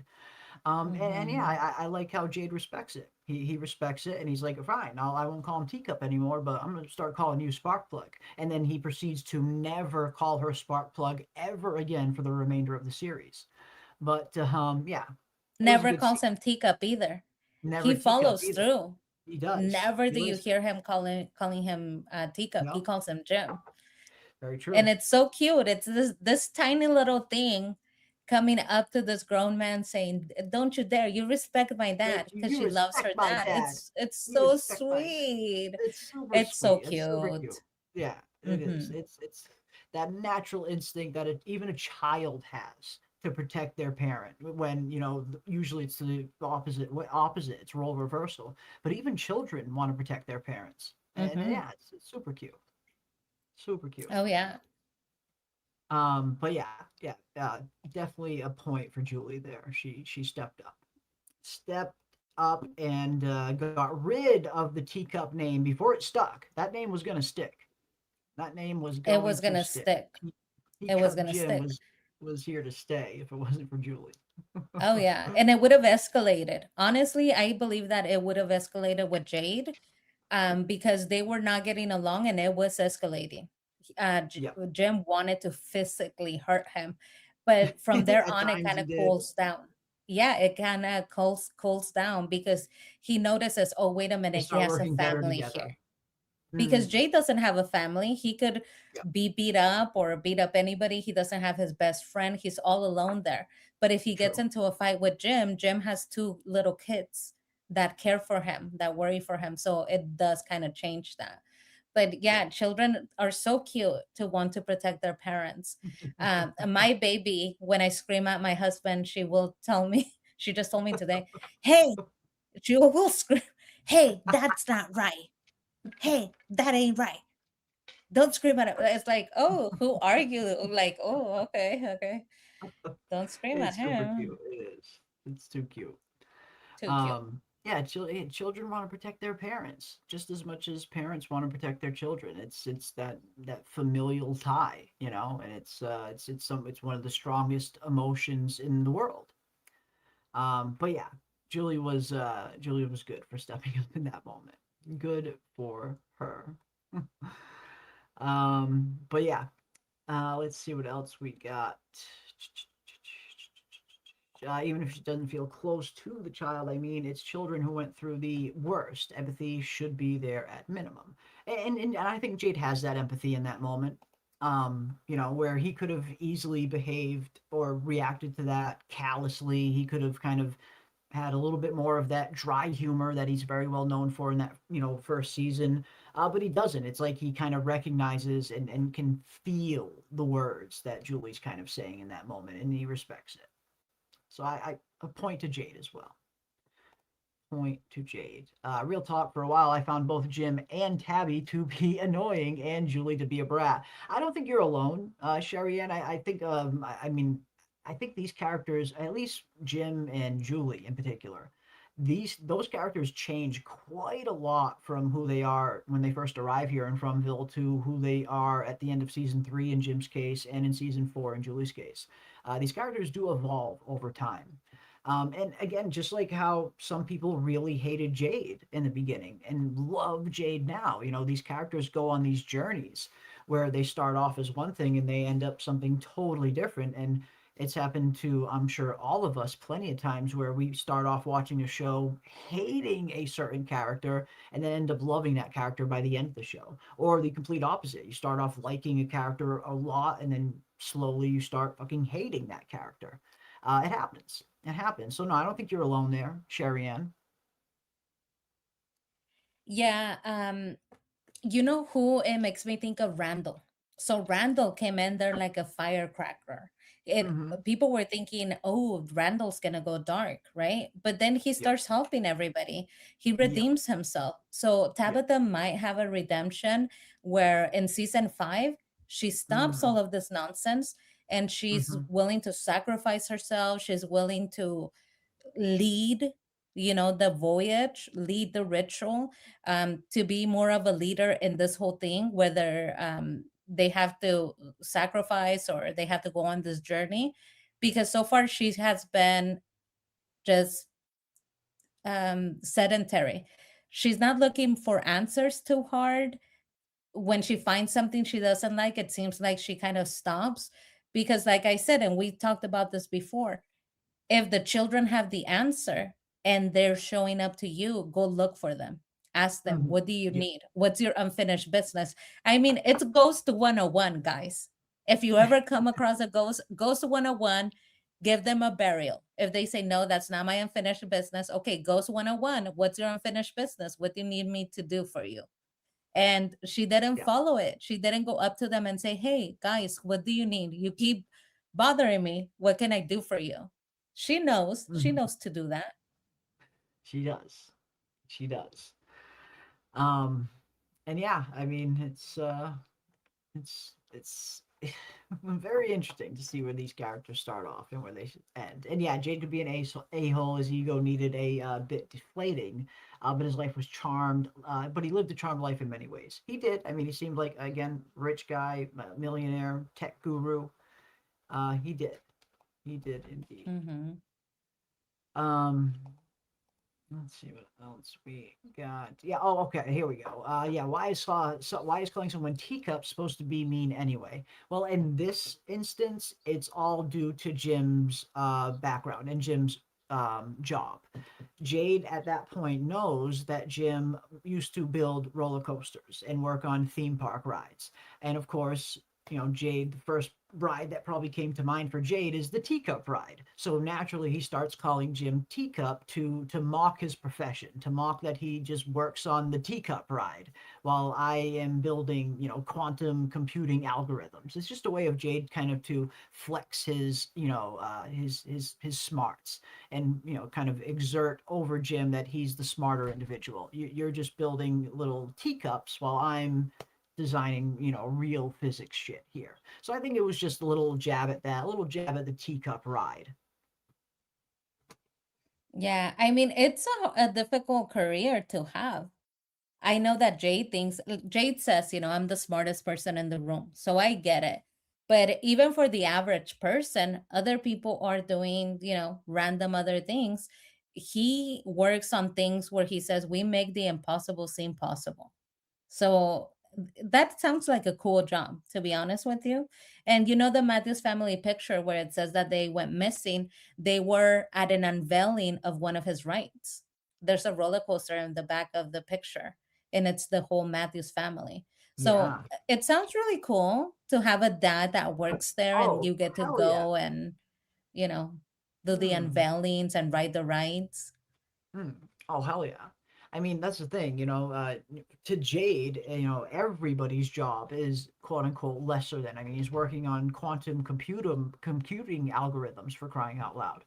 And yeah, I like how Jade respects it. He respects it, and he's like, fine, I won't call him Teacup anymore, but I'm gonna start calling you Sparkplug. And then he proceeds to never call her Sparkplug ever again for the remainder of the series. But yeah, it was a Never good scene. calls him teacup either. Never He Teacup follows either. through. He does. Never He do you listens. hear him calling him teacup. He No, calls him Jim. very And true. it's so cute. It's this tiny little thing coming up to this grown man saying, "Don't you dare! You respect my dad," because You she loves her respect my dad. dad. It's You so respect my dad. sweet. It's super It's so sweet. It's super cute. cute. Yeah, it is. Hmm. It's that natural instinct that even a child has to protect their parent. When usually it's the opposite. It's role reversal. But even children want to protect their parents, and Hmm. yeah, it's super cute. Super cute. Oh yeah. But yeah, definitely a point for Julie there. She stepped up and got rid of the teacup name before it stuck. That name was going to stick. That name was It going was to gonna stick. stick. It was Teacup gonna Jim stick. was here to stay if it wasn't for Julie. Oh yeah, and it would have escalated. Honestly, I believe that it would have escalated with Jade, because they were not getting along and it was escalating. Yep. Jim wanted to physically hurt him, but from there At on, it times kind he of did. cools down. Yeah, it kind of cools down because he notices, oh, wait a They minute, he start has a working better family together. here. Because Mm, Jay doesn't have a family. He could yep. be beat up or beat up anybody. He doesn't have his best friend. He's all alone there. But if he gets True. into a fight with Jim, Jim has two little kids that care for him, that worry for him. So it does kind of change that. But yeah, children are so cute to want to protect their parents. My baby, when I scream at my husband, she will tell me, she just told me today, hey, she will scream, hey, that's not right. Hey, that ain't right. Don't scream at it. It's like, oh, who are you? Like, oh, okay, okay. Don't scream at It's super him. cute. It is. It's too cute. Too cute. Yeah, children want to protect their parents just as much as parents want to protect their children. It's that familial tie, and it's one of the strongest emotions in the world. But yeah, Julie was good for stepping up in that moment. Good for her. But yeah, let's see what else we got. Even if she doesn't feel close to the child, I mean, it's children who went through the worst. Empathy should be there at minimum. And I think Jade has that empathy in that moment. Where he could have easily behaved or reacted to that callously. He could have kind of had a little bit more of that dry humor that he's very well known for in that first season, but he doesn't. It's like he kind of recognizes and can feel the words that Julie's kind of saying in that moment, and he respects it. So I point to Jade as well. Point to Jade. Real talk, for a while I found both Jim and Tabby to be annoying and Julie to be a brat. I don't think you're alone, Sherry Ann. I think I mean I think these characters, at least Jim and Julie in particular, those characters change quite a lot from who they are when they first arrive here in Fromville to who they are at the end of season 3 in Jim's case and in season 4 in Julie's case. These characters do evolve over time. And again, just like how some people really hated Jade in the beginning and love Jade now, these characters go on these journeys where they start off as one thing and they end up something totally different. And it's happened to, I'm sure, all of us plenty of times where we start off watching a show hating a certain character and then end up loving that character by the end of the show. Or the complete opposite. You start off liking a character a lot and then slowly you start fucking hating that character. It happens. It happens. So no, I don't think you're alone there, Sherry Ann. Yeah, you know who it makes me think of? Randall. So Randall came in there like a firecracker. It Mm-hmm. People were thinking, oh, Randall's gonna go dark, right? But then he Yep. starts helping everybody. He Yep. redeems himself. So Yep. Tabitha might have a redemption where in season 5 she stops Mm-hmm. all of this nonsense and she's Mm-hmm. willing to sacrifice herself. She's willing to lead, the voyage, lead the ritual, to be more of a leader in this whole thing, whether they have to sacrifice or they have to go on this journey, because so far she has been just sedentary. She's not looking for answers too hard. When she finds something she doesn't like, it seems like she kind of stops, because like I said, and we talked about this before, if the children have the answer and they're showing up to you, go look for them. Ask them, Mm-hmm. what do you Yep. need? What's your unfinished business? I mean, it's Ghost 101, guys. If you ever come across a ghost 101, give them a burial. If they say, no, that's not my unfinished business, okay, Ghost 101, what's your unfinished business? What do you need me to do for you? And she didn't follow it. She didn't go up to them and say, hey, guys, what do you need? You keep bothering me. What can I do for you? She knows. She knows to do that. She does. She does. And yeah, I mean, it's very interesting to see where these characters start off and where they should end. And yeah, Jade could be an a-hole. His ego needed a bit deflating, but his life was charmed. But he lived a charmed life in many ways. He did. I mean, he seemed like, again, rich guy, millionaire, tech guru. He did. He did indeed. Let's see what else we got. Yeah. Oh, okay. Here we go. Yeah. Why is calling someone teacup supposed to be mean anyway? Well, in this instance, it's all due to Jim's background and Jim's job. Jade at that point knows that Jim used to build roller coasters and work on theme park rides, and of course, Jade, the first ride that probably came to mind for Jade is the teacup ride. So naturally he starts calling Jim teacup to mock his profession, to mock that he just works on the teacup ride while I am building, quantum computing algorithms. It's just a way of Jade kind of to flex his, his smarts and, kind of exert over Jim that he's the smarter individual. You're just building little teacups while I'm designing, real physics shit here. So I think it was just a little jab at that, a little jab at the teacup ride. Yeah, I mean, it's a difficult career to have. I know that Jade says, I'm the smartest person in the room. So I get it. But even for the average person, other people are doing, random other things. He works on things where he says, we make the impossible seem possible. So that sounds like a cool job, to be honest with you. And the Matthews family picture where it says that they went missing, they were at an unveiling of one of his rides. There's a roller coaster in the back of the picture, and it's the whole Matthews family. So it sounds really cool to have a dad that works there and you get to go and, do the unveilings and ride the rides. Oh, hell yeah. I mean, that's the thing, to Jade, everybody's job is quote unquote lesser than. I mean, he's working on quantum computing algorithms, for crying out loud.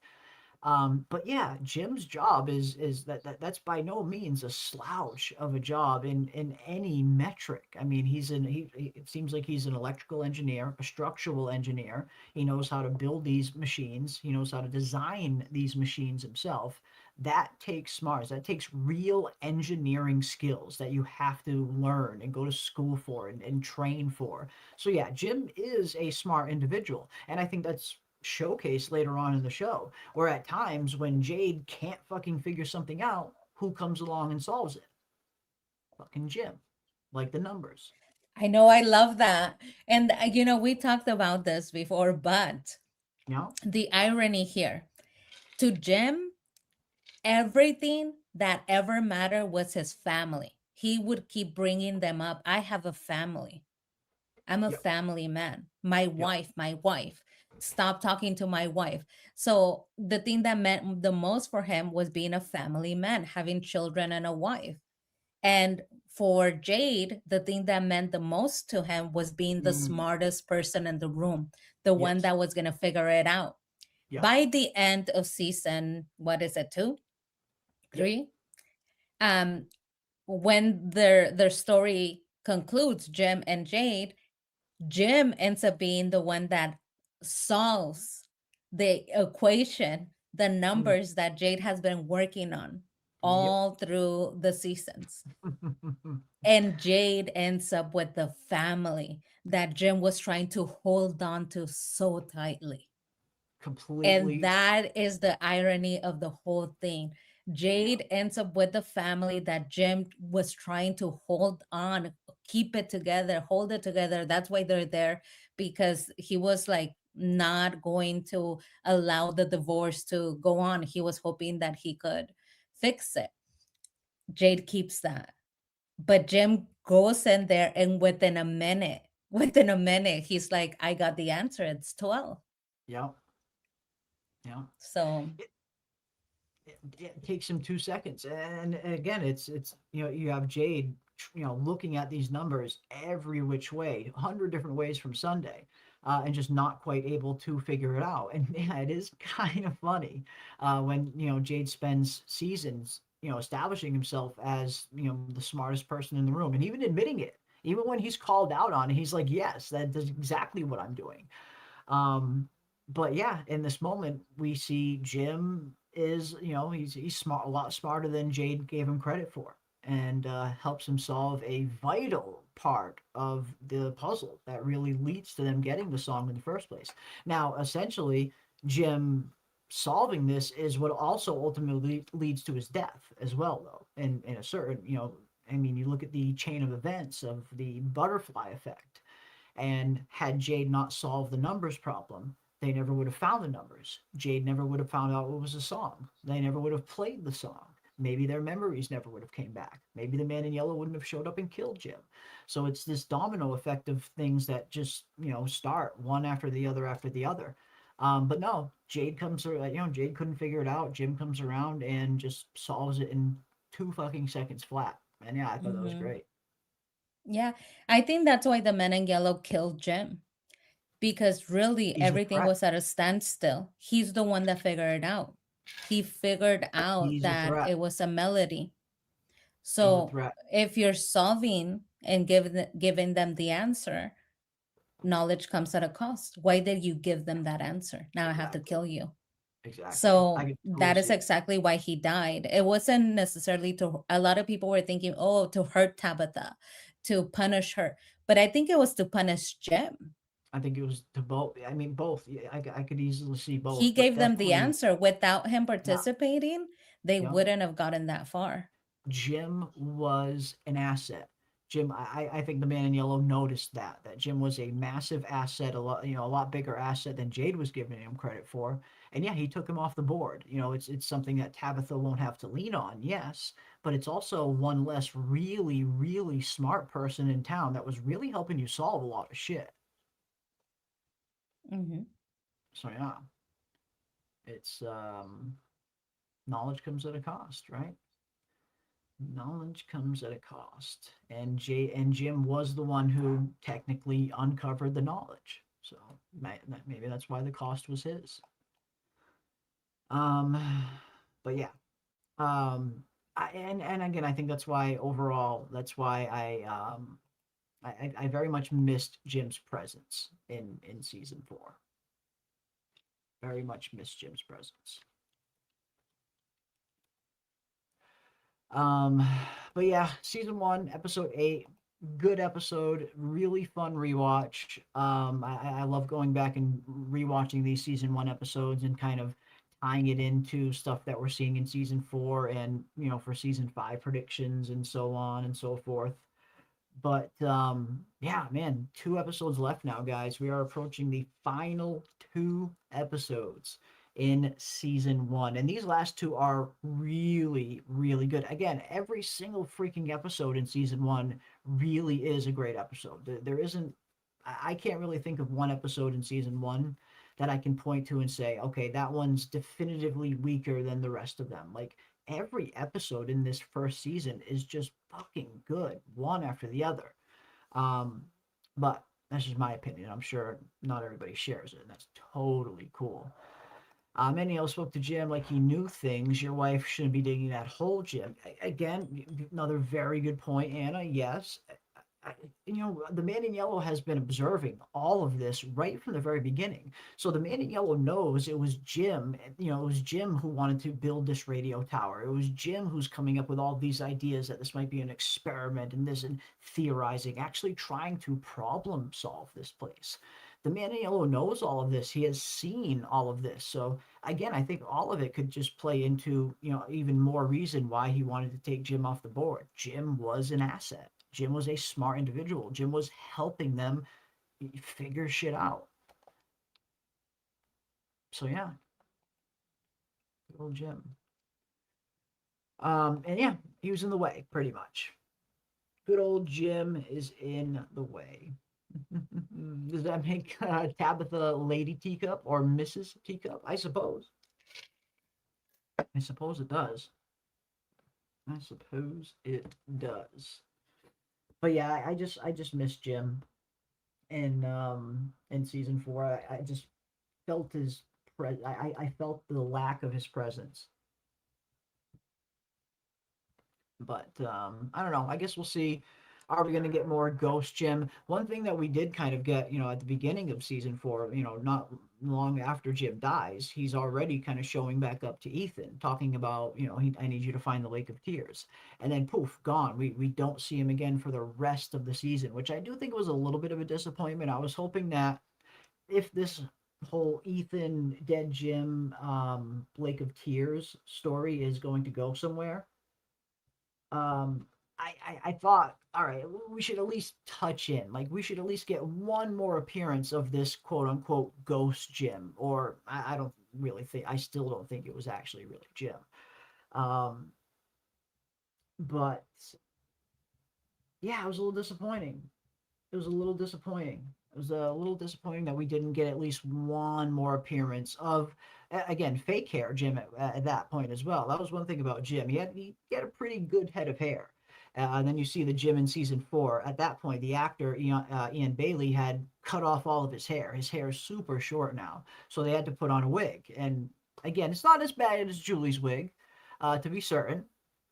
But yeah, Jim's job is that's by no means a slouch of a job in any metric. I mean, it seems like he's an electrical engineer, a structural engineer. He knows how to build these machines. He knows how to design these machines himself. That takes smarts. That takes real engineering skills that you have to learn and go to school for and train for. So yeah, Jim is a smart individual, and I think that's showcased later on in the show, where at times when Jade can't fucking figure something out, who comes along and solves it? Fucking Jim. Like the numbers. I know, I love that. And we talked about this before, but the irony here, to Jim, everything that ever mattered was his family. He would keep bringing them up. I have a family. I'm a family man. My wife. Stop talking to my wife. So the thing that meant the most for him was being a family man, having children and a wife. And for Jade, the thing that meant the most to him was being the smartest person in the room, the one that was going to figure it out. By the end of season, what is it, 2? 3? When their story concludes, Jim and Jade, Jim ends up being the one that solves the equation, the numbers that Jade has been working on all through the seasons. And Jade ends up with the family that Jim was trying to hold on to so tightly. Completely. And that is the irony of the whole thing. Jade ends up with the family that Jim was trying to hold on, keep it together, hold it together. That's why they're there, because he was like not going to allow the divorce to go on. He was hoping that he could fix it. Jade keeps that. But Jim goes in there and within a minute, he's like, I got the answer. It's 12. Yeah. Yeah. So It takes him 2 seconds, and again, it's you have Jade, looking at these numbers every which way, 100 different ways from Sunday, and just not quite able to figure it out. And yeah, it is kind of funny when Jade spends seasons establishing himself as the smartest person in the room, and even admitting it. Even when he's called out on it, he's like, "Yes, that is exactly what I'm doing." Um, but yeah, in this moment, we see Jim is, he's smart, a lot smarter than Jade gave him credit for, and helps him solve a vital part of the puzzle that really leads to them getting the song in the first place. Now, essentially, Jim solving this is what also ultimately leads to his death as well, though, in a certain, I mean, you look at the chain of events of the butterfly effect. And had Jade not solved the numbers problem, they never would have found the numbers. Jade never would have found out what was a song. They never would have played the song. Maybe their memories never would have came back. Maybe the man in yellow wouldn't have showed up and killed Jim. So it's this domino effect of things that just, start one after the other after the other. But no, Jade comes, Jade couldn't figure it out. Jim comes around and just solves it in 2 fucking seconds flat. And yeah, I thought that was mhm. great. Yeah, I think that's why the men in yellow killed Jim, because really He's a everything threat. was at a standstill. He's the one that figured it out. He figured out He's a that threat. it was a melody. He's a So threat. if you're solving and giving them the answer, knowledge comes at a cost. Why did you give them that answer? Now I have to Exactly. kill you. Exactly. I So can totally that is see it. exactly why he died. It wasn't necessarily to, a lot of people were thinking, oh, to hurt Tabitha, to punish her. But I think it was to punish Jim. I think it was to both. I mean, both. Yeah, I could easily see He both, but gave them the definitely, answer. Without him yeah, participating, they yeah. wouldn't have gotten that far. Jim was an asset. Jim, I think the man in yellow noticed that Jim was a massive asset, a lot bigger asset than Jade was giving him credit for. And yeah, he took him off the board. It's something that Tabitha won't have to lean on, yes, but it's also one less really, really smart person in town that was really helping you solve a lot of shit. Hmm. So yeah, it's knowledge comes at a cost, right? Knowledge comes at a cost. And Jim was the one who technically uncovered the knowledge. So maybe that's why the cost was his. Um, but yeah. And again, I think that's why overall, that's why I very much missed Jim's presence in season 4. Very much missed Jim's presence. Um, but yeah, season 1, episode 8, good episode, really fun rewatch. I love going back and rewatching these season 1 episodes and kind of tying it into stuff that we're seeing in season 4 and for season 5 predictions and so on and so forth. But yeah, man, 2 episodes left now, guys. We are approaching the final 2 episodes in season 1. And these last 2 are really, really good. Again, every single freaking episode in season 1 really is a great episode. There isn't, I can't really think of one episode in season 1 that I can point to and say, okay, that one's definitively weaker than the rest of them. Like, every episode in this first season is just fucking good, one after the other. Um, but that's just my opinion. I'm sure not everybody shares it, and that's totally cool. Many else spoke to Jim like he knew things. Your wife shouldn't be digging that hole, Jim. Again, another very good point, Anna. Yes, the man in yellow has been observing all of this right from the very beginning. So the man in yellow knows it was Jim, it was Jim who wanted to build this radio tower. It was Jim who's coming up with all these ideas that this might be an experiment and this and theorizing, actually trying to problem solve this place. The man in yellow knows all of this. He has seen all of this. So again, I think all of it could just play into, even more reason why he wanted to take Jim off the board. Jim was an asset. Jim was a smart individual. Jim was helping them figure shit out. So yeah, good old Jim. And yeah, he was in the way pretty much. Good old Jim is in the way. Does that make Tabitha Lady Teacup or Mrs. Teacup? I suppose. I suppose it does. I suppose it does. But yeah, I just miss Jim in season 4. I just felt his I felt the lack of his presence. But I don't know. I guess we'll see. Are we going to get more Ghost Jim? One thing that we did kind of get, at the beginning of season 4, not long after Jim dies, he's already kind of showing back up to Ethan, talking about, I need you to find the Lake of Tears. And then poof, gone. We don't see him again for the rest of the season, which I do think was a little bit of a disappointment. I was hoping that if this whole Ethan, dead Jim, Lake of Tears story is going to go somewhere, um I thought, all right, we should at least touch in, like we should at least get one more appearance of this quote unquote ghost Jim, or I don't really think, I still don't think it was actually really Jim. um but yeah, it was a little disappointing. It was a little disappointing. It was a little disappointing that we didn't get at least one more appearance of, again, fake hair Jim at that point as well. That was one thing about Jim. He had a pretty good head of hair. And then you see the Jim in season 4. At that point, the actor Ian Bailey had cut off all of his hair. His hair is super short now, so they had to put on a wig. And again, it's not as bad as Julie's wig, to be certain.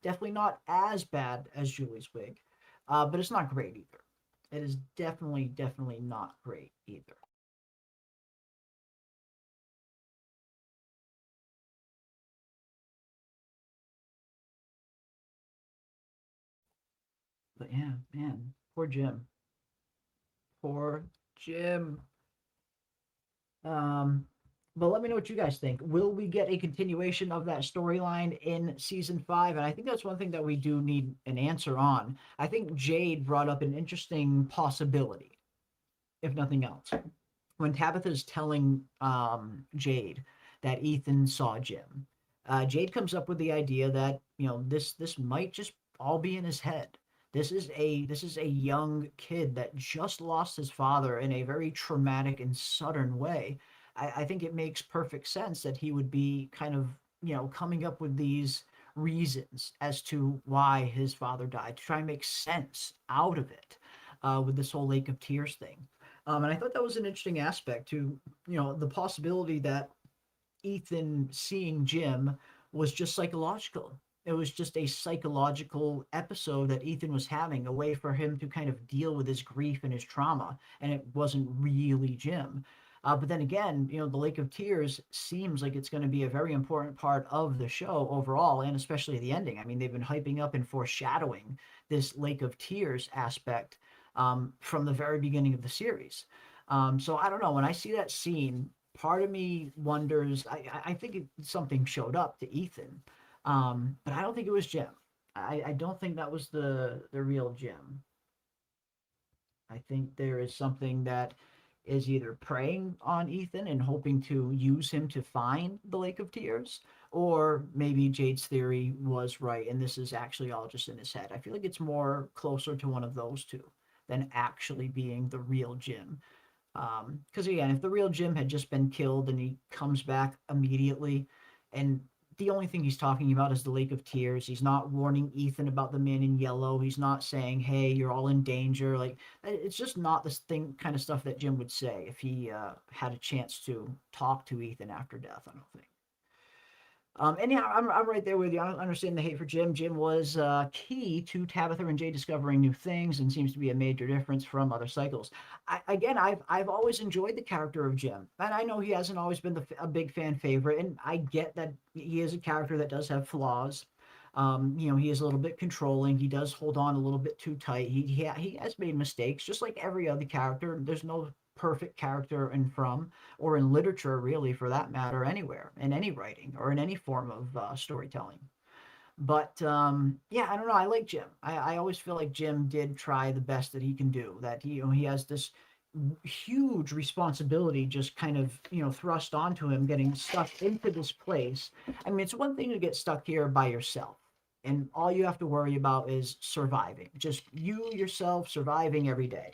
Definitely not as bad as Julie's wig, but it's not great either. It is definitely not great either. But yeah, man, poor Jim. Poor Jim. But let me know what you guys think. Will we get a continuation of that storyline in season 5? And I think that's one thing that we do need an answer on. I think Jade brought up an interesting possibility, if nothing else. When Tabitha's telling Jade that Ethan saw Jim, Jade comes up with the idea that this might just all be in his head. This is a young kid that just lost his father in a very traumatic and sudden way. I think it makes perfect sense that he would be kind of coming up with these reasons as to why his father died, to try and make sense out of it, with this whole Lake of Tears thing. And I thought that was an interesting aspect to, the possibility that Ethan seeing Jim was just psychological. It was just a psychological episode that Ethan was having, a way for him to kind of deal with his grief and his trauma, and it wasn't really Jim. But then again, the Lake of Tears seems like it's going to be a very important part of the show overall, and especially the ending. I mean, they've been hyping up and foreshadowing this Lake of Tears aspect from the very beginning of the series. So I don't know. When I see that scene, part of me wonders. I think something showed up to Ethan, but I don't think it was Jim. I don't think that was the real Jim. I think there is something that is either preying on Ethan and hoping to use him to find the Lake of Tears, or maybe Jade's theory was right and this is actually all just in his head. I feel like it's more closer to one of those two than actually being the real Jim. Because again, if the real Jim had just been killed and he comes back immediately, and the only thing he's talking about is the Lake of Tears, he's not warning Ethan about the man in yellow, he's not saying, hey, you're all in danger, like, it's just not this thing kind of stuff that Jim would say if he had a chance to talk to Ethan after death, I don't think. Anyhow, I'm right there with you. I understand the hate for Jim. Jim was key to Tabitha and Jay discovering new things, and seems to be a major difference from other cycles. I've always enjoyed the character of Jim, and I know he hasn't always been a big fan favorite, and I get that he is a character that does have flaws. He is a little bit controlling. He does hold on a little bit too tight. He has made mistakes, just like every other character. There's no perfect character or in literature, really, for that matter, anywhere, in any writing or in any form of storytelling. But yeah, I don't know. I like Jim. I always feel like Jim did try the best that he can do. That he has this huge responsibility just kind of thrust onto him, getting stuck into this place. I mean, it's one thing to get stuck here by yourself, and all you have to worry about is surviving. Just you yourself surviving every day.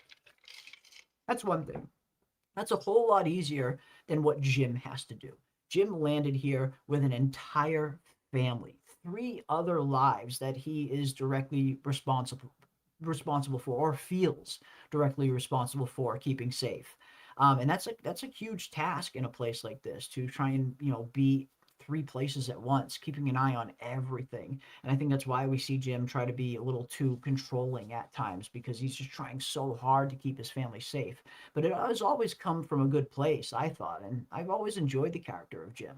That's one thing. That's a whole lot easier than what Jim has to do. Jim landed here with an entire family, 3 other lives that he is directly responsible for, or feels directly responsible for keeping safe. And that's a huge task in a place like this, to try and be 3 places at once, keeping an eye on everything. And I think that's why we see Jim try to be a little too controlling at times, because he's just trying so hard to keep his family safe. But it has always come from a good place, I thought, and I've always enjoyed the character of Jim.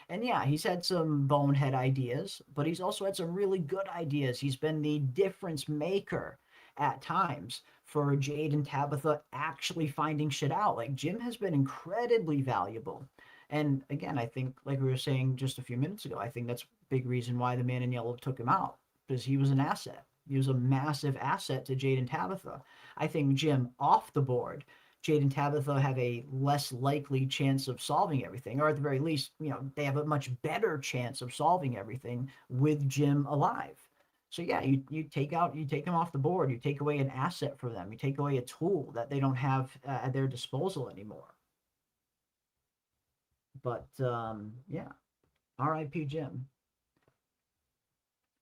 And yeah, he's had some bonehead ideas, but he's also had some really good ideas. He's been the difference maker at times for Jade and Tabitha actually finding shit out. Like, Jim has been incredibly valuable. And again, I think, like we were saying just a few minutes ago, I think that's a big reason why the Man in Yellow took him out, because he was an asset. He was a massive asset to Jade and Tabitha. I think Jim off the board, Jade and Tabitha have a less likely chance of solving everything, or at the very least, they have a much better chance of solving everything with Jim alive. So yeah, you take him off the board, you take away an asset for them, you take away a tool that they don't have at their disposal anymore. But yeah, R.I.P. Jim.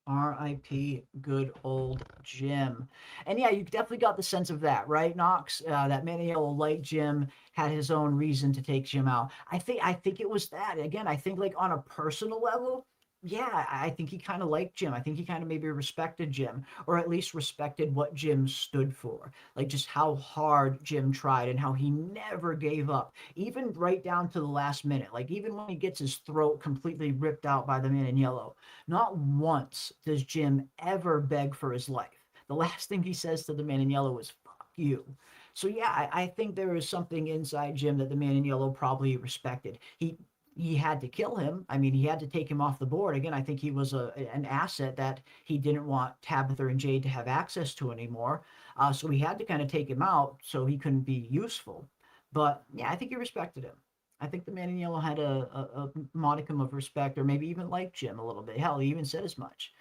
R.I.P. good old Jim. And yeah, you definitely got the sense of that, right, Knox? That Man in Yellow, like Jim, had his own reason to take Jim out. I think it was that. Again, I think, like, on a personal level, yeah, I think he kind of liked Jim. I think he kind of maybe respected Jim, or at least respected what Jim stood for. Like, just how hard Jim tried and how he never gave up, even right down to the last minute. Like, even when he gets his throat completely ripped out by the Man in Yellow, not once does Jim ever beg for his life. The last thing he says to the Man in Yellow is, "Fuck you." So yeah, I think there is something inside Jim that the Man in Yellow probably respected. He had to kill him. I mean, he had to take him off the board. Again, I think he was an asset that he didn't want Tabitha and Jade to have access to anymore. So he had to kind of take him out so he couldn't be useful. But yeah, I think he respected him. I think the Man in Yellow had a modicum of respect, or maybe even liked Jim a little bit. Hell, he even said as much.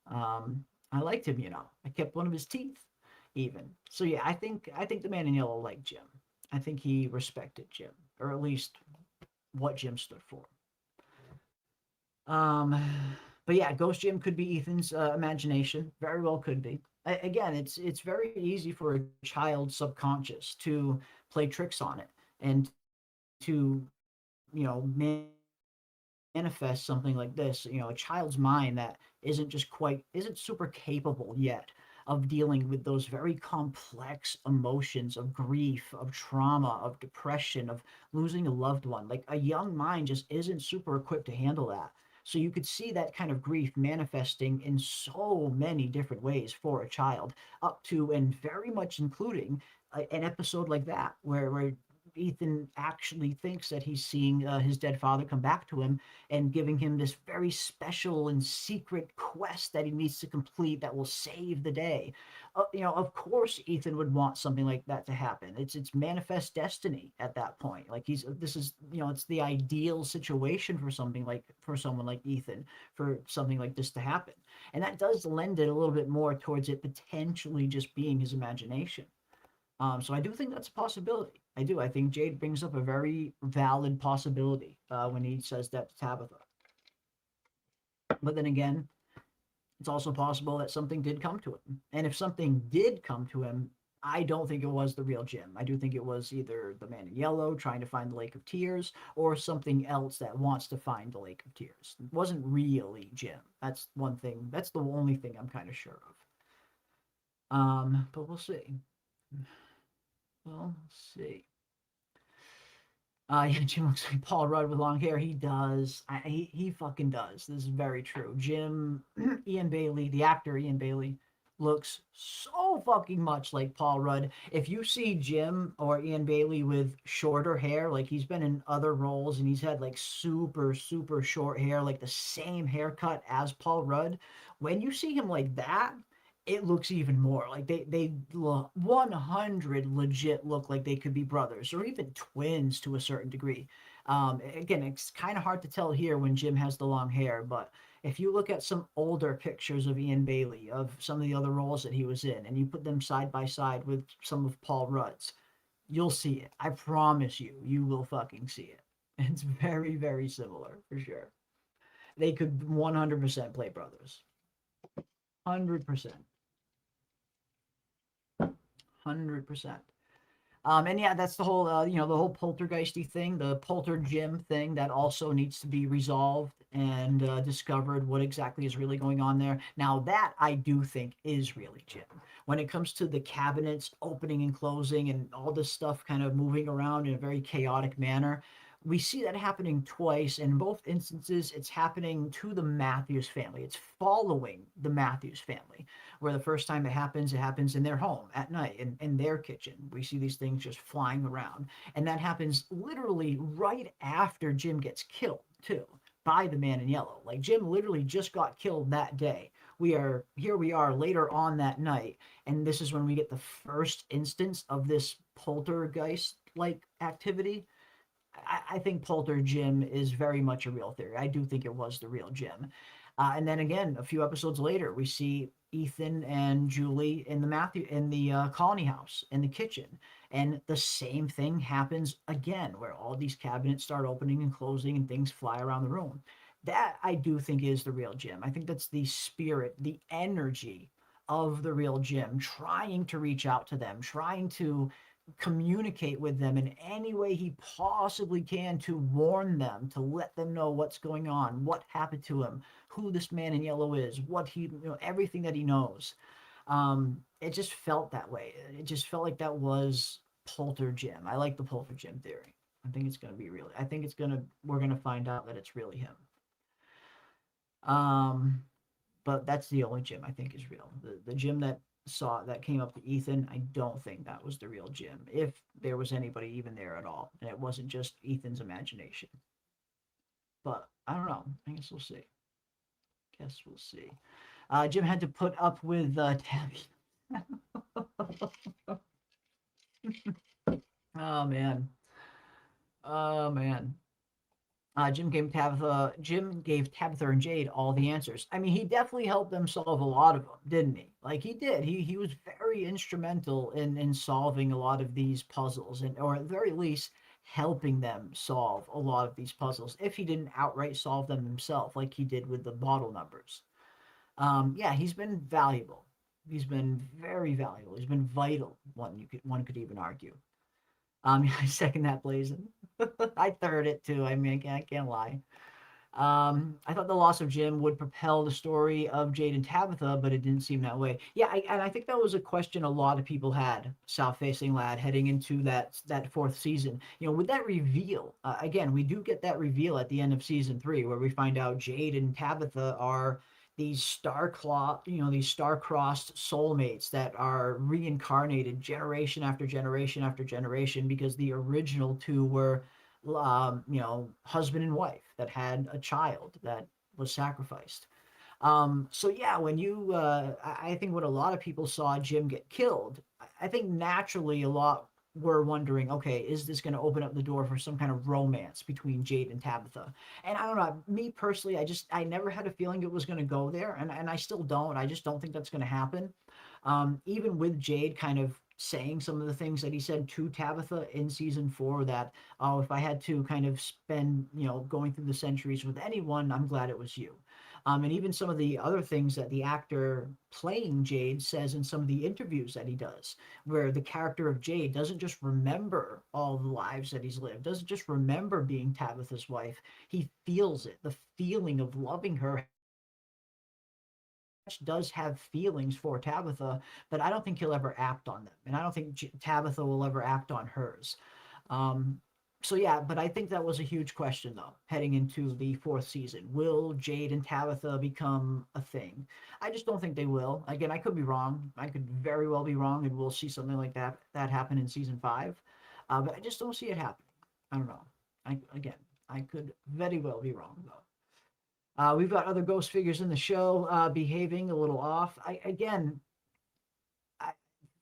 I liked him, I kept one of his teeth, even. So yeah, I think the Man in Yellow liked Jim. I think he respected Jim, or at least what Jim stood for. But yeah, Ghost Jim could be Ethan's imagination. Very well could be. Again, it's very easy for a child's subconscious to play tricks on it, and to manifest something like this. A child's mind that isn't super capable yet of dealing with those very complex emotions of grief, of trauma, of depression, of losing a loved one. Like, a young mind just isn't super equipped to handle that. So you could see that kind of grief manifesting in so many different ways for a child, up to and very much including an episode like that, where Ethan actually thinks that he's seeing his dead father come back to him, and giving him this very special and secret quest that he needs to complete that will save the day. Of course, Ethan would want something like that to happen. It's manifest destiny at that point. Like, it's the ideal situation for someone like Ethan, for something like this to happen. And that does lend it a little bit more towards it potentially just being his imagination. So I do think that's a possibility. I do. I think Jade brings up a very valid possibility when he says that to Tabitha. But then again, it's also possible that something did come to him. And if something did come to him, I don't think it was the real Jim. I do think it was either the Man in Yellow trying to find the Lake of Tears, or something else that wants to find the Lake of Tears. It wasn't really Jim. That's one thing. That's the only thing I'm kind of sure of. But we'll see. We'll see. Yeah, Jim looks like Paul Rudd with long hair. He does. He fucking does. This is very true. Jim, Ian Bailey, the actor Ian Bailey, looks so fucking much like Paul Rudd. If you see Jim or Ian Bailey with shorter hair, like, he's been in other roles and he's had like super, super short hair, like the same haircut as Paul Rudd, when you see him like that, it looks even more like they look 100 legit look like they could be brothers, or even twins to a certain degree. Again, it's kind of hard to tell here when Jim has the long hair, but if you look at some older pictures of Ian Bailey, of some of the other roles that he was in, and you put them side by side with some of Paul Rudd's, You'll see it. I promise you, you will fucking see it. It's very, very similar for sure. They could 100% play brothers. 100%. 100%. And yeah, that's the whole, the whole poltergeisty thing, the polter Jim thing that also needs to be resolved and discovered what exactly is really going on there. Now that I do think is really Jim. When it comes to the cabinets opening and closing and all this stuff kind of moving around in a very chaotic manner, we see that happening twice. In both instances, it's happening to the Matthews family. It's following the Matthews family, where the first time it happens in their home at night, in their kitchen. We see these things just flying around. And that happens literally right after Jim gets killed, too, by the man in yellow. Like, Jim literally just got killed that day. We are later on that night, and this is when we get the first instance of this poltergeist-like activity. I think Polter Jim is very much a real theory. I do think it was the real Jim. And then again, a few episodes later, we see Ethan and Julie in the colony house, in the kitchen. And the same thing happens again, where all these cabinets start opening and closing and things fly around the room. That I do think is the real Jim. I think that's the spirit, the energy of the real Jim, trying to reach out to them, trying to communicate with them in any way he possibly can to warn them, to let them know what's going on, what happened to him, who this man in yellow is, what he, everything that he knows. It just felt that way. It just felt like that was Polter Jim. I like the Polter Jim theory. I think it's going to be really, we're going to find out that it's really him. But that's the only Jim I think is real. The Jim that came up to Ethan, I don't think that was the real Jim, if there was anybody even there at all, and it wasn't just Ethan's imagination. But I don't know. I guess we'll see. Jim had to put up with Tabby. Oh man. Jim gave Tabitha and Jade all the answers. I mean, he definitely helped them solve a lot of them, didn't he? Like, he did. He was very instrumental in solving a lot of these puzzles, or at the very least, helping them solve a lot of these puzzles, if he didn't outright solve them himself, like he did with the bottle numbers. Yeah, he's been valuable. He's been very valuable. He's been vital, one could even argue. I second that, Blazin'. I third it too. I mean, I can't lie. I thought the loss of Jim would propel the story of Jade and Tabitha, but it didn't seem that way. Yeah, and I think that was a question a lot of people had, South-Facing Lad, heading into that fourth season. With that reveal, again, we do get that reveal at the end of season 3, where we find out Jade and Tabitha are these star-crossed soulmates that are reincarnated generation after generation after generation, because the original two were husband and wife that had a child that was sacrificed. So yeah, when I think when a lot of people saw Jim get killed, I think naturally a lot were wondering, okay, is this going to open up the door for some kind of romance between Jade and Tabitha? And I don't know, me personally, I never had a feeling it was going to go there, and I still don't. I just don't think that's going to happen. Even with Jade kind of saying some of the things that he said to Tabitha in season 4, that, oh, if I had to kind of spend, going through the centuries with anyone, I'm glad it was you. And even some of the other things that the actor playing Jade says in some of the interviews that he does, where the character of Jade doesn't just remember all the lives that he's lived, doesn't just remember being Tabitha's wife, he feels it, the feeling of loving her. Does have feelings for Tabitha, but I don't think he'll ever act on them, and I don't think Tabitha will ever act on hers. So yeah, but I think that was a huge question, though, heading into the 4th season. Will Jade and Tabitha become a thing? I just don't think they will. Again, I could be wrong. I could very well be wrong, and we'll see something like that happen in season 5. But I just don't see it happening. I don't know. I could very well be wrong, though. We've got other ghost figures in the show behaving a little off.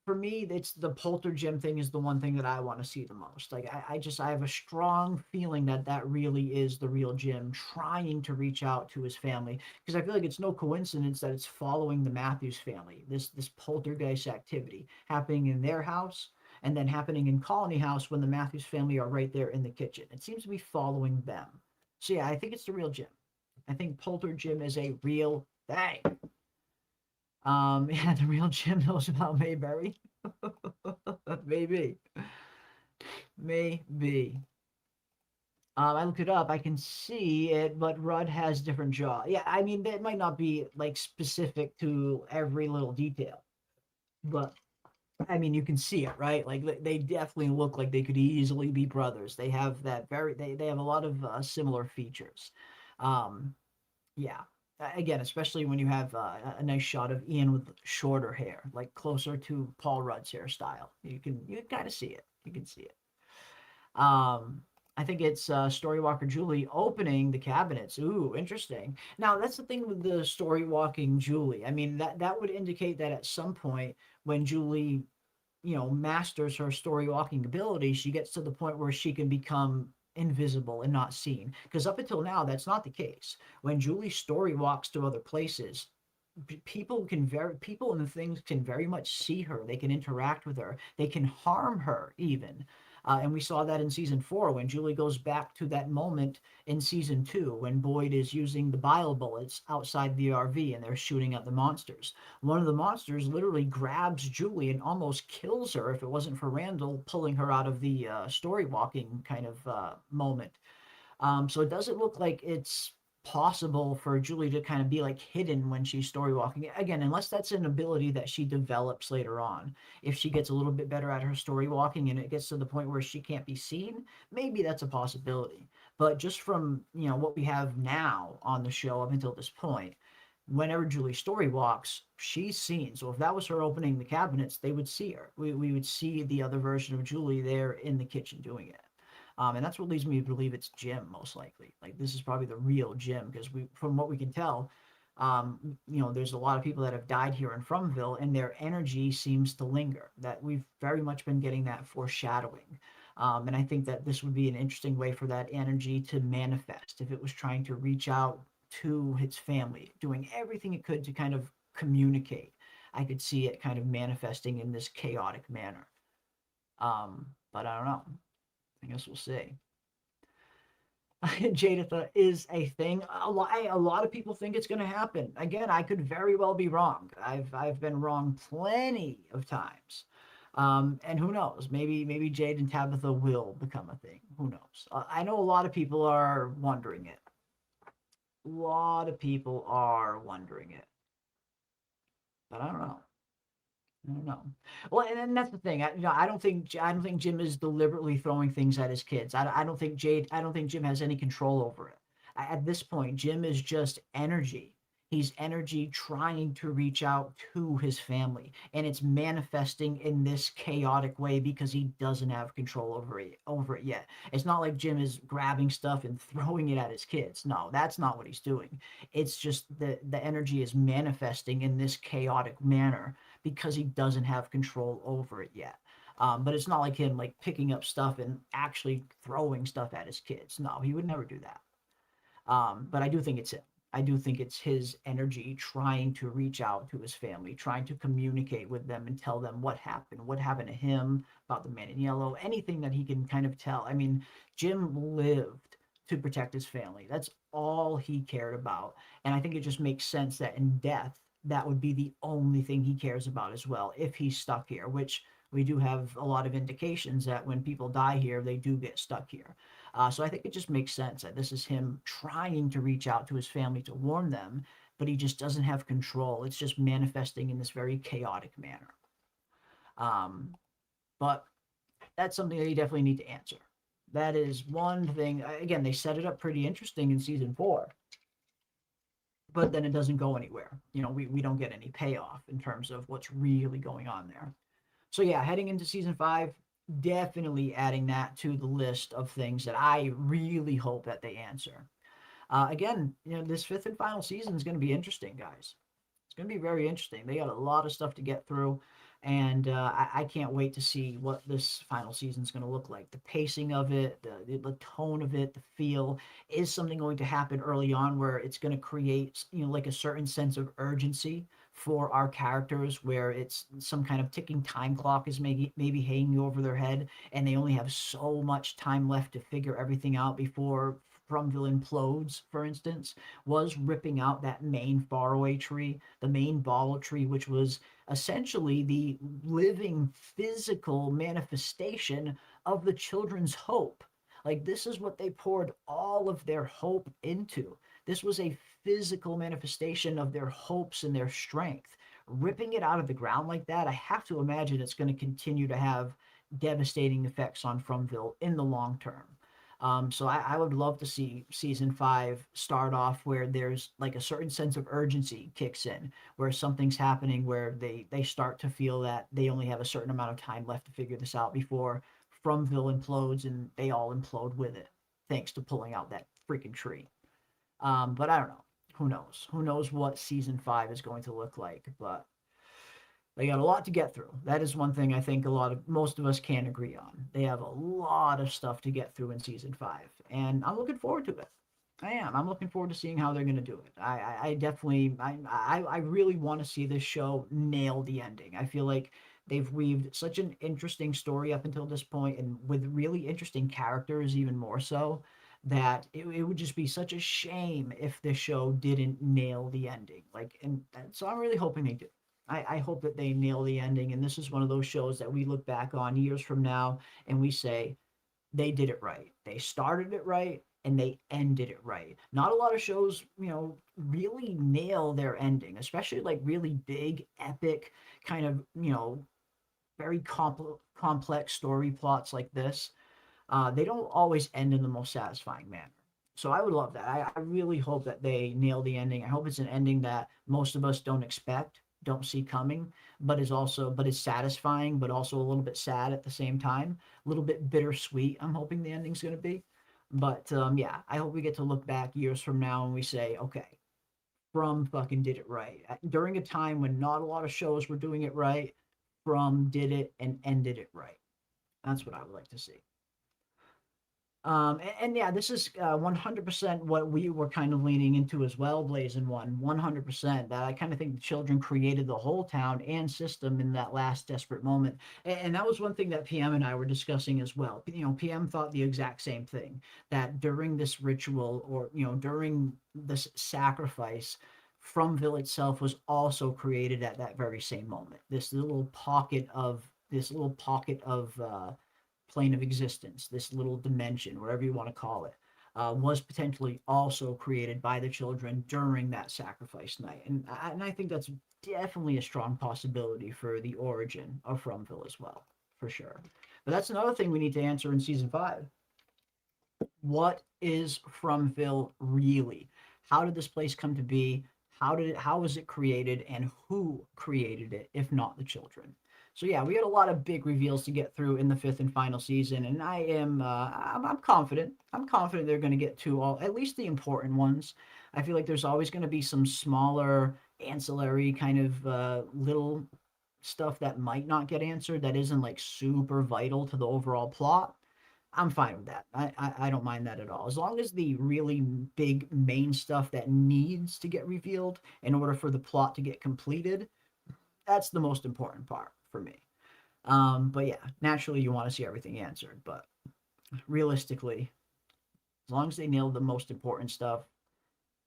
For me, it's the Polter Jim thing is the one thing that I want to see the most. Like, I have a strong feeling that really is the real Jim trying to reach out to his family, because I feel like it's no coincidence that it's following the Matthews family, this poltergeist activity happening in their house, and then happening in Colony House when the Matthews family are right there in the kitchen. It seems to be following them. So yeah, I think it's the real Jim. I think Polter Jim is a real thing. Yeah, the real Jim knows about Mayberry. Maybe. Maybe. I looked it up. I can see it, but Rudd has different jaw. Yeah, I mean, that might not be like specific to every little detail, but I mean, you can see it, right? Like they definitely look like they could easily be brothers. They have that they have a lot of similar features. Um, yeah. Again, especially when you have a nice shot of Ian with shorter hair, like closer to Paul Rudd's hairstyle. You kind of see it. You can see it. I think it's Storywalker Julie opening the cabinets. Ooh, interesting. Now that's the thing with the story walking Julie. I mean, that would indicate that at some point when Julie, masters her story walking ability, she gets to the point where she can become invisible and not seen. Because up until now, that's not the case. When Julie story walks to other places, people and things can very much see her. They can interact with her. They can harm her even. And we saw that in season 4 when Julie goes back to that moment in season 2 when Boyd is using the bile bullets outside the RV and they're shooting at the monsters. One of the monsters literally grabs Julie and almost kills her if it wasn't for Randall pulling her out of the story walking kind of moment. So it doesn't look like it's possible for Julie to kind of be like hidden when she's story walking. Again, unless that's an ability that she develops later on. If she gets a little bit better at her story walking and it gets to the point where she can't be seen, maybe that's a possibility. But just from, what we have now on the show up until this point, whenever Julie story walks, she's seen. So if that was her opening the cabinets, they would see her. We would see the other version of Julie there in the kitchen doing it. And that's what leads me to believe it's Jim, most likely. Like, this is probably the real Jim, because from what we can tell, there's a lot of people that have died here in Fromville, and their energy seems to linger. That we've very much been getting that foreshadowing. And I think that this would be an interesting way for that energy to manifest if it was trying to reach out to its family, doing everything it could to kind of communicate. I could see it kind of manifesting in this chaotic manner. But I don't know. I guess we'll see. Jaditha is a thing. A lot of people think it's going to happen. Again, I could very well be wrong. I've been wrong plenty of times. And who knows? Maybe Jade and Tabitha will become a thing. Who knows? I know a lot of people are wondering it. A lot of people are wondering it. But I don't know. I don't know. Well, and that's the thing. I don't think Jim is deliberately throwing things at his kids. I don't think Jim has any control over it. At this point, Jim is just energy. He's energy trying to reach out to his family, and it's manifesting in this chaotic way because he doesn't have control over it yet. It's not like Jim is grabbing stuff and throwing it at his kids. No, that's not what he's doing. It's just the energy is manifesting in this chaotic manner because he doesn't have control over it yet. But it's not like him like picking up stuff and actually throwing stuff at his kids. No, he would never do that. But I do think it's him. I do think it's his energy trying to reach out to his family, trying to communicate with them and tell them what happened to him, about the man in yellow, anything that he can kind of tell. I mean, Jim lived to protect his family. That's all he cared about. And I think it just makes sense that in death, that would be the only thing he cares about as well, if he's stuck here, which we do have a lot of indications that when people die here, they do get stuck here. So I think it just makes sense that this is him trying to reach out to his family to warn them, but he just doesn't have control. It's just manifesting in this very chaotic manner. But that's something that you definitely need to answer. That is one thing. Again, they set it up pretty interesting in season 4. But then it doesn't go anywhere. We don't get any payoff in terms of what's really going on there. So yeah, heading into season 5, definitely adding that to the list of things that I really hope that they answer. Again, this 5th and final season is going to be interesting, guys. It's going to be very interesting. They got a lot of stuff to get through, and I can't wait to see what this final season is going to look like. The pacing of it, the tone of it, the feel. Is something going to happen early on where it's going to create, like a certain sense of urgency for our characters, where it's some kind of ticking time clock is maybe hanging over their head, and they only have so much time left to figure everything out before Fromville implodes, for instance, was ripping out that main faraway tree, the main ball tree, which was essentially the living physical manifestation of the children's hope. Like, this is what they poured all of their hope into. This was a physical manifestation of their hopes and their strength. Ripping it out of the ground like that, I have to imagine it's going to continue to have devastating effects on Fromville in the long term. So I would love to see season 5 start off where there's like a certain sense of urgency kicks in, where something's happening, where they start to feel that they only have a certain amount of time left to figure this out before Fromville implodes, and they all implode with it, thanks to pulling out that freaking tree. But I don't know. Who knows? Who knows what season 5 is going to look like? But they got a lot to get through. That is one thing I think most of us can agree on. They have a lot of stuff to get through in season 5, and I'm looking forward to it. I am. I'm looking forward to seeing how they're going to do it. I definitely, I really want to see this show nail the ending. I feel like they've weaved such an interesting story up until this point, and with really interesting characters, even more so, that it would just be such a shame if the show didn't nail the ending. Like, and so I'm really hoping they do. I hope that they nail the ending, and this is one of those shows that we look back on years from now and we say, they did it right. They started it right and they ended it right. Not a lot of shows, really nail their ending, especially like really big, epic, kind of, very complex story plots like this. They don't always end in the most satisfying manner. So I would love that. I really hope that they nail the ending. I hope it's an ending that most of us don't expect, don't see coming, but is satisfying, but also a little bit sad at the same time, a little bit bittersweet. I'm hoping the ending's going to be. But yeah, I hope we get to look back years from now and we say, okay, From fucking did it right. During a time when not a lot of shows were doing it right, From did it and ended it right. That's what I would like to see. And yeah, this is 100% what we were kind of leaning into as well, Blazing One. 100%. That I kind of think the children created the whole town and system in that last desperate moment. And that was one thing that PM and I were discussing as well. PM thought the exact same thing, that during this ritual, or during this sacrifice, Fromville itself was also created at that very same moment. This little pocket of plane of existence, this little dimension, whatever you want to call it, was potentially also created by the children during that sacrifice night. And I think that's definitely a strong possibility for the origin of Fromville as well, for sure. But that's another thing we need to answer in season 5. What is Fromville really? How did this place come to be? How was it created, and who created it, if not the children? So yeah, we had a lot of big reveals to get through in the 5th and final season, and I'm confident. I'm confident they're going to get to at least the important ones. I feel like there's always going to be some smaller ancillary kind of little stuff that might not get answered, that isn't like super vital to the overall plot. I'm fine with that. I don't mind that at all. As long as the really big main stuff that needs to get revealed in order for the plot to get completed, that's the most important part for me. But yeah, naturally you want to see everything answered, but realistically, as long as they nail the most important stuff,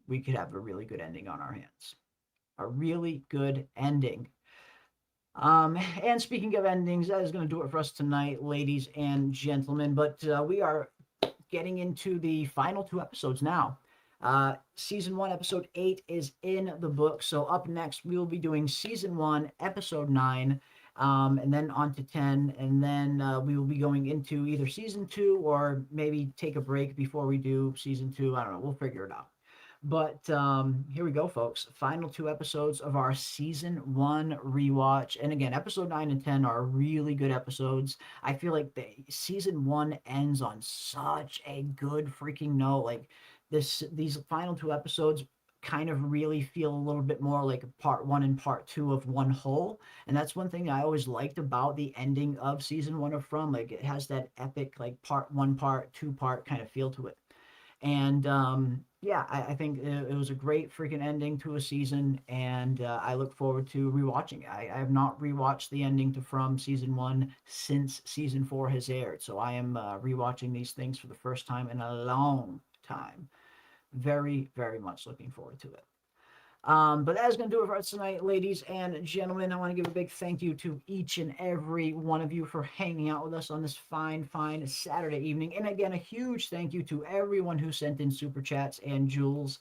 we could have a really good ending on our hands. A really good ending. And speaking of endings, that is going to do it for us tonight, ladies and gentlemen. But we are getting into the final 2 episodes now. Season 1, episode 8 is in the book. So up next, we will be doing season 1, episode 9, and then on to 10. And then we will be going into either season 2 or maybe take a break before we do season 2. I don't know. We'll figure it out. But here we go, folks. Final 2 episodes of our season 1 rewatch. And again, episode 9 and 10 are really good episodes. I feel like season 1 ends on such a good freaking note. Like these final 2 episodes kind of really feel a little bit more like part 1 and part 2 of one whole. And that's one thing I always liked about the ending of season 1 of From. Like, it has that epic, like, part 1, part 2 part kind of feel to it. And yeah, I think it was a great freaking ending to a season, and I look forward to rewatching it. I have not rewatched the ending to From season 1 since season 4 has aired, so I am rewatching these things for the first time in a long time. Very, very much looking forward to it. But that is going to do it for us tonight, ladies and gentlemen. I want to give a big thank you to each and every one of you for hanging out with us on this fine, fine Saturday evening. And again, a huge thank you to everyone who sent in super chats and jewels,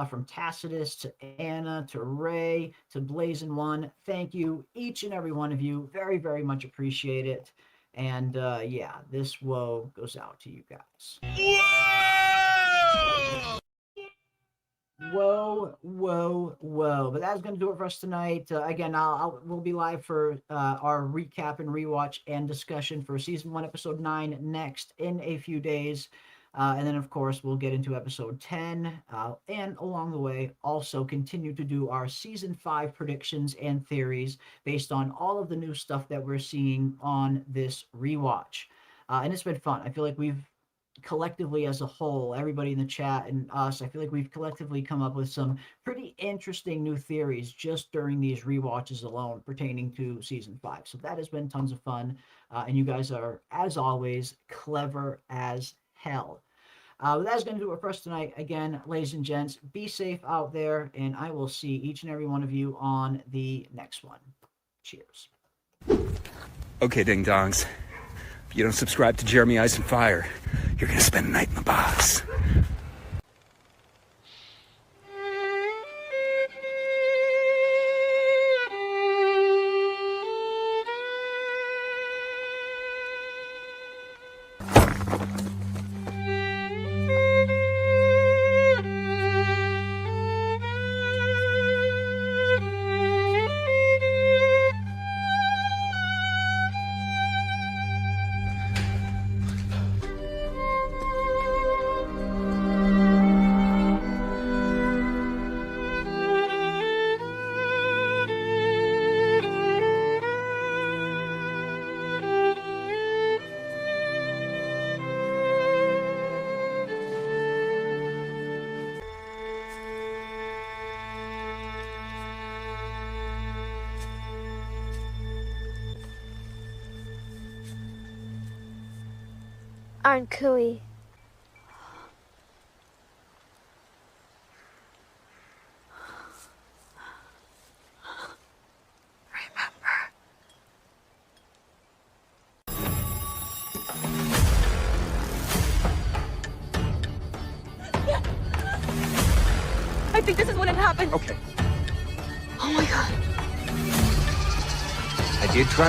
from Tacitus to Anna to Ray to Blazin' One. Thank you, each and every one of you. Very, very much appreciate it. And yeah, this woe goes out to you guys. Whoa, whoa, whoa. But that's going to do it for us tonight. Again, we'll be live for our recap and rewatch and discussion for season 1, episode 9 next in a few days. And then, of course, we'll get into episode 10. And along the way, also continue to do our season 5 predictions and theories based on all of the new stuff that we're seeing on this rewatch. And it's been fun. I feel like we've collectively as a whole, everybody in the chat and us, I feel like we've collectively come up with some pretty interesting new theories just during these rewatches alone pertaining to season 5. So that has been tons of fun. And you guys are, as always, clever as hell. But that's going to do it for us tonight. Again, ladies and gents, be safe out there, and I will see each and every one of you on the next one. Cheers. Okay, ding-dongs. If you don't subscribe to Jeremy Ice and Fire, you're going to spend the night in the box. Aren't Cooey. I think this is when it happened. Okay. Oh my god. I did try